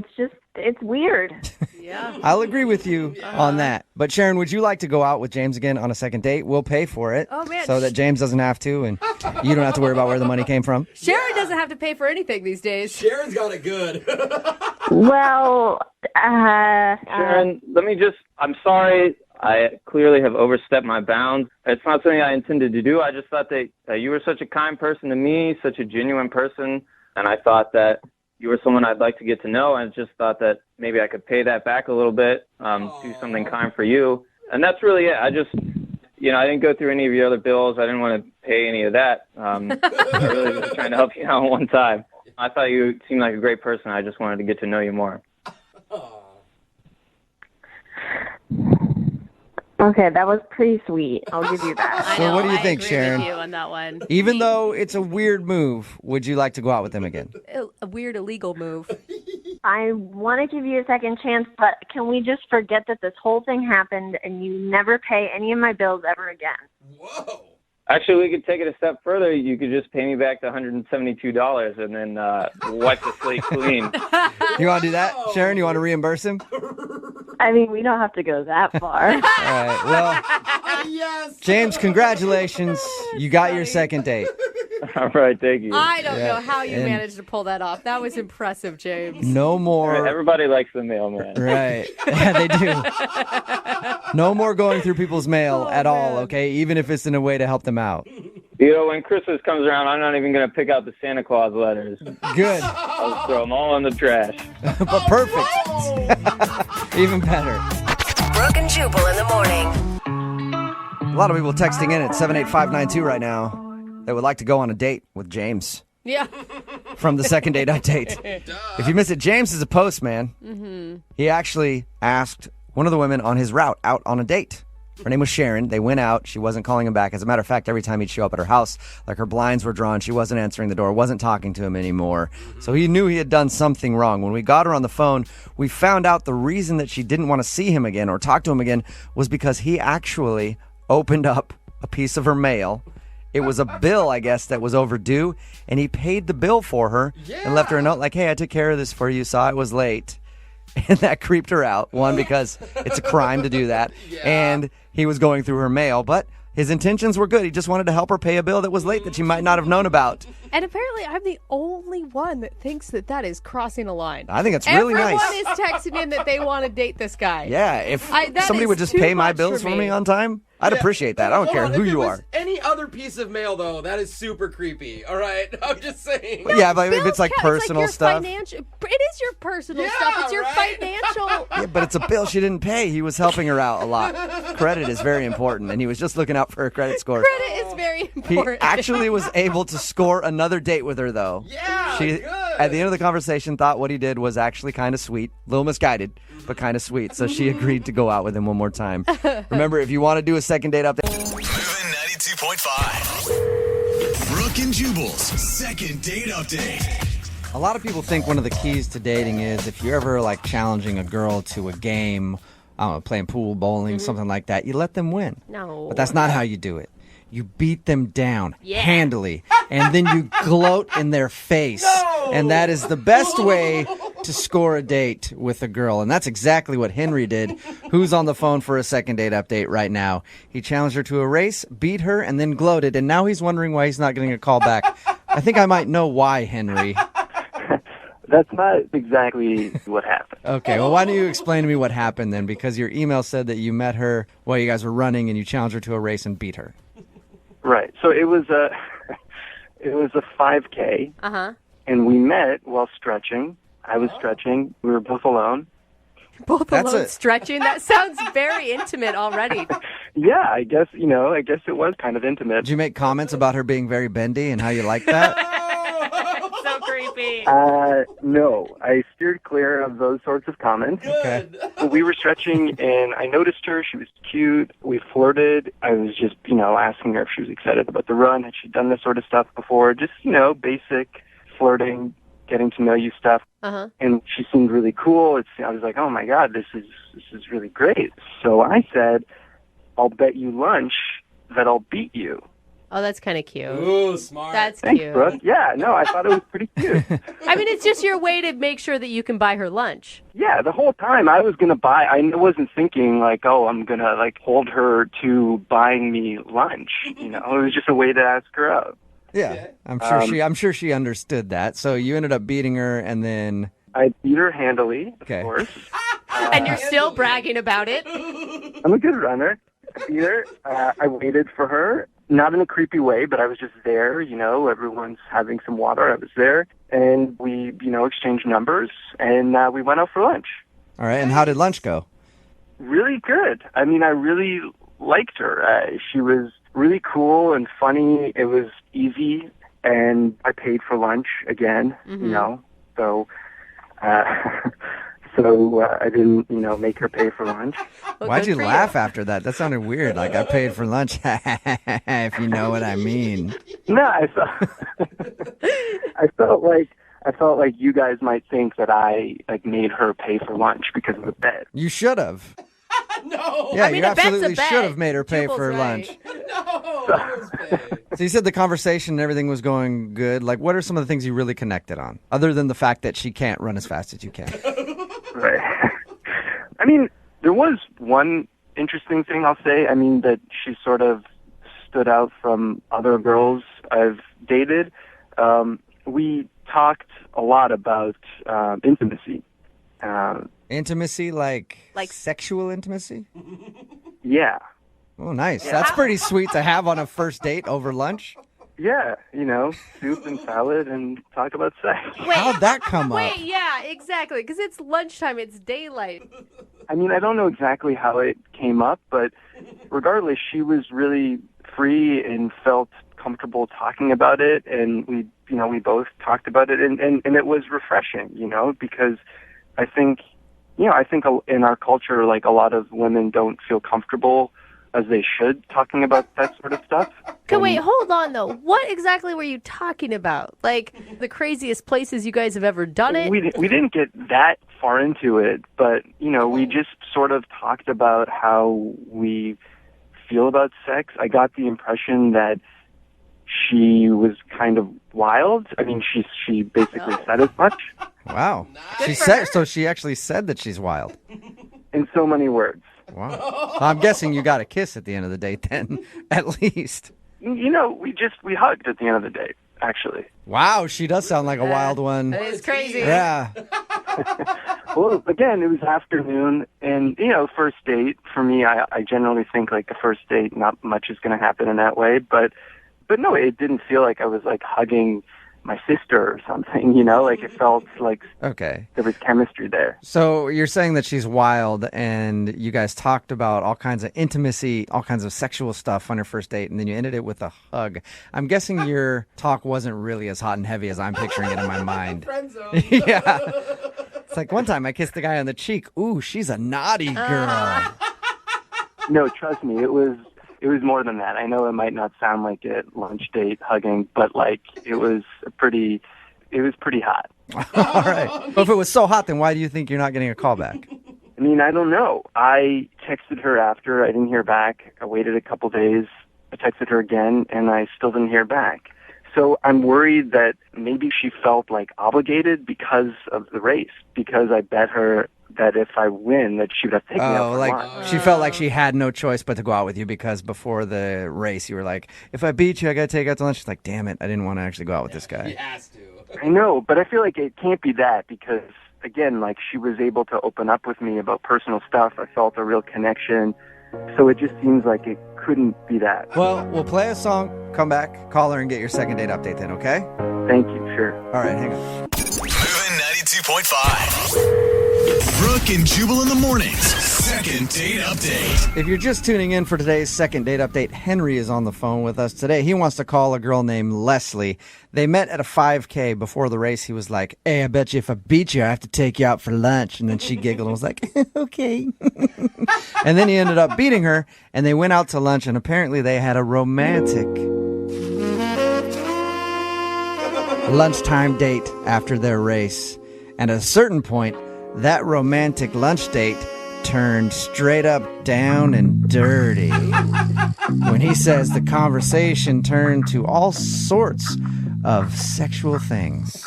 Speaker 11: It's weird.
Speaker 3: Yeah.
Speaker 9: I'll agree with you on that. But Sharon, would you like to go out with James again on a second date? We'll pay for it.
Speaker 3: Oh, man.
Speaker 9: So that James doesn't have to, and you don't have to worry about where the money came from.
Speaker 3: Sharon doesn't have to pay for anything these days.
Speaker 4: Sharon's got it good.
Speaker 11: Well,
Speaker 18: Sharon, I'm sorry. I clearly have overstepped my bounds. It's not something I intended to do. I just thought that you were such a kind person to me, such a genuine person, and I thought that you were someone I'd like to get to know, and just thought that maybe I could pay that back a little bit, do something kind for you. And that's really it. I just, I didn't go through any of your other bills. I didn't want to pay any of that. I really was trying to help you out one time. I thought you seemed like a great person. I just wanted to get to know you more.
Speaker 11: Okay, that was pretty sweet. I'll give you that.
Speaker 9: So what do you think,
Speaker 3: I agree
Speaker 9: Sharon?
Speaker 3: with you on that one.
Speaker 9: Even though it's a weird move, would you like to go out with him again?
Speaker 3: A weird illegal move.
Speaker 11: I want to give you a second chance, but can we just forget that this whole thing happened and you never pay any of my bills ever again?
Speaker 4: Whoa.
Speaker 18: Actually, we could take it a step further. You could just pay me back the $172 and then wipe the slate clean.
Speaker 9: You want to do that, Sharon? You want to reimburse him?
Speaker 11: I mean, we don't have to go that far.
Speaker 9: All right. Well,
Speaker 4: Yes.
Speaker 9: James, congratulations. You got your second date.
Speaker 18: All right, thank you.
Speaker 3: I don't
Speaker 9: Yeah,
Speaker 3: know how you
Speaker 9: and-
Speaker 3: managed to pull that off. That was impressive, James.
Speaker 9: No more.
Speaker 18: Everybody likes the mailman.
Speaker 9: Right. Yeah, they do. No more going through people's mail at all, okay? Even if it's in a way to help them out.
Speaker 18: You know, when Christmas comes around, I'm not even going to pick out the Santa Claus letters.
Speaker 9: Good.
Speaker 18: I'll just throw them all in the trash.
Speaker 9: But perfect. Even better.
Speaker 17: Brooke and Jubal in the morning.
Speaker 9: A lot of people texting in at 78592 right now. They would like to go on a date with James
Speaker 3: Yeah.
Speaker 9: from the second date update. If you missed it, James is a postman.
Speaker 3: Mm-hmm.
Speaker 9: He actually asked one of the women on his route out on a date. Her name was Sharon. They went out. She wasn't calling him back. As a matter of fact, every time he'd show up at her house, like her blinds were drawn, she wasn't answering the door, wasn't talking to him anymore. So he knew he had done something wrong. When we got her on the phone, we found out the reason that she didn't want to see him again or talk to him again was because he actually opened up a piece of her mail. It was a bill, I guess, that was overdue, and he paid the bill for her and left her a note like, hey, I took care of this for you, saw it was late. And that creeped her out, one, because it's a crime to do that, and he was going through her mail, but his intentions were good. He just wanted to help her pay a bill that was late that she might not have known about.
Speaker 3: And apparently, I'm the only one that thinks that that is crossing a line.
Speaker 9: I think it's really nice.
Speaker 3: Everyone is texting in that they want to date this guy.
Speaker 9: Yeah, if
Speaker 3: that
Speaker 9: somebody
Speaker 3: is
Speaker 9: would just
Speaker 3: too
Speaker 9: pay my
Speaker 3: much
Speaker 9: bills for me on time, I'd appreciate that. I don't
Speaker 4: Hold
Speaker 9: care
Speaker 4: on,
Speaker 9: who
Speaker 4: if it
Speaker 9: you
Speaker 4: was
Speaker 9: are.
Speaker 4: Any other piece of mail, though, that is super creepy. All right, I'm just saying.
Speaker 9: Yeah, but if it's like personal
Speaker 3: your
Speaker 9: stuff.
Speaker 3: It is your personal stuff. It's your financial.
Speaker 9: Yeah, but it's a bill she didn't pay. He was helping her out a lot. Credit is very important, and he was just looking out for her credit score.
Speaker 3: Credit is very
Speaker 9: He
Speaker 3: important.
Speaker 9: actually was able to score another date with her, though.
Speaker 4: Yeah,
Speaker 9: She, at the end of the conversation, thought what he did was actually kind of sweet. A little misguided, but kind of sweet. So she agreed to go out with him one more time. Remember, if you want to do a second date update.
Speaker 14: Moving 92.5. Brooke and Jubal's second date update.
Speaker 9: A lot of people think one of the keys to dating is if you're ever like challenging a girl to a game, I don't know, playing pool, bowling, something like that, you let them win.
Speaker 3: No.
Speaker 9: But that's not how you do it. You beat them down
Speaker 3: Yeah.
Speaker 9: handily, and then you gloat in their face. And that is the best way to score a date with a girl. And that's exactly what Henry did, who's on the phone for a second date update right now. He challenged her to a race, beat her, and then gloated. And now he's wondering why he's not getting a call back. I think I might know why, Henry.
Speaker 19: That's not exactly what happened.
Speaker 9: Okay, well, why don't you explain to me what happened then? Because your email said that you met her while you guys were running and you challenged her to a race and beat her.
Speaker 19: Right. So it was a 5K, and we met while stretching. I was stretching. We were both alone.
Speaker 3: Both alone stretching? That sounds very intimate already.
Speaker 19: Yeah, I guess it was kind of intimate.
Speaker 9: Did you make comments about her being very bendy and how you like that?
Speaker 3: So creepy.
Speaker 19: No, I steered clear of those sorts of comments.
Speaker 9: Okay.
Speaker 19: We were stretching, and I noticed her. She was cute. We flirted. I was just, asking her if she was excited about the run. Had she done this sort of stuff before? Just, basic flirting, getting to know you stuff. And she seemed really cool. I was like, oh my God, this is really great. So I said, I'll bet you lunch that I'll beat you.
Speaker 3: Oh, that's kind of cute.
Speaker 4: Ooh, smart.
Speaker 3: That's
Speaker 19: Thanks,
Speaker 3: cute.
Speaker 19: Brooke. Yeah, no, I thought it was pretty cute.
Speaker 3: I mean, it's just your way to make sure that you can buy her lunch.
Speaker 19: Yeah, the whole time I was going to buy, I wasn't thinking like, oh, I'm going to hold her to buying me lunch. It was just a way to ask her out.
Speaker 9: Yeah, I'm sure she understood that. So you ended up beating her, and then
Speaker 19: I beat her handily, of course.
Speaker 3: And you're still bragging about it.
Speaker 19: I'm a good runner. I beat her. I waited for her, not in a creepy way, but I was just there. Everyone's having some water. I was there, and we, exchanged numbers, and we went out for lunch.
Speaker 9: all right. And how did lunch go?
Speaker 19: Really good. I mean, I really liked her. She was really cool and funny. It was easy, and I paid for lunch again. So. So I didn't, make her pay for lunch.
Speaker 9: Why'd you laugh after that? That sounded weird. Like I paid for lunch, if you know what I mean.
Speaker 19: No, I felt like you guys might think that I made her pay for lunch because of the bet.
Speaker 9: You should have.
Speaker 4: No.
Speaker 9: Yeah,
Speaker 3: I mean,
Speaker 9: you
Speaker 3: a bet's a
Speaker 9: absolutely
Speaker 3: bet.
Speaker 9: should have made her pay
Speaker 3: Jubal's
Speaker 9: for
Speaker 3: right.
Speaker 9: lunch.
Speaker 4: No.
Speaker 9: So you said the conversation and everything was going good. Like, what are some of the things you really connected on, other than the fact that she can't run as fast as you can?
Speaker 19: Right. I mean, there was one interesting thing I'll say. I mean, that she sort of stood out from other girls I've dated, we talked a lot about intimacy.
Speaker 9: Intimacy, like sexual intimacy?
Speaker 19: Yeah.
Speaker 9: Oh, nice.
Speaker 19: Yeah.
Speaker 9: That's pretty sweet to have on a first date over lunch.
Speaker 19: Yeah, soup and salad and talk about sex.
Speaker 9: How'd that come up?
Speaker 3: Wait, yeah, exactly. Because it's lunchtime, it's daylight.
Speaker 19: I mean, I don't know exactly how it came up, but regardless, she was really free and felt comfortable talking about it, and we both talked about it, and it was refreshing, because I think in our culture, like, a lot of women don't feel comfortable as they should talking about that sort of stuff.
Speaker 3: Okay, wait, hold on, though. What exactly were you talking about? Like, the craziest places you guys have ever done it?
Speaker 19: We didn't get that far into it, but, we just sort of talked about how we feel about sex. I got the impression that she was kind of wild. I mean, she basically said as much.
Speaker 9: Wow. She actually said that she's wild.
Speaker 19: In so many words.
Speaker 9: Wow. I'm guessing you got a kiss at the end of the date then, at least.
Speaker 19: We hugged at the end of the date, actually.
Speaker 9: Wow, she does sound like a wild one.
Speaker 3: That is crazy.
Speaker 9: Yeah.
Speaker 19: Well, again, it was afternoon, and, first date, for me, I generally think, like, the first date, not much is going to happen in that way, but no, it didn't feel like I was, like, hugging my sister or something, like, it felt like
Speaker 9: okay,
Speaker 19: there was chemistry there.
Speaker 9: So you're saying that she's wild, and you guys talked about all kinds of intimacy, all kinds of sexual stuff on your first date, and then you ended it with a hug. I'm guessing your talk wasn't really as hot and heavy as I'm picturing it in my mind. Yeah. It's like, one time I kissed the guy on the cheek. Ooh, she's a naughty girl.
Speaker 19: No, trust me, it was more than that. I know it might not sound like a lunch date hugging, but, like, it was pretty hot.
Speaker 9: All right. But if it was so hot, then why do you think you're not getting a call back?
Speaker 19: I mean, I don't know. I texted her after. I didn't hear back. I waited a couple days. I texted her again, and I still didn't hear back. So I'm worried that maybe she felt, like, obligated because of the race, because I bet her that if I win, that she would have taken me out for lunch.
Speaker 9: She felt like she had no choice but to go out with you because before the race, you were like, if I beat you, I got to take you out to lunch. She's like, damn it, I didn't want to actually go out with this guy.
Speaker 4: He has to.
Speaker 19: I know, but I feel like it can't be that because, again, like, she was able to open up with me about personal stuff. I felt a real connection. So it just seems like it couldn't be that.
Speaker 9: Well, we'll play a song, come back, call her, and get your second date update then, okay?
Speaker 19: Thank you, sure.
Speaker 9: All right, hang on.
Speaker 14: Moving 92.5. Brooke and Jubal in the mornings. Second date update.
Speaker 9: If you're just tuning in for today's second date update, Henry is on the phone with us today. He wants to call a girl named Leslie. They met at a 5K. Before the race, he was like, hey, I bet you if I beat you, I have to take you out for lunch. And then she giggled and was like, okay. And then he ended up beating her, and they went out to lunch, and apparently they had a romantic lunchtime date after their race. And at a certain point, that romantic lunch date turned straight up down and dirty. When he says the conversation turned to all sorts of sexual things.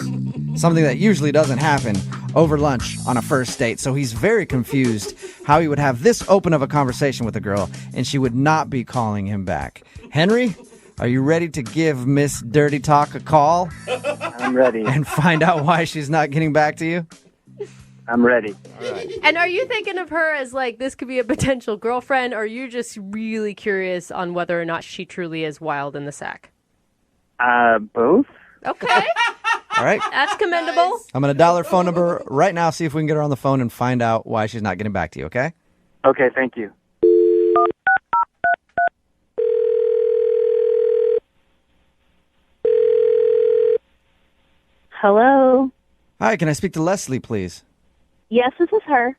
Speaker 9: Something that usually doesn't happen over lunch on a first date. So he's very confused how he would have this open of a conversation with a girl and she would not be calling him back. Henry, are you ready to give Miss Dirty Talk a call?
Speaker 19: I'm ready.
Speaker 9: And find out why she's not getting back to you?
Speaker 19: I'm ready.
Speaker 9: All right.
Speaker 3: And are you thinking of her as, like, this could be a potential girlfriend, or are you just really curious on whether or not she truly is wild in the sack?
Speaker 19: Both.
Speaker 3: Okay.
Speaker 9: All right.
Speaker 3: That's commendable. Nice.
Speaker 9: I'm going to dial her phone number right now, see if we can get her on the phone and find out why she's not getting back to you, okay?
Speaker 19: Okay, thank you.
Speaker 20: Hello.
Speaker 9: Hi, can I speak to Leslie, please?
Speaker 20: Yes, this is her.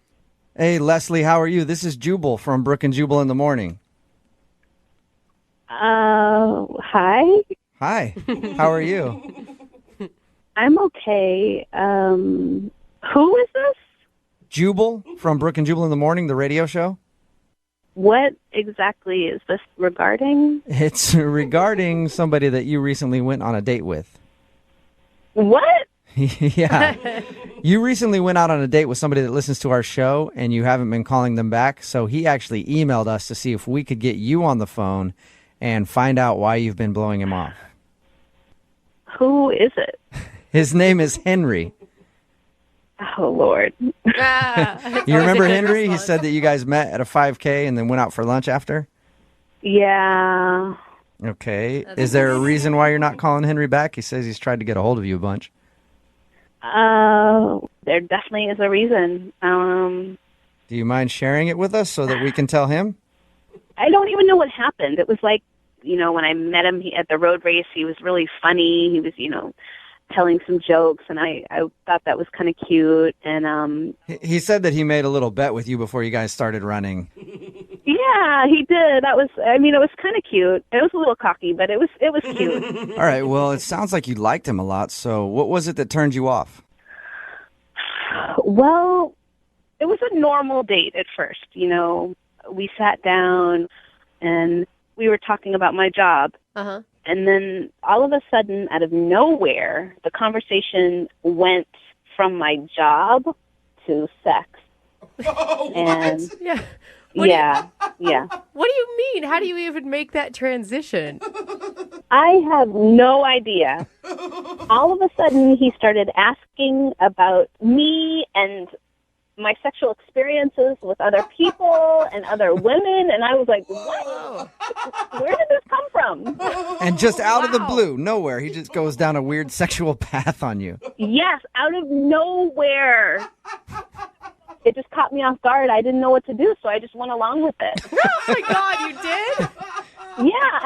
Speaker 9: Hey, Leslie, how are you? This is Jubal from Brooke and Jubal in the morning.
Speaker 20: Hi.
Speaker 9: Hi. How are you?
Speaker 20: I'm okay. Who is this?
Speaker 9: Jubal from Brooke and Jubal in the morning, the radio show.
Speaker 20: What exactly is this regarding?
Speaker 9: It's regarding somebody that you recently went on a date with.
Speaker 20: What?
Speaker 9: Yeah. You recently went out on a date with somebody that listens to our show, and you haven't been calling them back. So he actually emailed us to see if we could get you on the phone and find out why you've been blowing him off.
Speaker 20: Who is it?
Speaker 9: His name is Henry.
Speaker 20: Oh, Lord.
Speaker 9: You remember Henry? He said that you guys met at a 5K and then went out for lunch after?
Speaker 20: Yeah.
Speaker 9: Okay. Is there a reason why you're not calling Henry back? He says he's tried to get a hold of you a bunch.
Speaker 20: There definitely is a reason.
Speaker 9: Do you mind sharing it with us so that we can tell him?
Speaker 20: I don't even know what happened. It was like, when I met him at the road race, he was really funny. He was, telling some jokes, and I thought that was kind of cute. And
Speaker 9: He said that he made a little bet with you before you guys started running.
Speaker 20: yeah, he did. That was, it was kind of cute. It was a little cocky, but it was cute.
Speaker 9: All right, well, it sounds like you liked him a lot, so what was it that turned you off?
Speaker 20: Well, it was a normal date at first. We sat down and we were talking about my job.
Speaker 3: Uh-huh.
Speaker 20: And then all of a sudden, out of nowhere, the conversation went from my job to sex.
Speaker 3: Oh,
Speaker 20: and
Speaker 3: what? Yeah.
Speaker 20: Yeah.
Speaker 3: What do you mean? How do you even make that transition?
Speaker 20: I have no idea. All of a sudden, he started asking about me and my sexual experiences with other people and other women, and I was like, what? Where did this come from?
Speaker 9: And just out of the blue, nowhere, he just goes down a weird sexual path on you.
Speaker 20: Yes, out of nowhere. It just caught me off guard. I didn't know what to do, so I just went along with it.
Speaker 3: Oh my God, you did?
Speaker 20: Yeah,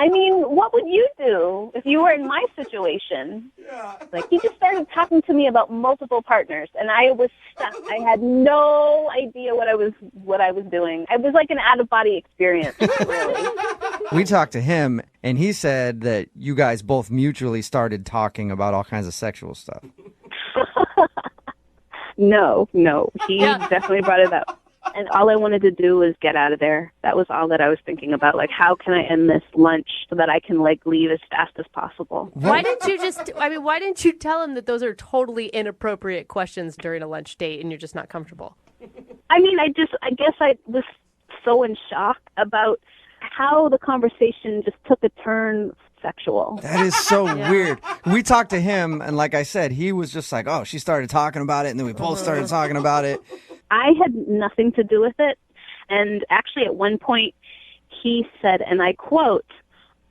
Speaker 20: what would you do if you were in my situation? Yeah. Like, he just started talking to me about multiple partners, and I was stuck. I had no idea what I was doing. It was like an out-of-body experience, really.
Speaker 9: We talked to him, and he said that you guys both mutually started talking about all kinds of sexual stuff.
Speaker 20: No. He definitely brought it up. And all I wanted to do was get out of there. That was all that I was thinking about. Like, how can I end this lunch so that I can, leave as fast as possible?
Speaker 3: Why didn't you tell him that those are totally inappropriate questions during a lunch date and you're just not comfortable?
Speaker 20: I guess I was so in shock about how the conversation just took a turn sexual.
Speaker 9: That is so weird. We talked to him, and like I said, he was just like, oh, she started talking about it, and then we both started talking about it.
Speaker 20: I had nothing to do with it. And actually, at one point, he said, and I quote,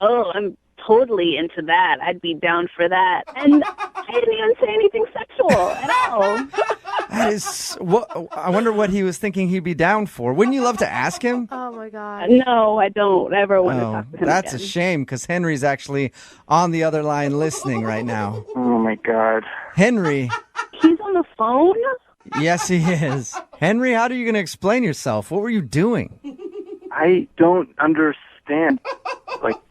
Speaker 20: "Oh, I'm totally into that. I'd be down for that." And I didn't even say anything sexual at all.
Speaker 9: That is I wonder what he was thinking he'd be down for. Wouldn't you love to ask him?
Speaker 3: Oh my God.
Speaker 20: No, I don't ever want to talk to him
Speaker 9: That's
Speaker 20: again.
Speaker 9: a shame, because Henry's actually on the other line listening right now.
Speaker 19: Oh my God.
Speaker 9: Henry.
Speaker 20: He's on the phone?
Speaker 9: Yes, he is. Henry, how are you going to explain yourself? What were you doing?
Speaker 19: I don't understand.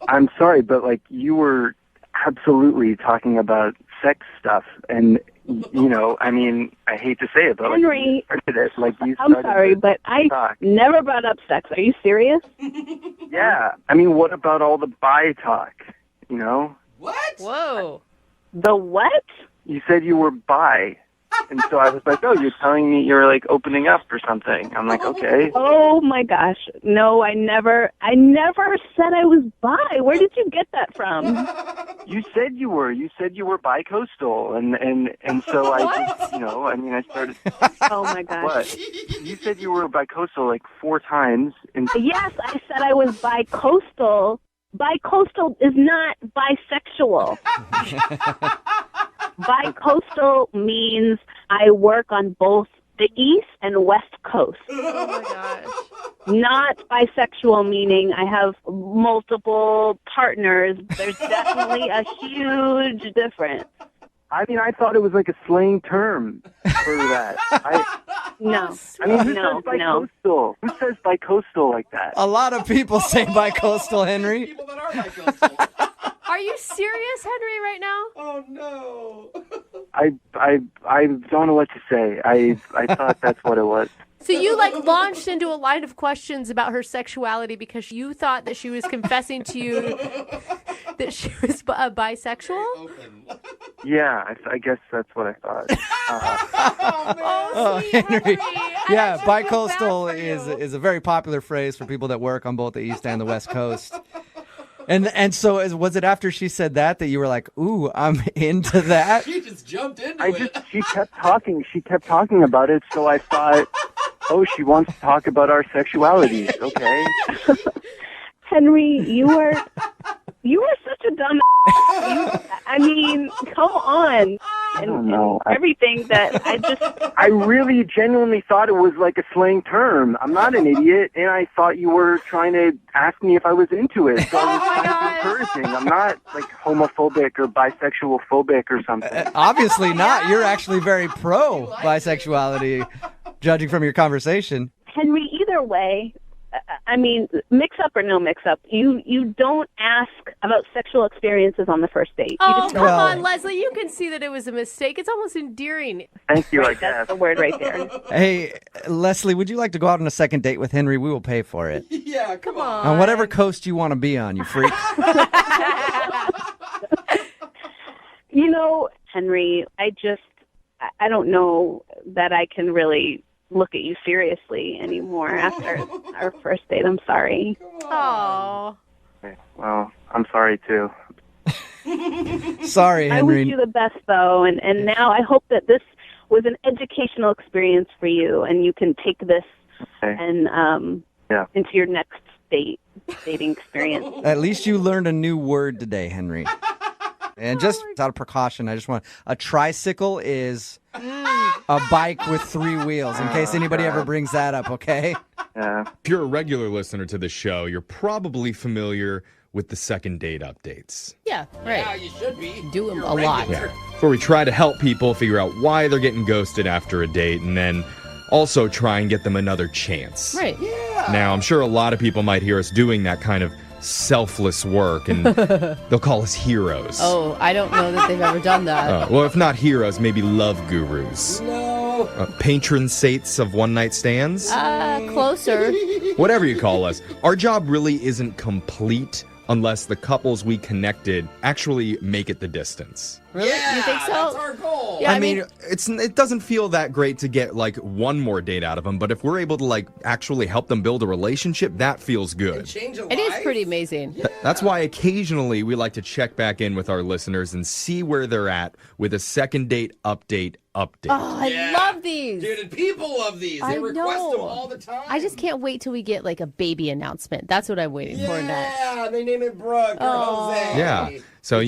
Speaker 19: I'm sorry, but you were absolutely talking about sex stuff, and I hate to say it, but
Speaker 20: Henry,
Speaker 19: you
Speaker 20: I'm sorry, but I never brought up sex. Are you serious?
Speaker 19: Yeah. What about all the bi talk?
Speaker 3: What? Whoa.
Speaker 20: The what?
Speaker 19: You said you were bi. And so I was like, oh, you're telling me you're opening up or something. I'm like, okay.
Speaker 20: Oh my gosh. No, I never said I was bi. Where did you get that from?
Speaker 19: You said you were. You said you were bi-coastal. And so I just, I started.
Speaker 20: Oh my gosh.
Speaker 19: What? You said you were bi-coastal 4 times.
Speaker 20: Yes, I said I was bi-coastal. Bi-coastal is not bisexual. Bi-coastal means I work on both the East and West Coast.
Speaker 3: Oh my gosh.
Speaker 20: Not bisexual, meaning I have multiple partners. There's definitely a huge difference.
Speaker 19: I thought it was a slang term for that.
Speaker 20: No.
Speaker 19: Who says bi-coastal? Who says bi-coastal like that?
Speaker 9: A lot of people say bi-coastal, Henry.
Speaker 4: People that are bi-coastal.
Speaker 3: Are you serious, Henry, right now?
Speaker 4: Oh, no.
Speaker 19: I don't know what to say. I thought that's what it was.
Speaker 3: So you launched into a line of questions about her sexuality because you thought that she was confessing to you that she was bisexual?
Speaker 19: Yeah, I guess that's what I thought.
Speaker 3: Oh,
Speaker 9: Henry. Yeah, bicoastal is a very popular phrase for people that work on both the East and the West Coast. And so was it after she said that you were like, ooh, I'm into that?
Speaker 4: She just jumped into it.
Speaker 19: She kept talking. She kept talking about it, so I thought, oh, she wants to talk about our sexualities. Okay.
Speaker 20: Henry, you are such a dumb. I mean, come on.
Speaker 19: I don't know.
Speaker 20: Everything that
Speaker 19: I really genuinely thought it was like a slang term. I'm not an idiot, and I thought you were trying to ask me if I was into it. So I was trying to be encouraging. I'm not like homophobic or bisexual phobic or something.
Speaker 9: Obviously not. You're actually very pro bisexuality, judging from your conversation.
Speaker 20: Henry, either way, I mean, mix up or no mix up, you don't ask about sexual experiences on the first date.
Speaker 3: Oh, come on, Leslie. You can see that it was a mistake. It's almost endearing.
Speaker 19: Thank you, I guess.
Speaker 20: That's the word right there.
Speaker 9: Hey, Leslie, would you like to go out on a second date with Henry? We will pay for it.
Speaker 4: Yeah, come on.
Speaker 9: On whatever coast you want to be on, you freak.
Speaker 20: You know, Henry, I don't know that I can really look at you seriously anymore after our first date. I'm sorry.
Speaker 3: Oh.
Speaker 19: Okay, well, I'm sorry too.
Speaker 9: Sorry,
Speaker 20: I
Speaker 9: Henry.
Speaker 20: wish you the best, though, and now I hope that this was an educational experience for you, and you can take this and into your next dating experience.
Speaker 9: At least you learned a new word today, Henry. And just out of precaution, I just want a tricycle is a bike with 3 wheels, in case anybody ever brings that up, okay?
Speaker 2: If you're a regular listener to the show, you're probably familiar with the second date updates.
Speaker 3: Yeah, right.
Speaker 4: Yeah, you should be.
Speaker 3: Do them a lot.
Speaker 2: Yeah. Where we try to help people figure out why they're getting ghosted after a date and then also try and get them another chance.
Speaker 3: Right.
Speaker 4: Yeah.
Speaker 2: Now, I'm sure a lot of people might hear us doing that kind of selfless work, and they'll call us heroes.
Speaker 3: Oh, I don't know that they've ever done that.
Speaker 2: Well, if not heroes, maybe love gurus.
Speaker 4: No.
Speaker 2: Patron saints of one-night stands?
Speaker 3: Closer.
Speaker 2: Whatever you call us. Our job really isn't complete unless the couples we connected actually make it the distance.
Speaker 3: Really?
Speaker 4: Yeah,
Speaker 3: you think so?
Speaker 4: That's our goal.
Speaker 3: Yeah,
Speaker 2: I mean, it doesn't feel that great to get like one more date out of them, but if we're able to like actually help them build a relationship, that feels good.
Speaker 4: Change a
Speaker 3: it is
Speaker 4: life?
Speaker 3: pretty amazing.
Speaker 2: That's why occasionally we like to check back in with our listeners and see where they're at with a second date update.
Speaker 3: Oh, I love these.
Speaker 4: Dude, and people love these. They request them all the time.
Speaker 3: I just can't wait till we get like a baby announcement. That's what I'm waiting for next.
Speaker 4: Yeah, they name it Brooke or Jose.
Speaker 2: Yeah. So,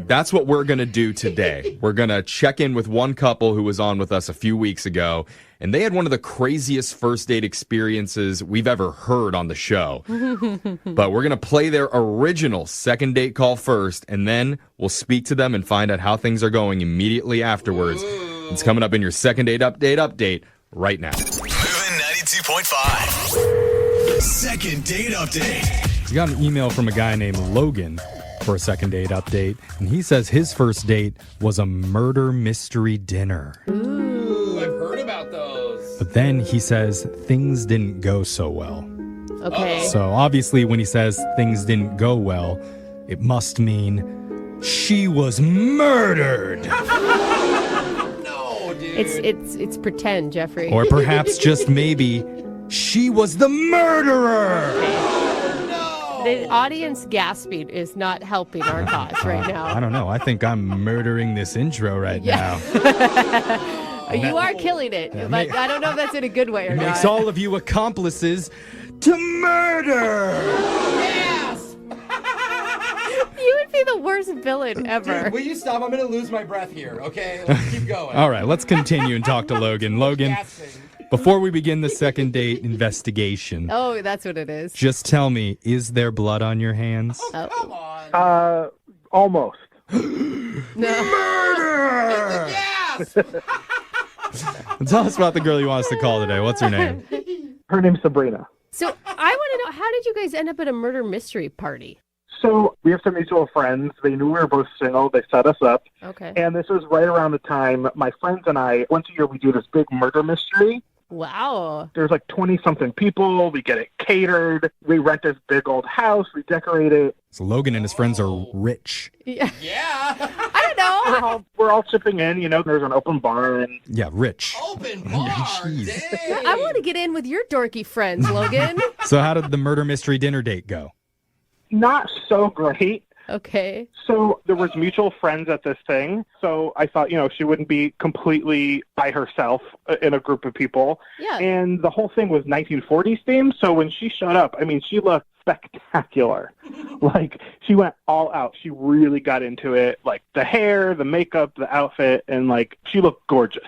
Speaker 2: that's what we're going to do today. We're going to check in with one couple who was on with us a few weeks ago, and they had one of the craziest first date experiences we've ever heard on the show. But we're going to play their original second date call first, and then we'll speak to them and find out how things are going immediately afterwards. It's coming up in your second date update right now.
Speaker 14: Moving 92.5. Second date update.
Speaker 21: We got an email from a guy named Logan for a second date update, and he says his first date was a murder mystery dinner.
Speaker 4: Ooh, I've heard about those.
Speaker 21: But then he says things didn't go so well.
Speaker 3: Okay.
Speaker 21: So obviously when he says things didn't go well, it must mean she was murdered.
Speaker 4: No, dude.
Speaker 3: It's pretend, Jeffrey.
Speaker 21: Or perhaps just maybe she was the murderer.
Speaker 3: The audience gasping is not helping our cause right now.
Speaker 21: I don't know. I think I'm murdering this intro right now.
Speaker 3: You are killing it, but I don't know if that's in a good way or not.
Speaker 21: Makes all of you accomplices to murder.
Speaker 4: Yes!
Speaker 3: You would be the worst villain ever.
Speaker 4: Dude, will you stop? I'm going to lose my breath here, okay? Let's keep going.
Speaker 21: All right, let's continue and talk to Logan. Logan, before we begin the second date investigation,
Speaker 3: Oh, that's what it is.
Speaker 21: just tell me, is there blood on your hands?
Speaker 3: Oh.
Speaker 4: Come on.
Speaker 19: Almost.
Speaker 21: Murder!
Speaker 4: Yes!
Speaker 21: Tell us about the girl you want us to call today. What's her name?
Speaker 19: Her name's Sabrina.
Speaker 3: So I want to know, how did you guys end up at a murder mystery party?
Speaker 19: So we have some mutual friends. They knew we were both single. They set us up.
Speaker 3: Okay.
Speaker 19: And this was right around the time my friends and I, once a year, we do this big murder mystery.
Speaker 3: Wow.
Speaker 19: There's like 20-something people. We get it catered. We rent this big old house. We decorate it.
Speaker 21: So Logan and his friends are rich.
Speaker 3: Yeah.
Speaker 4: I
Speaker 3: don't know.
Speaker 19: We're all chipping in. There's an open bar. And
Speaker 21: Yeah, rich.
Speaker 4: Open bar.
Speaker 21: Jeez.
Speaker 3: I want to get in with your dorky friends, Logan.
Speaker 21: So how did the murder mystery dinner date go?
Speaker 6: not so great.
Speaker 3: Okay.
Speaker 6: So there was mutual friends at this thing. So I thought, she wouldn't be completely by herself in a group of people.
Speaker 3: Yeah.
Speaker 6: And the whole thing was 1940s themed. So when she showed up, she looked spectacular. Like, she went all out. She really got into it. Like, the hair, the makeup, the outfit, and, she looked gorgeous.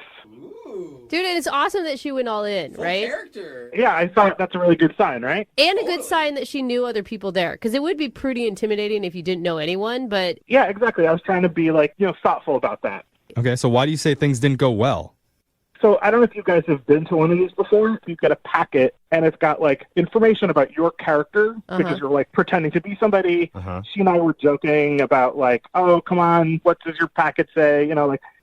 Speaker 3: Dude, and it's awesome that she went all in, right?
Speaker 4: Character.
Speaker 6: Yeah, I thought that's a really good sign, right?
Speaker 3: And a good sign that she knew other people there, because it would be pretty intimidating if you didn't know anyone, but...
Speaker 6: Yeah, exactly. I was trying to be, thoughtful about that.
Speaker 21: Okay, so why do you say things didn't go well?
Speaker 6: So I don't know if you guys have been to one of these before. You get a packet, and it's got, information about your character, because you're, pretending to be somebody. She and I were joking about, oh, come on, what does your packet say?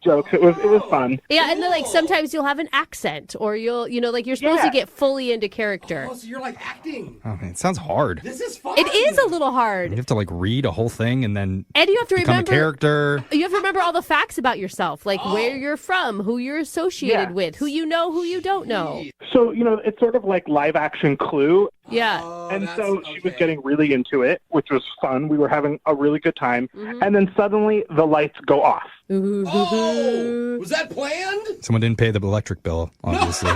Speaker 6: Jokes. It was fun.
Speaker 3: Yeah, and then, sometimes you'll have an accent, or you're supposed to get fully into character.
Speaker 4: Oh, so you're, acting.
Speaker 21: Oh, man, it sounds hard.
Speaker 4: This is fun.
Speaker 3: It is a little hard.
Speaker 21: You have to, read a whole thing and then
Speaker 3: And you have to
Speaker 21: become
Speaker 3: remember
Speaker 21: a character.
Speaker 3: You have to remember all the facts about yourself, where you're from, who you're associated with, who you know, who you don't know.
Speaker 6: So, it's sort of like live-action Clue.
Speaker 3: Yeah.
Speaker 6: And so she was getting really into it, which was fun. We were having a really good time. And then suddenly the lights go off.
Speaker 4: Oh, was that planned?
Speaker 21: Someone didn't pay the electric bill, obviously.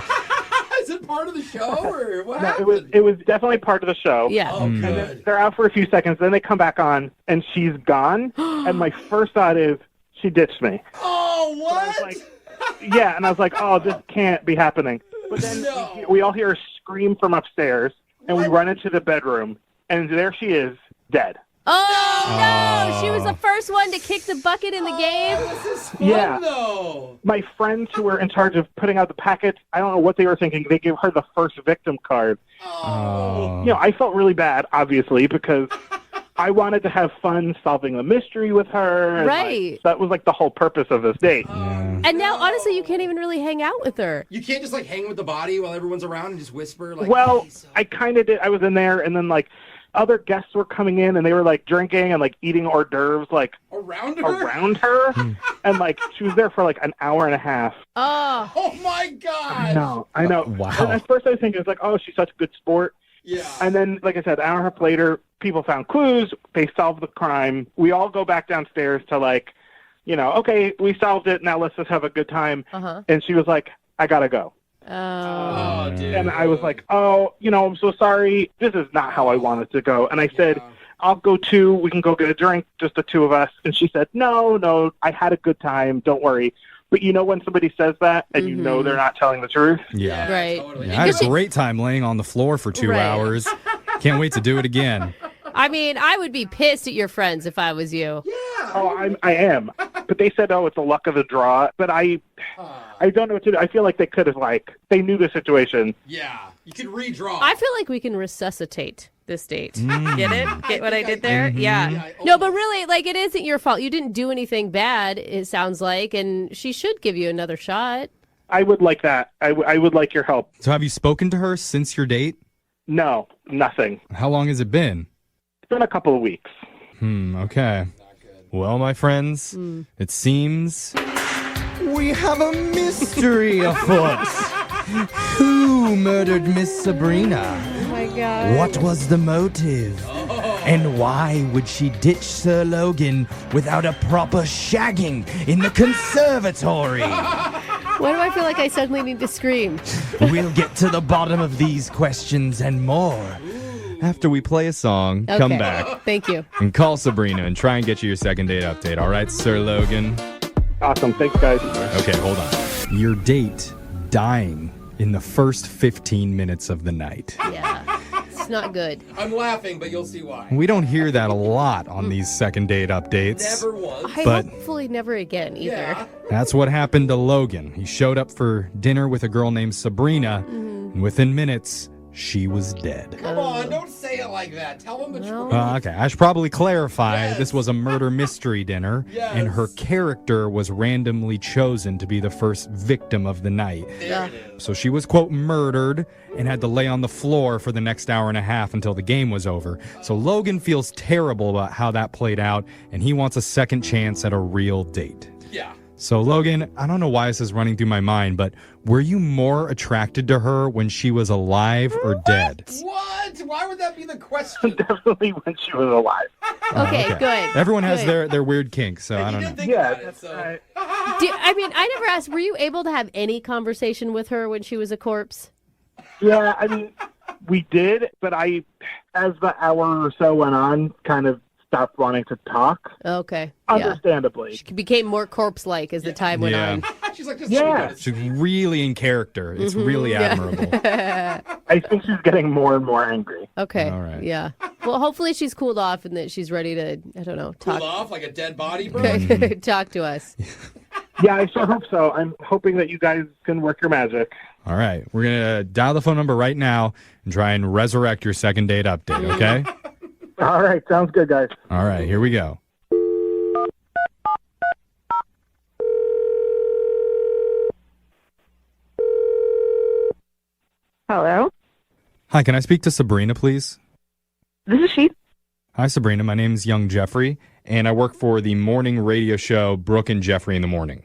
Speaker 4: Is it part of the show, or what
Speaker 6: No,
Speaker 4: happened?
Speaker 6: it was definitely part of the show.
Speaker 3: Yeah.
Speaker 4: Oh,
Speaker 6: And then
Speaker 4: good.
Speaker 6: they're out for a few seconds, then they come back on, and she's gone. And my first thought is, she ditched me.
Speaker 4: Oh, what?
Speaker 6: So I was yeah, and I was like, oh, this can't be happening. But then we all hear a scream from upstairs, and we run into the bedroom, and there she is, dead.
Speaker 3: Oh, no! She was the first one to kick the bucket in the game?
Speaker 4: This is fun,
Speaker 6: Yeah.
Speaker 4: though.
Speaker 6: My friends who were in charge of putting out the packets, I don't know what they were thinking. They gave her the first victim card.
Speaker 21: Oh.
Speaker 6: I felt really bad, obviously, because I wanted to have fun solving the mystery with her. And,
Speaker 3: Right.
Speaker 6: that was the whole purpose of this date.
Speaker 3: And now, honestly, you can't even really hang out with her.
Speaker 4: You can't just hang with the body while everyone's around and just whisper
Speaker 6: Well, I kind of did. I was in there, and then other guests were coming in, and they were drinking and eating hors d'oeuvres
Speaker 4: around her.
Speaker 6: And she was there for an hour and a half.
Speaker 4: Oh my god!
Speaker 6: I know.
Speaker 21: Wow.
Speaker 6: And at first I was thinking, oh, she's such a good sport.
Speaker 4: Yeah.
Speaker 6: And then, like I said, an hour and a half later, people found clues. They solved the crime. We all go back downstairs to okay, we solved it. Now let's just have a good time. And she was like, I gotta go.
Speaker 4: Oh, dude.
Speaker 6: And I was like, oh, I'm so sorry. This is not how I wanted to go. And I said, I'll go too. We can go get a drink, just the two of us. And she said, no, I had a good time. Don't worry. But when somebody says that and you know they're not telling the truth?
Speaker 21: Yeah.
Speaker 3: Right.
Speaker 4: Totally.
Speaker 21: Yeah, I had a great time laying on the floor for 2 hours. Can't wait to do it again.
Speaker 3: I mean, I would be pissed at your friends if I was you.
Speaker 4: Yeah.
Speaker 6: Oh, I am. But they said, oh, it's the luck of the draw. But I don't know what to do. I feel like they could have, they knew the situation.
Speaker 4: Yeah. You could redraw.
Speaker 3: I feel like we can resuscitate this date. Get it? Get what I did there?
Speaker 21: Mm-hmm.
Speaker 3: Yeah. No, but really, it isn't your fault. You didn't do anything bad, it sounds like, and she should give you another shot.
Speaker 6: I would like that. I would like your help.
Speaker 21: So have you spoken to her since your date?
Speaker 6: No, nothing.
Speaker 21: How long has it been?
Speaker 6: It's been a couple of weeks.
Speaker 21: Okay. Well, my friends, it seems we have a mystery afoot. Who murdered Miss Sabrina?
Speaker 3: Oh, my God.
Speaker 21: What was the motive? And why would she ditch Sir Logan without a proper shagging in the conservatory?
Speaker 3: Why do I feel like I suddenly need to scream?
Speaker 21: We'll get to the bottom of these questions and more after we play a song.
Speaker 3: Okay.
Speaker 21: Come back.
Speaker 3: Thank you.
Speaker 21: And call Sabrina and try and get you your second date update. All right, Sir Logan?
Speaker 6: Awesome. Thanks, guys.
Speaker 21: Okay, hold on. Your date dying in the first 15 minutes of the night.
Speaker 3: Yeah. It's not good.
Speaker 4: I'm laughing, but you'll see why.
Speaker 21: We don't hear that a lot on these second date updates.
Speaker 4: Never once.
Speaker 21: But
Speaker 3: Hopefully never again either.
Speaker 4: Yeah.
Speaker 21: that's what happened to Logan. He showed up for dinner with a girl named Sabrina, and within minutes, she was dead.
Speaker 4: Come on, don't say it like that. Tell them the truth.
Speaker 21: Okay, I should probably clarify. This was a murder mystery dinner, and her character was randomly chosen to be the first victim of the night.
Speaker 4: There it is.
Speaker 21: So she was, quote, murdered and had to lay on the floor for the next hour and a half until the game was over. So Logan feels terrible about how that played out, and he wants a second chance at a real date.
Speaker 4: Yeah.
Speaker 2: So, Logan, I don't know why this is running through my mind, but were you more attracted to her when she was alive or dead?
Speaker 4: What? Why would that be the question?
Speaker 6: Definitely when she was alive.
Speaker 3: Okay, good.
Speaker 2: Everyone has
Speaker 3: Good.
Speaker 2: their weird kinks, so I don't know.
Speaker 3: I mean, I never asked, were you able to have any conversation with her when she was a corpse?
Speaker 6: Yeah, I mean, we did, but as the hour or so went on, kind of stopped wanting to talk.
Speaker 3: Okay.
Speaker 6: Understandably.
Speaker 3: She became more corpse-like as the time went on.
Speaker 4: She's like,
Speaker 2: She's really in character. It's really admirable.
Speaker 6: I think she's getting more and more angry.
Speaker 3: Okay.
Speaker 2: All right.
Speaker 3: Yeah. Well, hopefully she's cooled off and that she's ready to, I don't know,
Speaker 4: Cool
Speaker 3: talk.
Speaker 4: off like a dead body, bro?
Speaker 3: Talk to us.
Speaker 6: Yeah, I sure hope so. I'm hoping that you guys can work your magic.
Speaker 2: All right. We're going to dial the phone number right now and try and resurrect your second date update, okay?
Speaker 6: All right. Sounds good, guys.
Speaker 2: All right. Here we go.
Speaker 11: Hello?
Speaker 2: Hi, can I speak to Sabrina, please?
Speaker 11: This is she.
Speaker 2: Hi, Sabrina. My name's Young Jeffrey, and I work for the morning radio show Brooke and Jeffrey in the Morning.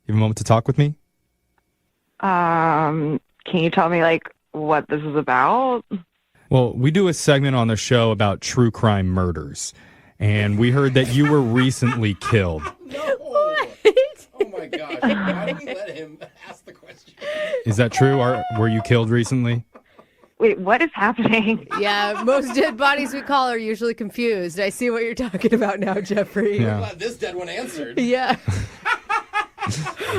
Speaker 2: You have a moment to talk with me?
Speaker 11: Can you tell me, what this is about?
Speaker 2: Well, we do a segment on the show about true crime murders, and we heard that you were recently killed.
Speaker 4: Oh my gosh. Why do we let him ask the question?
Speaker 2: Is that true? Were you killed recently?
Speaker 11: Wait, what is happening?
Speaker 3: Yeah, most dead bodies we call are usually confused. I see what you're talking about now, Jeffrey.
Speaker 2: Yeah.
Speaker 4: I'm glad this dead one answered.
Speaker 3: Yeah.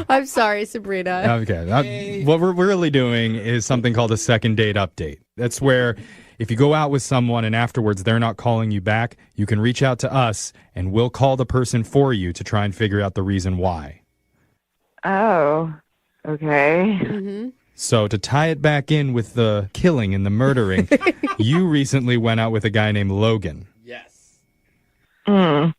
Speaker 3: I'm sorry, Sabrina.
Speaker 2: Okay. What we're really doing is something called a second date update. That's where if you go out with someone and afterwards they're not calling you back, you can reach out to us and we'll call the person for you to try and figure out the reason why.
Speaker 11: Oh, okay.
Speaker 3: Mm-hmm.
Speaker 2: So to tie it back in with the killing and the murdering, you recently went out with a guy named Logan.
Speaker 4: Yes.
Speaker 11: Yeah.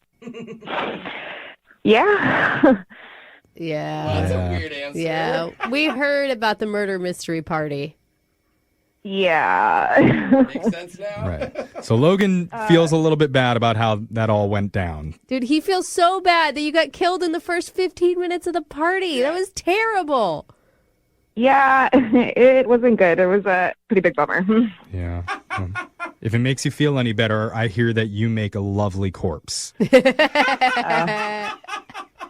Speaker 3: Yeah.
Speaker 4: Well, that's a weird answer.
Speaker 3: Yeah. We heard about the murder mystery party.
Speaker 11: Yeah.
Speaker 4: Makes sense now?
Speaker 2: Right. So Logan feels a little bit bad about how that all went down.
Speaker 3: Dude, he feels so bad that you got killed in the first 15 minutes of the party. That was terrible.
Speaker 11: Yeah, it wasn't good. It was a pretty big bummer.
Speaker 2: Yeah. If it makes you feel any better, I hear that you make a lovely corpse.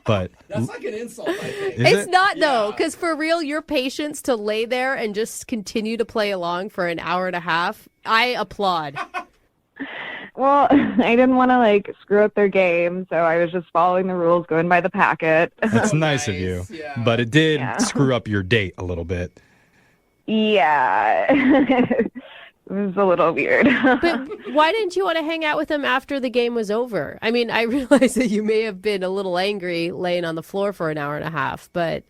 Speaker 2: But
Speaker 4: that's like an insult, I think.
Speaker 3: It's not, though, because for real, your patience to lay there and just continue to play along for an hour and a half, I applaud.
Speaker 11: Well, I didn't want to screw up their game, so I was just following the rules, going by the packet.
Speaker 2: That's nice of you. Yeah. But it did screw up your date a little bit.
Speaker 11: Yeah. It was a little weird.
Speaker 3: But why didn't you want to hang out with him after the game was over? I mean, I realize that you may have been a little angry laying on the floor for an hour and a half, but...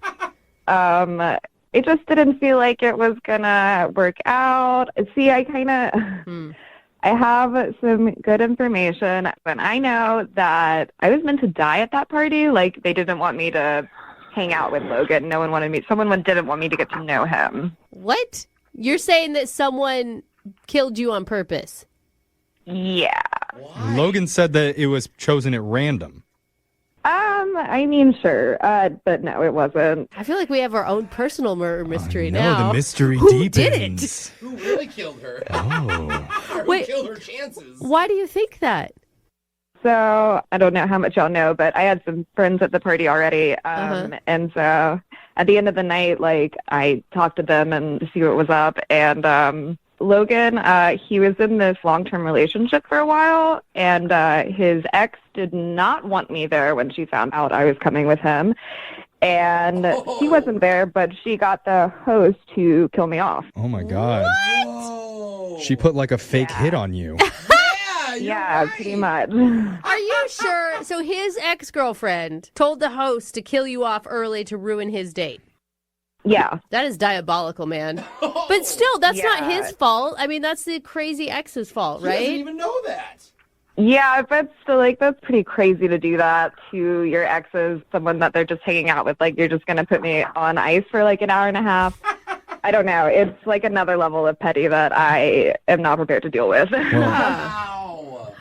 Speaker 11: It just didn't feel like it was gonna work out. See, I kind of... I have some good information, but I know that I was meant to die at that party. They didn't want me to hang out with Logan. No one wanted me. Someone didn't want me to get to know him.
Speaker 3: What? You're saying that someone killed you on purpose?
Speaker 11: Yeah.
Speaker 2: Why? Logan said that it was chosen at random.
Speaker 11: I mean, sure, but no, it wasn't.
Speaker 3: I feel like we have our own personal murder mystery now.
Speaker 2: The mystery
Speaker 3: Who did
Speaker 2: deepens.
Speaker 3: it?
Speaker 4: Who really killed her?
Speaker 2: Oh.
Speaker 4: Or who killed her chances?
Speaker 3: Why do you think that?
Speaker 11: So, I don't know how much y'all know, but I had some friends at the party already. And so at the end of the night, I talked to them and to see what was up. And Logan, he was in this long-term relationship for a while, and his ex did not want me there when she found out I was coming with him. And he wasn't there, but she got the host to kill me off.
Speaker 2: Oh, my God.
Speaker 4: What?
Speaker 2: She put a fake hit on you.
Speaker 11: Yeah, pretty much.
Speaker 3: Are you sure? So his ex-girlfriend told the host to kill you off early to ruin his date.
Speaker 11: Yeah.
Speaker 3: That is diabolical, man. But still, that's not his fault. I mean, that's the crazy ex's fault, right?
Speaker 4: He doesn't even know that.
Speaker 11: Yeah, but still, that's pretty crazy to do that to your exes, someone that they're just hanging out with. You're just going to put me on ice for an hour and a half. I don't know. It's another level of petty that I am not prepared to deal with.
Speaker 2: Well,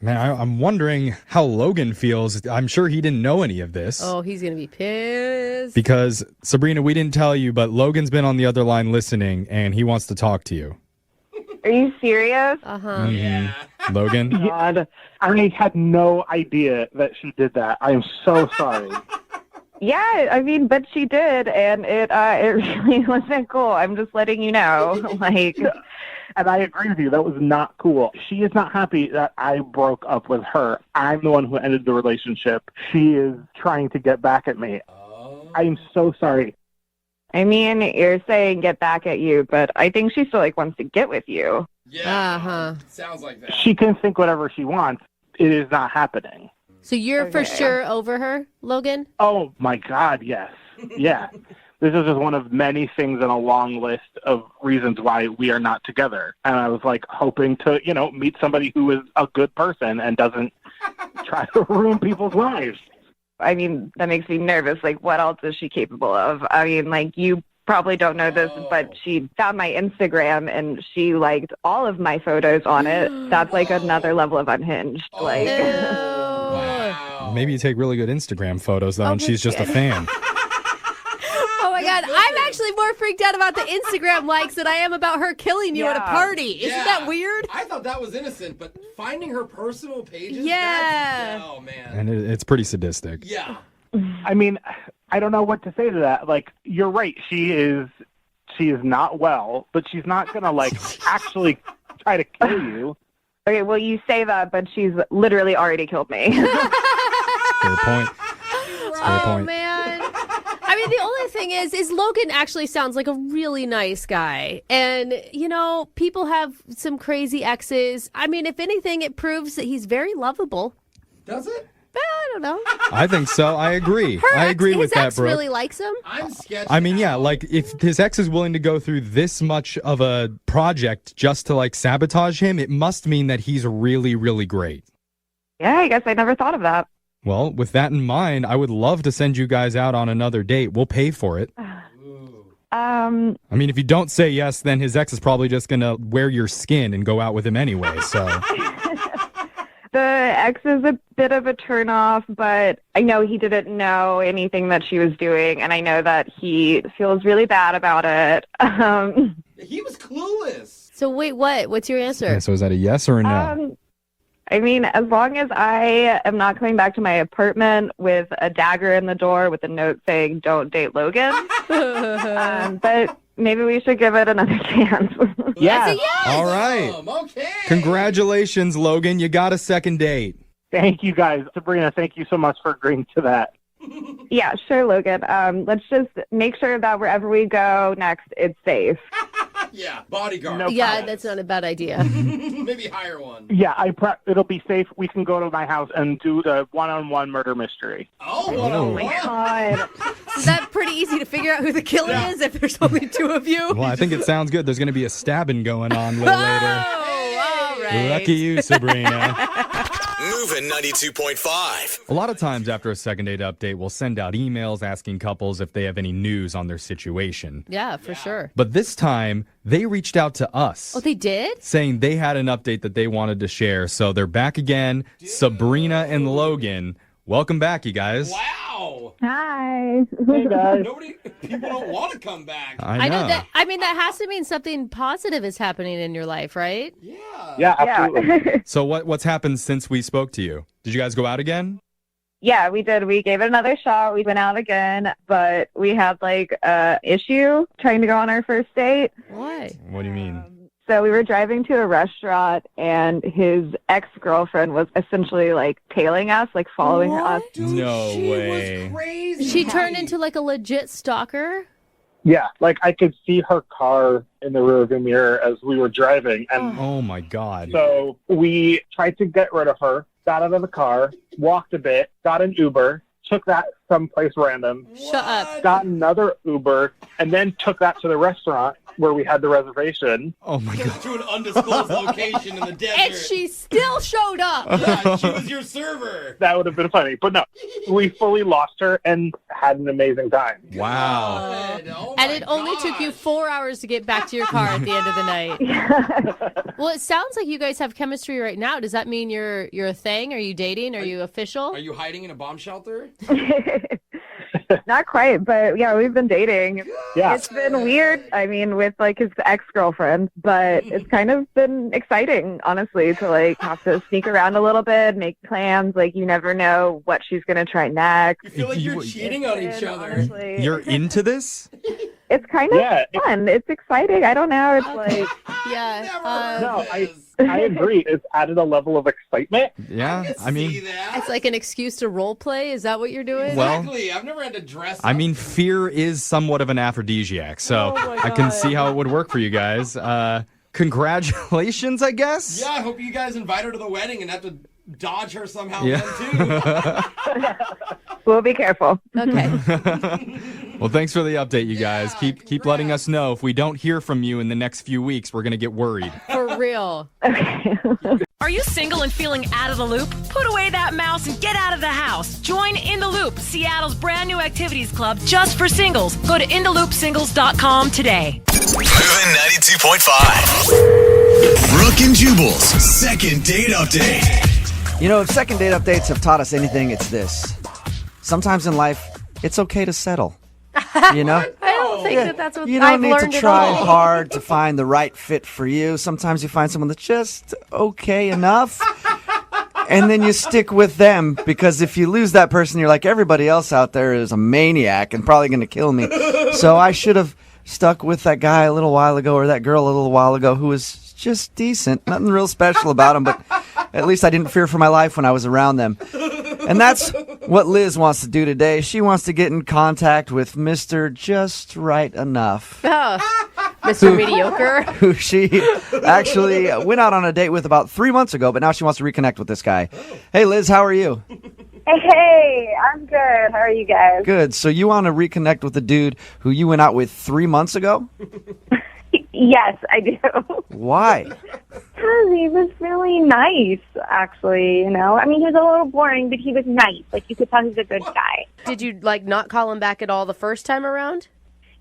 Speaker 2: Man, I'm wondering how Logan feels. I'm sure he didn't know any of this.
Speaker 3: Oh, he's going to be pissed.
Speaker 2: Because, Sabrina, we didn't tell you, but Logan's been on the other line listening, and he wants to talk to you.
Speaker 11: Are you serious?
Speaker 3: Uh-huh.
Speaker 2: Yeah. Logan?
Speaker 6: God, I had no idea that she did that. I am so sorry.
Speaker 11: Yeah, I mean, but she did, and it really wasn't cool. I'm just letting you know.
Speaker 6: And I agree with you. That was not cool. She is not happy that I broke up with her. I'm the one who ended the relationship. She is trying to get back at me. I'm so sorry.
Speaker 11: I mean, you're saying get back at you, but I think she still wants to get with you.
Speaker 4: Yeah.
Speaker 3: Uh-huh.
Speaker 4: Sounds like that.
Speaker 6: She can think whatever she wants. It is not happening.
Speaker 3: So you're for sure over her, Logan?
Speaker 6: Oh, my God, yes. Yeah. This is just one of many things in a long list of reasons why we are not together. And I was hoping to, meet somebody who is a good person and doesn't try to ruin people's lives.
Speaker 11: I mean, that makes me nervous. What else is she capable of? I mean, you probably don't know this, but she found my Instagram and she liked all of my photos on it. That's another level of unhinged.
Speaker 3: Wow.
Speaker 2: Maybe you take really good Instagram photos, though, and she's just a fan.
Speaker 3: Oh, my God. I'm actually more freaked out about the Instagram likes than I am about her killing you at a party. Isn't that weird?
Speaker 4: I thought that was innocent, but finding her personal pages?
Speaker 3: Yeah.
Speaker 4: Oh, man.
Speaker 2: And it's pretty sadistic.
Speaker 4: Yeah.
Speaker 6: I mean, I don't know what to say to that. You're right. She is not well, but she's not going to, actually try to kill you.
Speaker 11: Okay, well, you say that, but she's literally already killed me.
Speaker 2: Fair point.
Speaker 3: Oh, man. I mean, the only thing is Logan actually sounds like a really nice guy. And, people have some crazy exes. I mean, if anything, it proves that he's very lovable.
Speaker 4: Does it?
Speaker 3: I don't know.
Speaker 2: I think so. I agree. I agree with that,
Speaker 3: His ex
Speaker 2: Brooke.
Speaker 3: really likes him.
Speaker 4: I'm sketchy.
Speaker 2: I mean, yeah, if his ex is willing to go through this much of a project just to, sabotage him, it must mean that he's really, really great.
Speaker 11: Yeah, I guess I never thought of that.
Speaker 2: Well, with that in mind, I would love to send you guys out on another date. We'll pay for it. I mean, if you don't say yes, then his ex is probably just going to wear your skin and go out with him anyway, so...
Speaker 11: The ex is a bit of a turnoff, but I know he didn't know anything that she was doing, and I know that he feels really bad about it.
Speaker 4: He was clueless.
Speaker 3: So wait, what? What's your answer?
Speaker 2: Okay, so is that a yes or a no?
Speaker 11: I mean, as long as I am not coming back to my apartment with a dagger in the door with a note saying, "Don't date Logan." But maybe we should give it another chance.
Speaker 6: Yeah.
Speaker 2: All right.
Speaker 4: Okay.
Speaker 2: Congratulations, Logan. You got a second date.
Speaker 6: Thank you, guys. Sabrina, thank you so much for agreeing to that.
Speaker 11: Yeah, sure, Logan. Let's just make sure that wherever we go next, it's safe.
Speaker 4: Yeah, bodyguard.
Speaker 6: No
Speaker 3: Yeah,
Speaker 6: problem.
Speaker 3: that's not a bad idea.
Speaker 4: Maybe hire one.
Speaker 6: Yeah, it'll be safe. We can go to my house and do the one-on-one murder mystery.
Speaker 4: Oh
Speaker 11: my God.
Speaker 3: Is that pretty easy to figure out who the killer is if there's only two of you?
Speaker 2: Well, I think it sounds good. There's going to be a stabbing going on a little later.
Speaker 3: Oh, all right.
Speaker 2: Lucky you, Sabrina.
Speaker 14: Moving 92.5.
Speaker 2: A lot of times after a second date update, we'll send out emails asking couples if they have any news on their situation.
Speaker 3: Yeah, for sure.
Speaker 2: But this time, they reached out to us.
Speaker 3: Oh, they did?
Speaker 2: Saying they had an update that they wanted to share. So they're back again. Sabrina and Logan. Welcome back, you guys.
Speaker 4: Wow.
Speaker 11: Hi.
Speaker 6: Hey, guys.
Speaker 4: People don't want to come back.
Speaker 2: I know.
Speaker 3: that. I mean, that has to mean something positive is happening in your life, right?
Speaker 6: Yeah, absolutely.
Speaker 2: So what's happened since we spoke to you? Did you guys go out again?
Speaker 11: Yeah, we did. We gave it another shot. We went out again, but we had a issue trying to go on our first date.
Speaker 3: Why?
Speaker 2: What do you mean?
Speaker 11: So we were driving to a restaurant, and his ex-girlfriend was essentially tailing us, following us.
Speaker 2: No way.
Speaker 4: Crazy.
Speaker 3: She turned into a legit stalker?
Speaker 6: Yeah, I could see her car in the rearview mirror as we were driving, and
Speaker 2: Oh my God.
Speaker 6: so we tried to get rid of her, got out of the car, walked a bit, got an Uber, took that someplace random.
Speaker 3: Shut up.
Speaker 6: Got another Uber, and then took that to the restaurant where we had the reservation.
Speaker 2: Oh my God.
Speaker 4: To an undisclosed location in the desert.
Speaker 3: And she still showed up.
Speaker 4: Yeah, she was your server.
Speaker 6: That would have been funny. But no, we fully lost her and had an amazing time.
Speaker 2: Wow.
Speaker 3: And it only took you 4 hours to get back to your car at the end of the night. Well, it sounds like you guys have chemistry right now. Does that mean you're a thing? Are you dating? Are you official?
Speaker 4: Are you hiding in a bomb shelter?
Speaker 11: Not quite, but yeah, we've been dating.
Speaker 6: Yeah.
Speaker 11: It's been weird, I mean, with like his ex-girlfriend, but it's kind of been exciting, honestly, to like have to sneak around a little bit, make plans. Like, you never know what she's going to try next.
Speaker 4: You feel like you're cheating on each other.
Speaker 11: Honestly.
Speaker 2: You're into this?
Speaker 11: It's kind of fun. It's exciting. I don't know. It's like...
Speaker 3: Yeah.
Speaker 6: No, I agree. It's added a level of excitement.
Speaker 2: Yeah, I mean,
Speaker 3: It's like an excuse to role play. Is that what you're doing?
Speaker 2: Well-
Speaker 4: Exactly. I've never had to dress up.
Speaker 2: I mean, fear is somewhat of an aphrodisiac, so
Speaker 3: Oh my
Speaker 2: I can
Speaker 3: God.
Speaker 2: see how it would work for you guys. Congratulations, I guess.
Speaker 4: Yeah, I hope you guys invite her to the wedding and have to dodge her somehow
Speaker 2: Yeah.
Speaker 4: then too.
Speaker 11: We'll be careful.
Speaker 3: Okay.
Speaker 2: Well, thanks for the update, you guys. Keep letting us know. If we don't hear from you in the next few weeks, we're going to get worried.
Speaker 3: For real.
Speaker 8: Are you single and feeling out of the loop? Put away that mouse and get out of the house. Join In the Loop, Seattle's brand new activities club just for singles. Go to intheloopsingles.com today.
Speaker 14: Moving 92.5. Brooke and Jubal's second date update.
Speaker 9: You know, if second date updates have taught us anything, it's this. Sometimes in life, it's okay to settle. You know?
Speaker 3: I don't think that's what
Speaker 9: You
Speaker 3: I've
Speaker 9: don't need
Speaker 3: learned
Speaker 9: to
Speaker 3: at
Speaker 9: try
Speaker 3: all.
Speaker 9: hard to find the right fit for you. Sometimes you find someone that's just okay enough, and then you stick with them, because if you lose that person, you're like, everybody else out there is a maniac and probably going to kill me. So I should have stuck with that guy a little while ago, or that girl a little while ago, who was just decent. Nothing real special about them, but at least I didn't fear for my life when I was around them. And that's what Liz wants to do today. She wants to get in contact with Mr. Just Right Enough.
Speaker 3: Oh, Mr. Mediocre.
Speaker 9: Who she actually went out on a date with about 3 months ago, but now she wants to reconnect with this guy. Hey, Liz, how are you?
Speaker 11: Hey, I'm good. How are you guys?
Speaker 9: Good. So you want to reconnect with the dude who you went out with 3 months ago?
Speaker 11: Yes, I do.
Speaker 9: Why?
Speaker 11: Because he was really nice, actually, you know? I mean, he was a little boring, but he was nice. Like, you could tell he's a good guy.
Speaker 3: Did you, like, not call him back at all the first time around?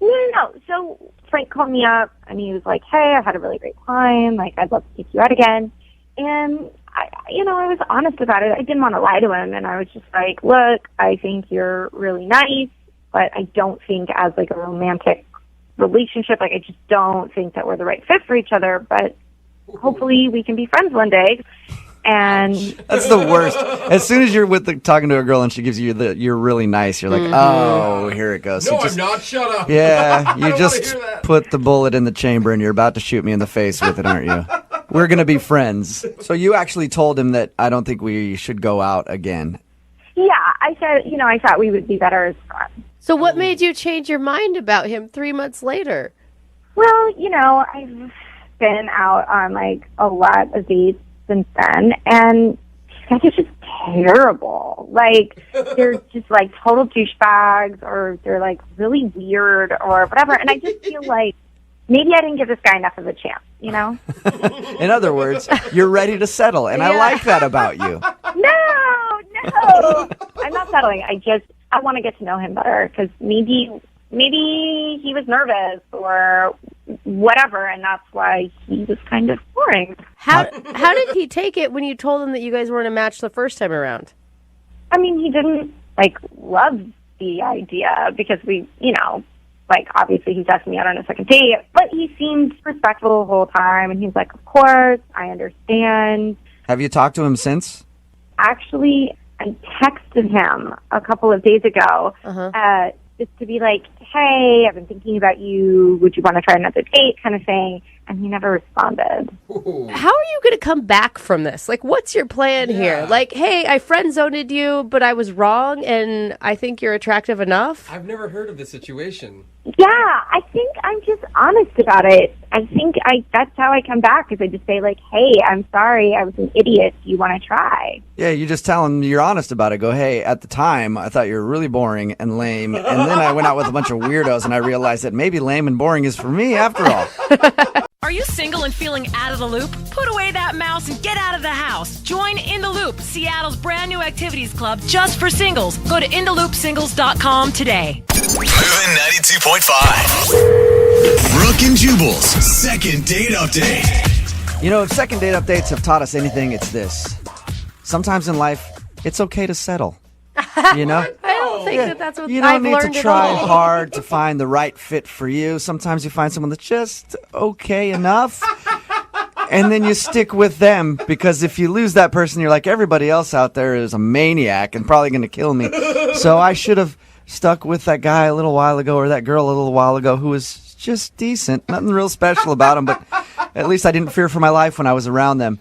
Speaker 11: No. So Frank called me up, and he was like, hey, I had a really great time. Like, I'd love to take you out again. And, I was honest about it. I didn't want to lie to him, and I was just like, look, I think you're really nice, but I don't think as, like, a romantic relationship, like, I just don't think that we're the right fit for each other, but hopefully we can be friends one day. And
Speaker 9: that's the worst. As soon as you're talking to a girl and she gives you you're really nice, you're like, oh, here it goes.
Speaker 4: No,
Speaker 9: So
Speaker 4: I'm not. Shut up.
Speaker 9: Yeah,
Speaker 4: I
Speaker 9: you
Speaker 4: don't
Speaker 9: just
Speaker 4: wanna hear that.
Speaker 9: put the bullet in the chamber and you're about to shoot me in the face with it, aren't you? We're going to be friends. So you actually told him that I don't think we should go out again.
Speaker 11: yeah, I said, I thought we would be better as friends.
Speaker 3: So what made you change your mind about him 3 months later?
Speaker 11: Well, I've been out on, like, a lot of dates since then, and these guys are just terrible. Like, they're just, like, total douchebags, or they're, like, really weird, or whatever, and I just feel like maybe I didn't give this guy enough of a chance,
Speaker 9: In other words, you're ready to settle, and I like that about you.
Speaker 11: No, I'm not settling. I want to get to know him better, because maybe he was nervous or whatever, and that's why he was kind of boring.
Speaker 3: How did he take it when you told him that you guys weren't a match the first time around?
Speaker 11: I mean, he didn't, like, love the idea, because we, obviously he's asking me out on a second date, but he seemed respectful the whole time, and he's like, of course, I understand.
Speaker 9: Have you talked to him since?
Speaker 11: Actually, I texted him a couple of days ago, just to be like, hey, I've been thinking about you. Would you want to try another date, kind of thing? And he never responded.
Speaker 3: How are you going to come back from this? Like, what's your plan here? Like, hey, I friend-zoned you, but I was wrong, and I think you're attractive enough?
Speaker 4: I've never heard of this situation.
Speaker 11: Yeah, I think I'm just honest about it. I think that's how I come back, is I just say, like, hey, I'm sorry, I was an idiot. Do you want to try?
Speaker 9: Yeah, you just tell them you're honest about it. Go, hey, at the time, I thought you were really boring and lame. And then I went out with a bunch of weirdos and I realized that maybe lame and boring is for me after all.
Speaker 8: Are you single and feeling out of the loop? Put away that mouse and get out of the house. Join In the Loop, Seattle's brand new activities club just for singles. Go to intheloopsingles.com today.
Speaker 14: Moving 92.5. Brooke and Jubal's second date update.
Speaker 9: You know, if second date updates have taught us anything, it's this. Sometimes in life, it's okay to settle. You know?
Speaker 3: I don't think that's what
Speaker 9: You
Speaker 3: I've
Speaker 9: don't need
Speaker 3: learned
Speaker 9: to
Speaker 3: at
Speaker 9: try
Speaker 3: all.
Speaker 9: hard to find the right fit for you. Sometimes you find someone that's just okay enough. And then you stick with them, because if you lose that person, you're like, everybody else out there is a maniac and probably going to kill me. So I should have stuck with that guy a little while ago, or that girl a little while ago, who was just decent. Nothing real special about them, but at least I didn't fear for my life when I was around them.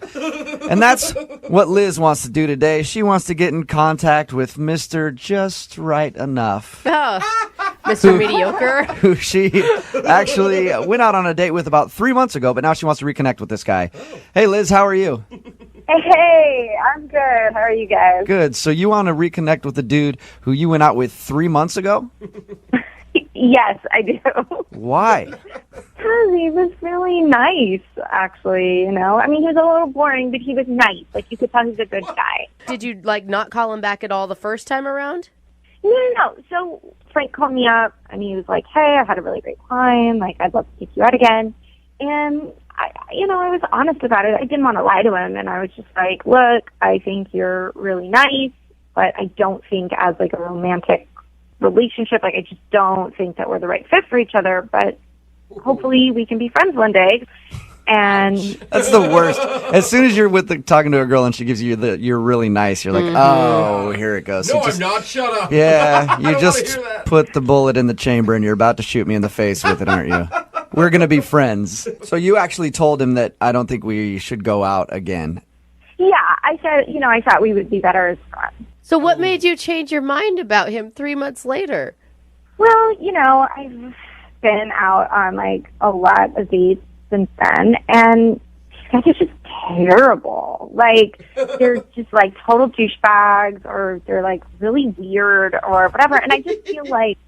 Speaker 9: And that's what Liz wants to do today. She wants to get in contact with Mr. Just Right Enough.
Speaker 3: Oh, Mr. Mediocre.
Speaker 9: Who she actually went out on a date with about 3 months ago, but now she wants to reconnect with this guy. Hey, Liz, how are you?
Speaker 11: Hey, I'm good. How are you guys?
Speaker 9: Good. So you want to reconnect with the dude who you went out with 3 months ago?
Speaker 11: Yes, I do.
Speaker 9: Why?
Speaker 11: Because he was really nice, actually, you know? I mean, he was a little boring, but he was nice. Like, you could tell he's a good guy.
Speaker 3: Did you, like, not call him back at all the first time around?
Speaker 11: No. So Frank called me up, and he was like, hey, I had a really great time. Like, I'd love to take you out again. And, I was honest about it. I didn't want to lie to him, and I was just like, look, I think you're really nice, but I don't think as, like, a romantic relationship, like, I just don't think that we're the right fit for each other, but hopefully we can be friends one day. And
Speaker 9: that's the worst. As soon as you're talking to a girl and she gives you you're really nice, you're like, oh, here it goes.
Speaker 4: No, I'm not. Shut up.
Speaker 9: Yeah, you just put the bullet in the chamber and you're about to shoot me in the face with it, aren't you? We're going to be friends. So you actually told him that I don't think we should go out again.
Speaker 11: Yeah, I said, I thought we would be better as friends.
Speaker 3: So what made you change your mind about him 3 months later?
Speaker 11: Well, I've been out on, like, a lot of dates since then, and these guys are just terrible. Like, they're just, like, total douchebags, or they're, like, really weird, or whatever, and I just feel like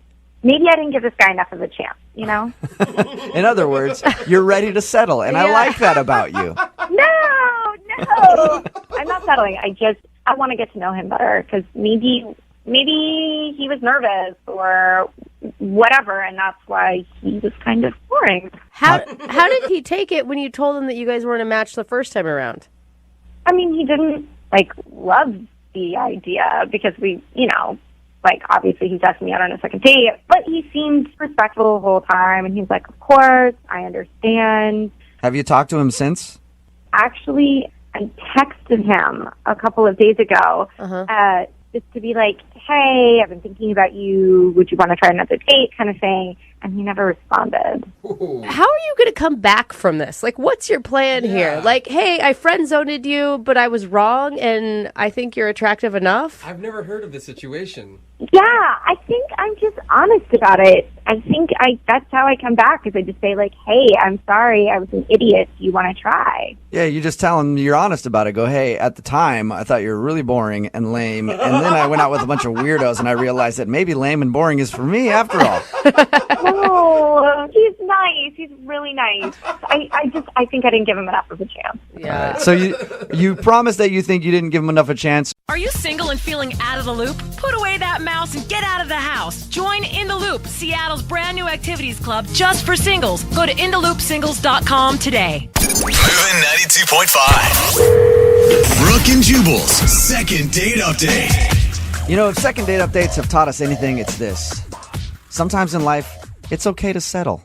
Speaker 11: maybe I didn't give this guy enough of a chance,
Speaker 9: In other words, you're ready to settle, and I like that about you.
Speaker 11: No, I'm not settling. I want to get to know him better, because maybe he was nervous or whatever, and that's why he was kind of boring.
Speaker 3: How did he take it when you told him that you guys weren't a match the first time around?
Speaker 11: I mean, he didn't, like, love the idea, because we, obviously he's asking me out on a second date, but he seemed respectful the whole time, and he's like, of course, I understand.
Speaker 9: Have you talked to him since?
Speaker 11: Actually, I texted him a couple of days ago, just to be like, hey, I've been thinking about you. Would you want to try another date, kind of thing? And he never responded.
Speaker 3: How are you going to come back from this? Like, what's your plan here? Like, hey, I friend-zoned you, but I was wrong, and I think you're attractive enough?
Speaker 4: I've never heard of this situation.
Speaker 11: Yeah, I think I'm just honest about it. I think that's how I come back, is I just say, like, hey, I'm sorry, I was an idiot. Do you want to try?
Speaker 9: Yeah, you just tell them you're honest about it. Go, hey, at the time, I thought you were really boring and lame, and then I went out with a bunch of weirdos, and I realized that maybe lame and boring is for me after all.
Speaker 11: Oh, he's nice. He's really nice. I think I didn't give him enough of a chance.
Speaker 3: Yeah.
Speaker 9: Right. So you promised that you think you didn't give him enough of a chance.
Speaker 8: Are you single and feeling out of the loop? Put away that mouse and get out of the house. Join In the Loop, Seattle's brand new activities club just for singles. Go to intheloopsingles.com today.
Speaker 14: Moving 92.5. Brooke and Jubal's second date update.
Speaker 9: You know, if second date updates have taught us anything, it's this. Sometimes in life, it's okay to settle.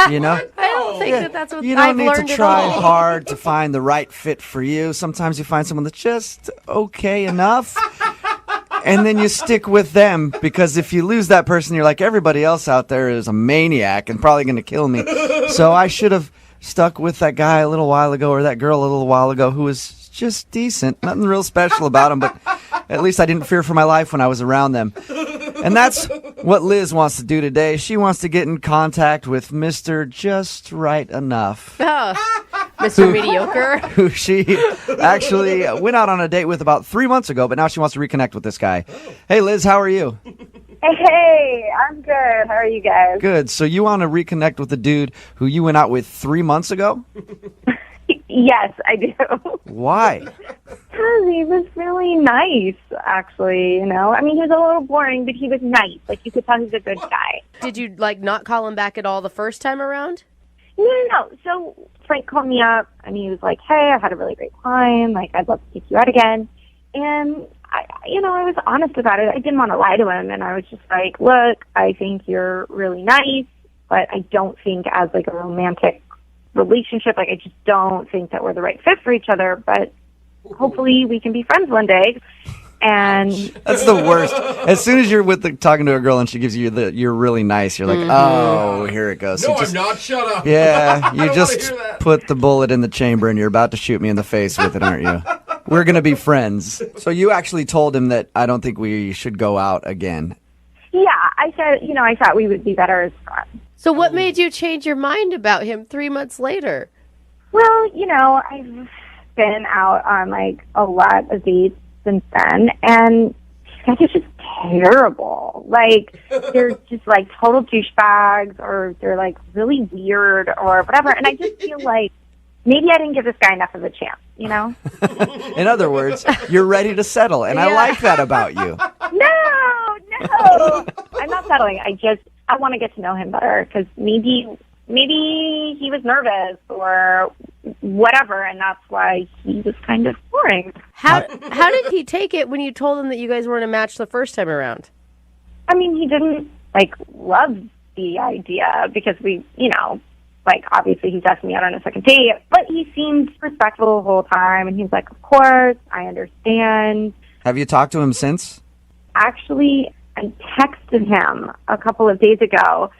Speaker 9: You know?
Speaker 3: I don't think that's what
Speaker 9: You
Speaker 3: I've
Speaker 9: don't
Speaker 3: learned
Speaker 9: need to
Speaker 3: at
Speaker 9: try
Speaker 3: all.
Speaker 9: hard to find the right fit for you. Sometimes you find someone that's just okay enough. And then you stick with them, because if you lose that person, you're like, everybody else out there is a maniac and probably going to kill me. So I should have stuck with that guy a little while ago, or that girl a little while ago, who was just decent. Nothing real special about them, but at least I didn't fear for my life when I was around them. And that's What Liz wants to do today, she wants to get in contact with Mr. Just Right Enough.
Speaker 3: Oh, Mr. Mediocre.
Speaker 9: Who she actually went out on a date with about 3 months ago, but now she wants to reconnect with this guy. Hey, Liz, how are you?
Speaker 11: Hey, I'm good. How are you guys?
Speaker 9: Good. So you want to reconnect with the dude who you went out with 3 months ago?
Speaker 11: Yes, I do.
Speaker 9: Why?
Speaker 11: Because he was really nice, actually, you know? I mean, he was a little boring, but he was nice. Like, you could tell he's a good guy.
Speaker 3: Did you, not call him back at all the first time around?
Speaker 11: No. So Frank called me up, and he was like, hey, I had a really great time. Like, I'd love to take you out again. And, I was honest about it. I didn't want to lie to him, and I was just like, look, I think you're really nice, but I don't think as, a romantic relationship, I just don't think that we're the right fit for each other, but hopefully we can be friends one day. And
Speaker 9: that's the worst. As soon as you're talking to a girl and she gives you you're really nice, you're like, oh, here it goes.
Speaker 4: No, I'm not. Shut up.
Speaker 9: Yeah, you just put the bullet in the chamber and you're about to shoot me in the face with it, aren't you? We're going to be friends. So you actually told him that I don't think we should go out again.
Speaker 11: Yeah, I said, I thought we would be better as friends.
Speaker 3: So what made you change your mind about him 3 months later?
Speaker 11: Well, I've been out on, a lot of dates since then, and these guys are just terrible. They're just, total douchebags, or they're, really weird, or whatever, and I just feel like maybe I didn't give this guy enough of a chance,
Speaker 9: In other words, you're ready to settle, and I like that about you.
Speaker 11: No, I'm not settling. I want to get to know him better, because maybe he was nervous or whatever, and that's why he was kind of boring.
Speaker 3: How did he take it when you told him that you guys weren't a match the first time around?
Speaker 11: I mean, he didn't love the idea, because we, obviously he's asking me out on a second date, but he seemed respectful the whole time, and he's like, of course, I understand.
Speaker 9: Have you talked to him since?
Speaker 11: Actually, I texted him a couple of days ago,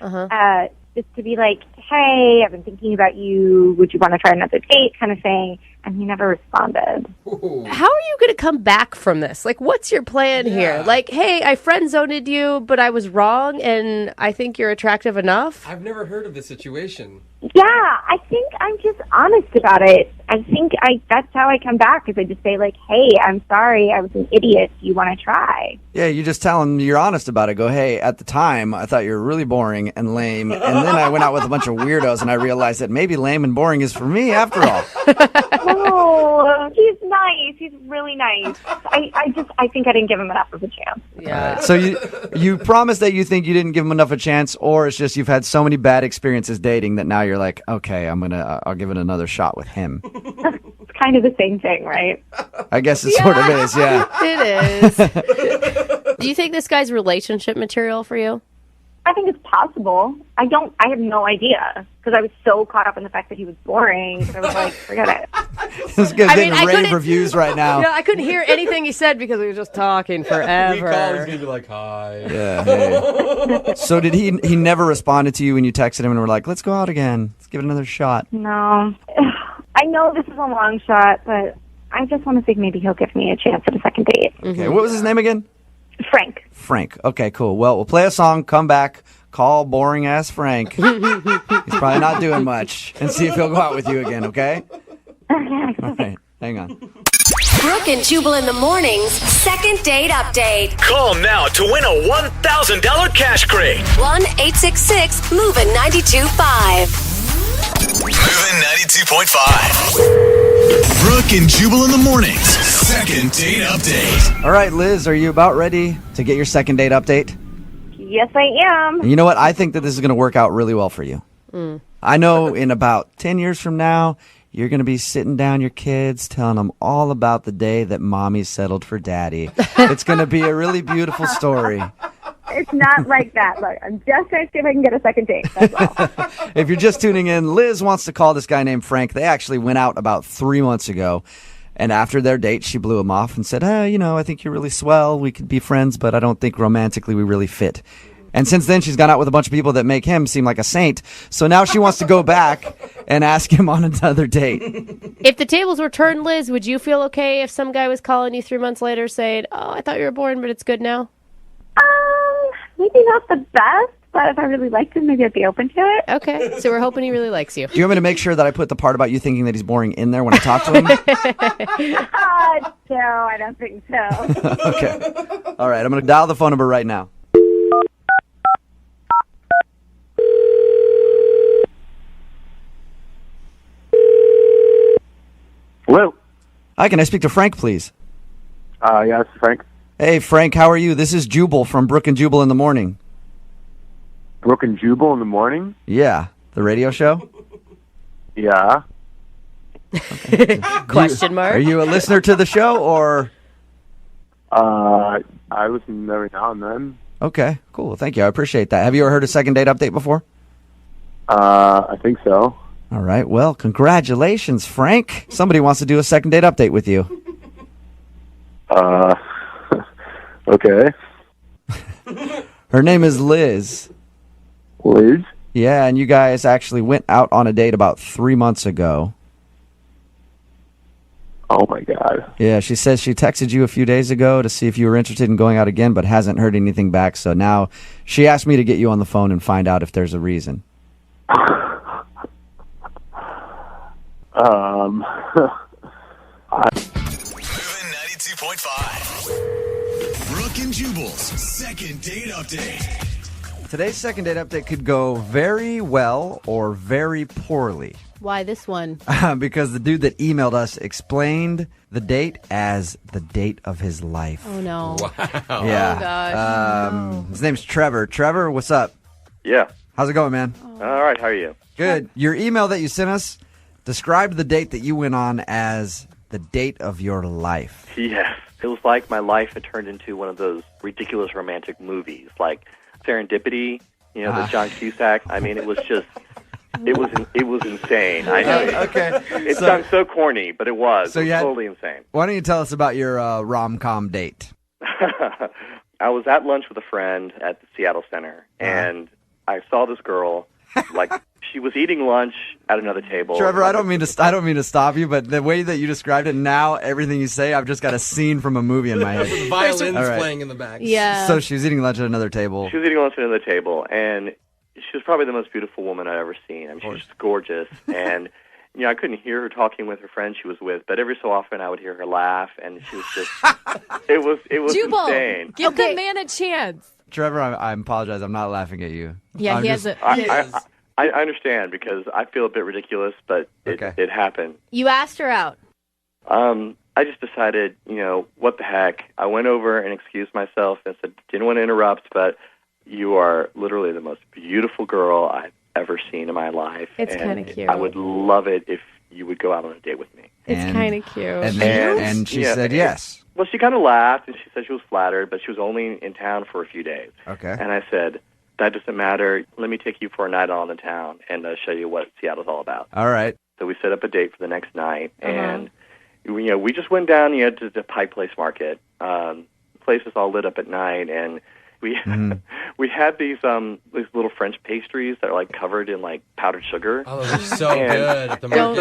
Speaker 11: just to be like, hey, I've been thinking about you. Would you want to try another date, kind of thing? And he never responded.
Speaker 3: How are you going to come back from this? What's your plan here? Hey, I friend-zoned you, but I was wrong, and I think you're attractive enough?
Speaker 4: I've never heard of this situation.
Speaker 11: Yeah, I think I'm just honest about it. I think that's how I come back, is I just say, hey, I'm sorry, I was an idiot. Do you want to try?
Speaker 9: Yeah, you just tell him you're honest about it. Go, hey, at the time, I thought you were really boring and lame, and then I went out with a bunch of weirdos, and I realized that maybe lame and boring is for me after all.
Speaker 11: Oh, he's nice. He's really nice. I think I didn't give him enough of a chance.
Speaker 3: Yeah.
Speaker 9: So you promise that you think you didn't give him enough of a chance, or it's just you've had so many bad experiences dating that now you're like, okay, I'll give it another shot with him.
Speaker 11: It's kind of the same thing, right?
Speaker 9: I guess it sort of is, yeah.
Speaker 3: It is. Do you think this guy's relationship material for you?
Speaker 11: I think it's possible. I have no idea, because I was so caught up in the fact that he was boring. I was like, forget it.
Speaker 9: This guy's getting rave reviews right now.
Speaker 3: Yeah, I couldn't hear anything he said because we were just talking forever.
Speaker 4: We call, he's going to be like, hi.
Speaker 9: Yeah, hey. So did he never responded to you when you texted him and were like, let's go out again. Let's give it another shot.
Speaker 11: No. I know this is a long shot, but I just want to think maybe he'll give me a chance at a second date.
Speaker 9: Okay, what was his name again?
Speaker 11: Frank.
Speaker 9: Okay, cool. Well, we'll play a song, come back, call boring-ass Frank. He's probably not doing much, and see if he'll go out with you again, okay?
Speaker 11: Okay.
Speaker 9: All right, hang on.
Speaker 17: Brooke and Jubal in the mornings, second date update.
Speaker 14: Call now to win a $1,000 cash crate.
Speaker 17: 1-866-MOVING-92.5.
Speaker 14: Moving 92.5. Brooke and Jubal in the mornings, second date update.
Speaker 9: All right, Liz, are you about ready to get your second date update?
Speaker 11: Yes, I am.
Speaker 9: And you know what? I think that this is going to work out really well for you. I know in about 10 years from now, you're going to be sitting down your kids, telling them all about the day that mommy settled for daddy. It's going to be a really beautiful story.
Speaker 11: It's not like that. Look, I'm just trying to see if I can get a second date. That's all.
Speaker 9: If you're just tuning in, Liz wants to call this guy named Frank. They actually went out about 3 months ago. And after their date, she blew him off and said, I think you're really swell. We could be friends, but I don't think romantically we really fit. And since then, she's gone out with a bunch of people that make him seem like a saint. So now she wants to go back and ask him on another date.
Speaker 3: If the tables were turned, Liz, would you feel okay if some guy was calling you 3 months later saying, oh, I thought you were boring, but it's good now?
Speaker 11: maybe not the best, but if I really liked him, maybe I'd be open to it.
Speaker 3: Okay, so we're hoping he really likes you.
Speaker 9: Do you want me to make sure that I put the part about you thinking that he's boring in there when I talk to him?
Speaker 11: No, I don't think so.
Speaker 9: Okay. All right, I'm going to dial the phone number right now.
Speaker 5: Hello.
Speaker 9: Hi, can I speak to Frank, please?
Speaker 5: Yeah, this is Frank.
Speaker 9: Hey, Frank, how are you? This is Jubal from Brooke and Jubal in the Morning.
Speaker 5: Brooke and Jubal in the Morning?
Speaker 9: Yeah, the radio show?
Speaker 5: Yeah.
Speaker 3: Question mark?
Speaker 9: Are you a listener to the show, or?
Speaker 5: I listen every now and then.
Speaker 9: Okay, cool. Thank you. I appreciate that. Have you ever heard a second date update before?
Speaker 5: I think so.
Speaker 9: All right. Well, congratulations, Frank. Somebody wants to do a second date update with you.
Speaker 5: Okay.
Speaker 9: Her name is Liz.
Speaker 5: Liz?
Speaker 9: Yeah, and you guys actually went out on a date about 3 months ago.
Speaker 5: Oh, my God.
Speaker 9: Yeah, she says she texted you a few days ago to see if you were interested in going out again, but hasn't heard anything back. So now she asked me to get you on the phone and find out if there's a reason.
Speaker 14: Moving 92.5. Brooke and Jubal's second date update.
Speaker 9: Today's second date update could go very well or very poorly.
Speaker 3: Why this one?
Speaker 9: Because the dude that emailed us explained the date as the date of his life.
Speaker 3: Oh, no.
Speaker 2: Wow.
Speaker 9: Yeah.
Speaker 3: Oh, gosh.
Speaker 9: His name's Trevor. Trevor, what's up?
Speaker 22: Yeah.
Speaker 9: How's it going, man?
Speaker 22: All right, how are you?
Speaker 9: Good. Your email that you sent us described the date that you went on as the date of your life.
Speaker 22: Yes. It was like my life had turned into one of those ridiculous romantic movies, like Serendipity, you know, the John Cusack. I mean, it was just, it was insane. I know.
Speaker 9: Okay.
Speaker 22: It sounds so corny, but it was.
Speaker 9: So
Speaker 22: it was totally insane.
Speaker 9: Why don't you tell us about your rom-com date?
Speaker 22: I was at lunch with a friend at the Seattle Center, and I saw this girl, like, she was eating lunch at another table.
Speaker 9: Trevor, I don't mean to stop you, but the way that you described it now, everything you say, I've just got a scene from a movie in my head.
Speaker 4: The violins playing in the back.
Speaker 3: Yeah.
Speaker 9: So she was eating lunch at another table.
Speaker 22: She was eating lunch at another table, and she was probably the most beautiful woman I'd ever seen. I mean, she was just gorgeous, and you know, I couldn't hear her talking with her friend she was with, but every so often I would hear her laugh, and she was just, it was
Speaker 8: Jubal,
Speaker 22: insane.
Speaker 8: give the man a chance.
Speaker 9: Trevor, I apologize. I'm not laughing at you.
Speaker 8: Yeah,
Speaker 9: I'm
Speaker 8: he
Speaker 9: just-
Speaker 8: has a...
Speaker 22: I understand because I feel a bit ridiculous, but it happened.
Speaker 3: You asked her out.
Speaker 22: I just decided, you know, what the heck. I went over and excused myself and said, didn't want to interrupt, but you are literally the most beautiful girl I've ever seen in my life.
Speaker 3: It's
Speaker 22: and
Speaker 3: kinda cute.
Speaker 22: I would love it if you would go out on a date with me.
Speaker 3: It's kind of cute.
Speaker 9: And she said yes.
Speaker 22: Well, she kind of laughed, and she said she was flattered, but she was only in town for a few days.
Speaker 9: Okay.
Speaker 22: And I said, that doesn't matter. Let me take you for a night on the town and show you what Seattle's all about.
Speaker 9: All right.
Speaker 22: So we set up a date for the next night, and you know, we just went down to the Pike Place Market. The place was all lit up at night, and we we had these little French pastries that are like covered in like powdered sugar.
Speaker 4: Oh, those are so good at the market.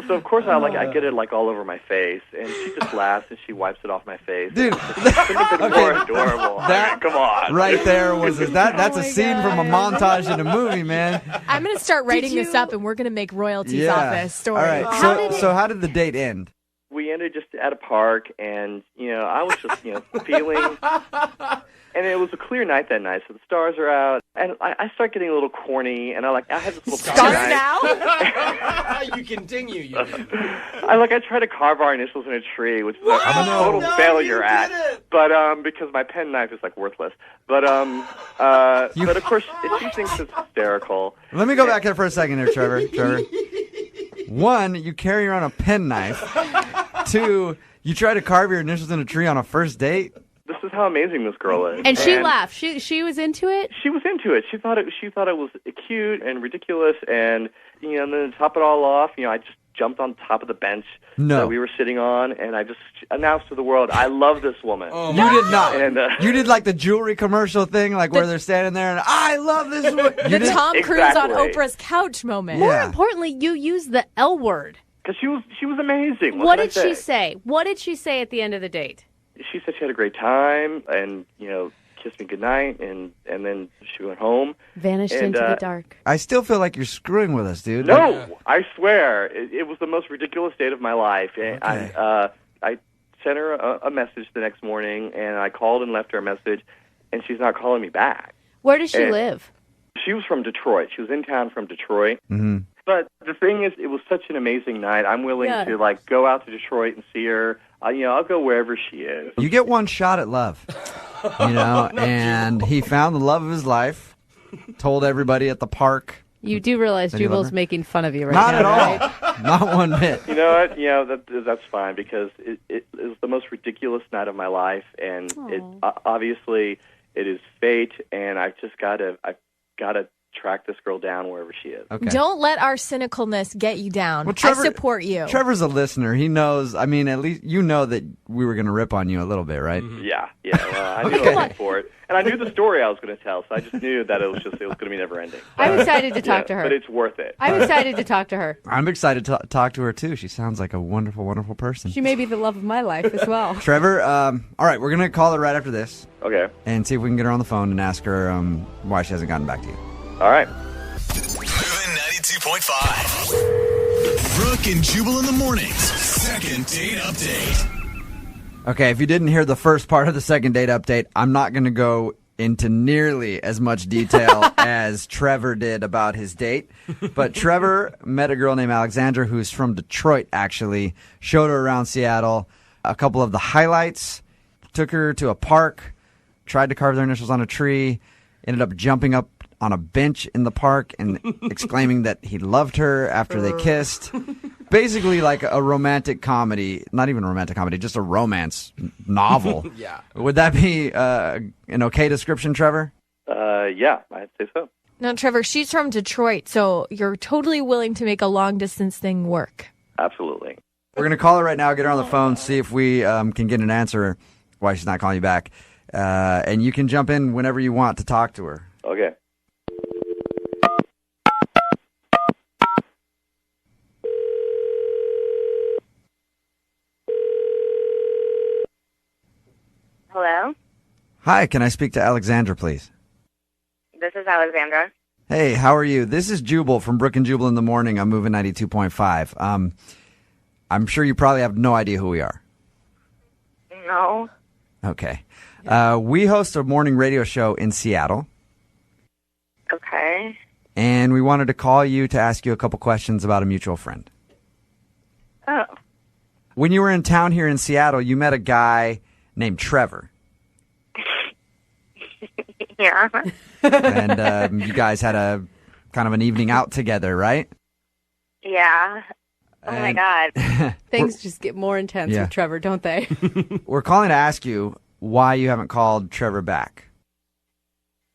Speaker 22: So of course I get it like all over my face, and she just laughs and she wipes it off my face.
Speaker 9: Dude,
Speaker 22: couldn't have been more adorable. I mean, come on,
Speaker 9: Right there was that's a scene from a montage in a movie, man.
Speaker 8: I'm going to start writing this up, and we're going to make royalties off this story.
Speaker 9: All right. So how did the date end?
Speaker 22: We ended just at a park, and you know, I was just feeling. And it was a clear night that night, so the stars are out, and I start getting a little corny, and I had this little
Speaker 4: Stars now? You continue.
Speaker 22: I try to carve our initials in a tree, which is a total failure at, but because my pen knife is like worthless. But but of course she thinks it's hysterical.
Speaker 9: Let me go back there for a second there, Trevor. One, you carry around a penknife. Two, you try to carve your initials in a tree on a first date.
Speaker 22: This is how amazing this girl is.
Speaker 3: And she laughed. She was into it?
Speaker 22: She was into it. She thought it was cute and ridiculous, and and then to top it all off, I just jumped on top of the bench that we were sitting on, and I just announced to the world, I love this woman.
Speaker 9: You did not.
Speaker 22: And,
Speaker 9: you did like the jewelry commercial thing, like where they're standing there and I love this woman.
Speaker 8: The Tom Cruise on Oprah's couch moment.
Speaker 3: More importantly, you used the L word.
Speaker 22: Because she was amazing.
Speaker 3: What did she say? What did she say at the end of the date?
Speaker 22: She said she had a great time, and kissed me goodnight, and then she went home.
Speaker 3: Vanished into the dark.
Speaker 9: I still feel like you're screwing with us, dude.
Speaker 22: No, I swear. It was the most ridiculous date of my life. And
Speaker 9: Okay.
Speaker 22: I sent her a message the next morning, and I called and left her a message, and she's not calling me back.
Speaker 3: Where does she
Speaker 22: And
Speaker 3: live?
Speaker 22: She was from Detroit. She was in town from Detroit.
Speaker 9: Mm-hmm.
Speaker 22: But the thing is, it was such an amazing night. I'm willing
Speaker 3: Yeah.
Speaker 22: to, like, go out to Detroit and see her. I'll go wherever she is.
Speaker 9: You get one shot at love, and he found the love of his life, told everybody at the park.
Speaker 3: You do realize
Speaker 9: Then you love
Speaker 3: Jubal's
Speaker 9: her?
Speaker 3: making fun of you right
Speaker 9: Not
Speaker 3: now,
Speaker 9: at all.
Speaker 3: right?
Speaker 9: Not one bit.
Speaker 22: You know what? That's fine, because it was the most ridiculous night of my life, and obviously it is fate, and I've gotta track this girl down wherever she is.
Speaker 9: Okay.
Speaker 10: Don't let our cynicalness get you down.
Speaker 9: Well, Trevor-
Speaker 10: I support you.
Speaker 9: Trevor's a listener. He knows. I mean, at least you know that we were going to rip on you a little bit, right?
Speaker 22: Yeah. Well, I knew I was for it, and I knew the story I was going to tell, so I just knew that it was going to be never ending.
Speaker 3: I'm excited to talk to her.
Speaker 22: But it's worth it.
Speaker 3: I'm excited to talk to her.
Speaker 9: I'm excited to talk to her too. She sounds like a wonderful, wonderful person.
Speaker 3: She may be the love of my life as well.
Speaker 9: Trevor, all right, we're going to call her right after this.
Speaker 22: Okay.
Speaker 9: And see if we can get her on the phone and ask her why she hasn't gotten back to you.
Speaker 22: All right.
Speaker 14: Moving 92.5. Brooke and Jubal in the mornings. Second date update.
Speaker 9: Okay, if you didn't hear the first part of the second date update, I'm not going to go into nearly as much detail as Trevor did about his date. But Trevor met a girl named Alexandra who's from Detroit, actually. Showed her around Seattle. A couple of the highlights. Took her to a park. Tried to carve their initials on a tree. Ended up jumping up on a bench in the park and exclaiming that he loved her after they kissed. Basically like a romantic comedy. Not even a romantic comedy, just a romance novel.
Speaker 4: Yeah.
Speaker 9: Would that be an okay description, Trevor?
Speaker 22: Yeah, I'd say so.
Speaker 10: No, Trevor, she's from Detroit, so you're totally willing to make a long-distance thing work.
Speaker 22: Absolutely.
Speaker 9: We're going to call her right now, get her on the phone, see if we can get an answer why she's not calling you back. And you can jump in whenever you want to talk to her.
Speaker 22: Okay.
Speaker 12: Hello,
Speaker 9: Hi, can I speak to Alexandra, please?
Speaker 12: this is Alexandra.
Speaker 9: Hey, how are you? This is Jubal from Brooke and Jubal in the Morning. I'm moving 92.5. I'm sure you probably have no idea who we are.
Speaker 12: No.
Speaker 9: Okay. We host a morning radio show in Seattle,
Speaker 12: Okay.
Speaker 9: and we wanted to call you to ask you a couple questions about a mutual friend.
Speaker 12: Oh.
Speaker 9: When you were in town here in Seattle, you met a guy named Trevor,
Speaker 12: Yeah.
Speaker 9: and you guys had a kind of an evening out together, right?
Speaker 12: Yeah. Oh my
Speaker 9: And-
Speaker 12: God.
Speaker 3: Things just get more intense
Speaker 9: Yeah.
Speaker 3: with Trevor, don't they?
Speaker 9: We're calling to ask you why you haven't called Trevor back.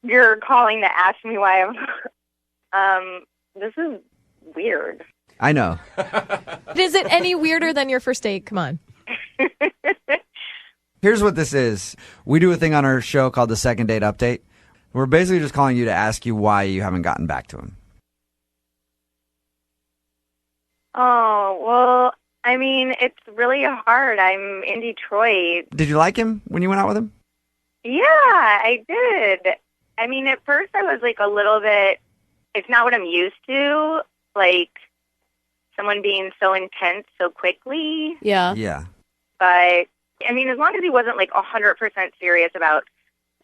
Speaker 12: You're calling to ask me why I'm. This is weird.
Speaker 9: I know.
Speaker 10: Is it any weirder than your first date? Come on.
Speaker 9: Here's what this is. We do a thing on our show called the Second Date Update. We're basically just calling you to ask you why you haven't gotten back to him.
Speaker 12: Oh, well, I mean, it's really hard. I'm in Detroit.
Speaker 9: Did you like him when you went out with him?
Speaker 12: Yeah, I did. I mean, at first I was like a little bit, it's not what I'm used to, like someone being so intense so quickly.
Speaker 3: Yeah.
Speaker 9: Yeah.
Speaker 12: But, I mean, as long as he wasn't like 100% serious about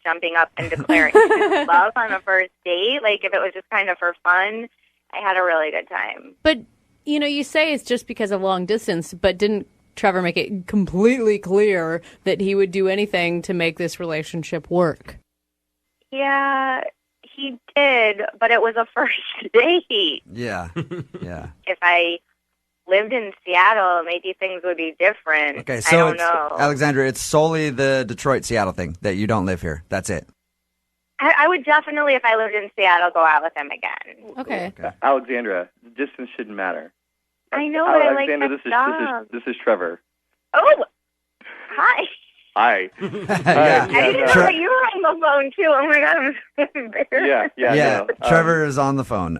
Speaker 12: jumping up and declaring his love on a first date, like if it was just kind of for fun, I had a really good time.
Speaker 3: But, you say it's just because of long distance, but didn't Trevor make it completely clear that he would do anything to make this relationship work?
Speaker 12: Yeah, he did, but it was a first date.
Speaker 9: Yeah. Yeah.
Speaker 12: If I lived in Seattle, maybe things would be different.
Speaker 9: Okay,
Speaker 12: I
Speaker 9: so
Speaker 12: don't
Speaker 9: it's,
Speaker 12: know.
Speaker 9: Alexandra, it's solely the Detroit-Seattle thing that you don't live here. That's it.
Speaker 12: I would definitely, if I lived in Seattle, go out with him again.
Speaker 3: Okay.
Speaker 22: Alexandra, distance shouldn't matter.
Speaker 12: I know, but I like
Speaker 22: Alexandra,
Speaker 12: that
Speaker 22: this is Trevor.
Speaker 12: Oh, hi.
Speaker 22: Hi.
Speaker 9: Yeah.
Speaker 12: I didn't know that you were on the phone, too. Oh, my God, I'm so embarrassed.
Speaker 22: Yeah.
Speaker 9: Trevor is on the phone.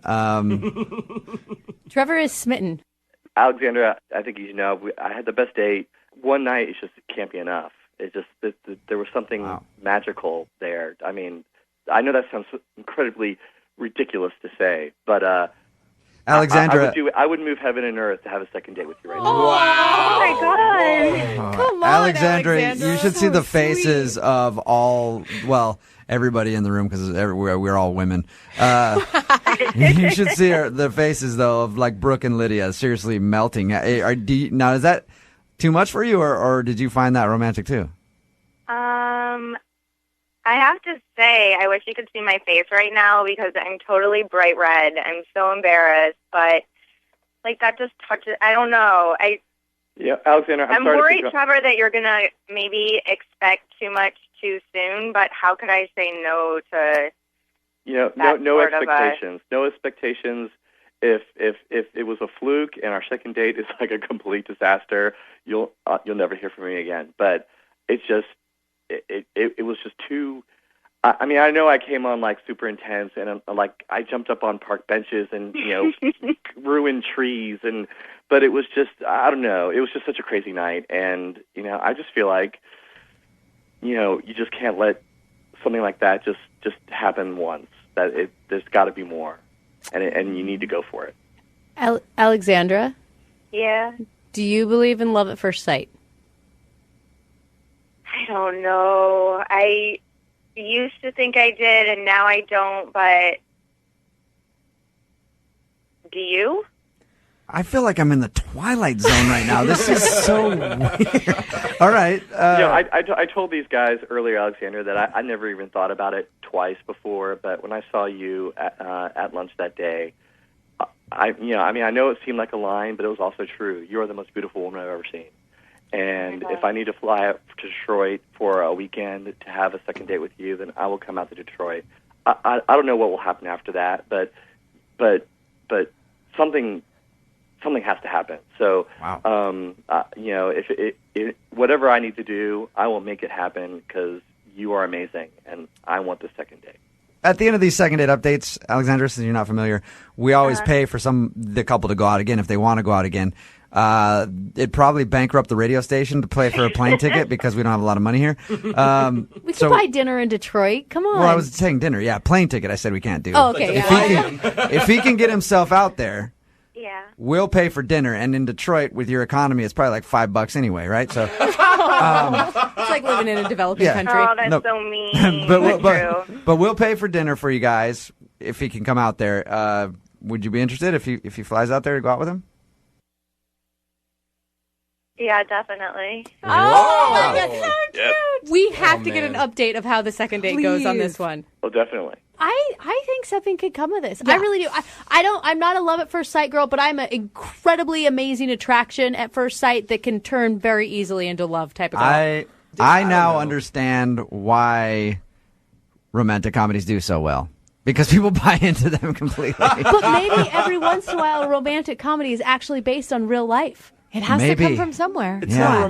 Speaker 3: Trevor is smitten.
Speaker 22: Alexandra, I think you know, I had the best date. One night, it just can't be enough. It just there was something magical there. I mean, I know that sounds incredibly ridiculous to say, but
Speaker 9: Alexandra,
Speaker 22: I would move heaven and earth to have a second date with you right now.
Speaker 20: Oh my God.
Speaker 3: Come on,
Speaker 9: Alexandra, you should see the faces of everybody in the room because we're all women. You should see the faces though of like Brooke and Lydia seriously melting. Now is that too much for you, or did you find that romantic too?
Speaker 12: I have to say, I wish you could see my face right now because I'm totally bright red. I'm so embarrassed, but like that just touches. I don't know.
Speaker 22: Yeah, Alexandra,
Speaker 12: I'm worried, Trevor, that you're gonna maybe expect too much too soon. But how could I say no to?
Speaker 22: No expectations. No expectations. If it was a fluke and our second date is like a complete disaster, you'll never hear from me again. But it's just. It was just too. I mean, I know I came on like super intense, and like I jumped up on park benches and ruined trees, but it was just I don't know. It was just such a crazy night, and I just feel like you just can't let something like that just happen once. There's got to be more, and you need to go for it.
Speaker 3: Alexandra?
Speaker 12: Yeah?
Speaker 3: Do you believe in love at first sight?
Speaker 12: I don't know. I used to think I did, and now I don't, but do you?
Speaker 9: I feel like I'm in the Twilight Zone right now. This is so weird. All right.
Speaker 22: I told these guys earlier, Alexander, that I never even thought about it twice before, but when I saw you at lunch that day, I know it seemed like a line, but it was also true. You are the most beautiful woman I've ever seen. And if I need to fly up to Detroit for a weekend to have a second date with you, then I will come out to Detroit. I don't know what will happen after that, but something has to happen. So, if whatever I need to do, I will make it happen because you are amazing, and I want the second date.
Speaker 9: At the end of these second date updates, Alexandra, since you're not familiar, we always pay for the couple to go out again if they want to go out again. It'd probably bankrupt the radio station to pay for a plane ticket because we don't have a lot of money here.
Speaker 3: We could buy dinner in Detroit. Come on.
Speaker 9: Well, I was saying dinner. Yeah, plane ticket. I said we can't do.
Speaker 3: Oh, okay.
Speaker 9: If he can get himself out there,
Speaker 12: yeah,
Speaker 9: we'll pay for dinner. And in Detroit, with your economy, it's probably like $5 anyway, right? So
Speaker 3: it's like living in a developing country.
Speaker 12: Oh, that's so mean.
Speaker 9: but we'll pay for dinner for you guys if he can come out there. Would you be interested if he flies out there to go out with him?
Speaker 12: Yeah, definitely.
Speaker 3: Oh, that's so cute. We have to get an update of how the second date goes on this one.
Speaker 22: Oh, definitely.
Speaker 3: I think something could come of this. Yeah. I really do. I'm not a love at first sight girl, but I'm an incredibly amazing attraction at first sight that can turn very easily into love type of girl.
Speaker 9: I now understand why romantic comedies do so well. Because people buy into them completely.
Speaker 3: But maybe every once in a while a romantic comedy is actually based on real life.
Speaker 10: It has to come from somewhere.
Speaker 9: It's not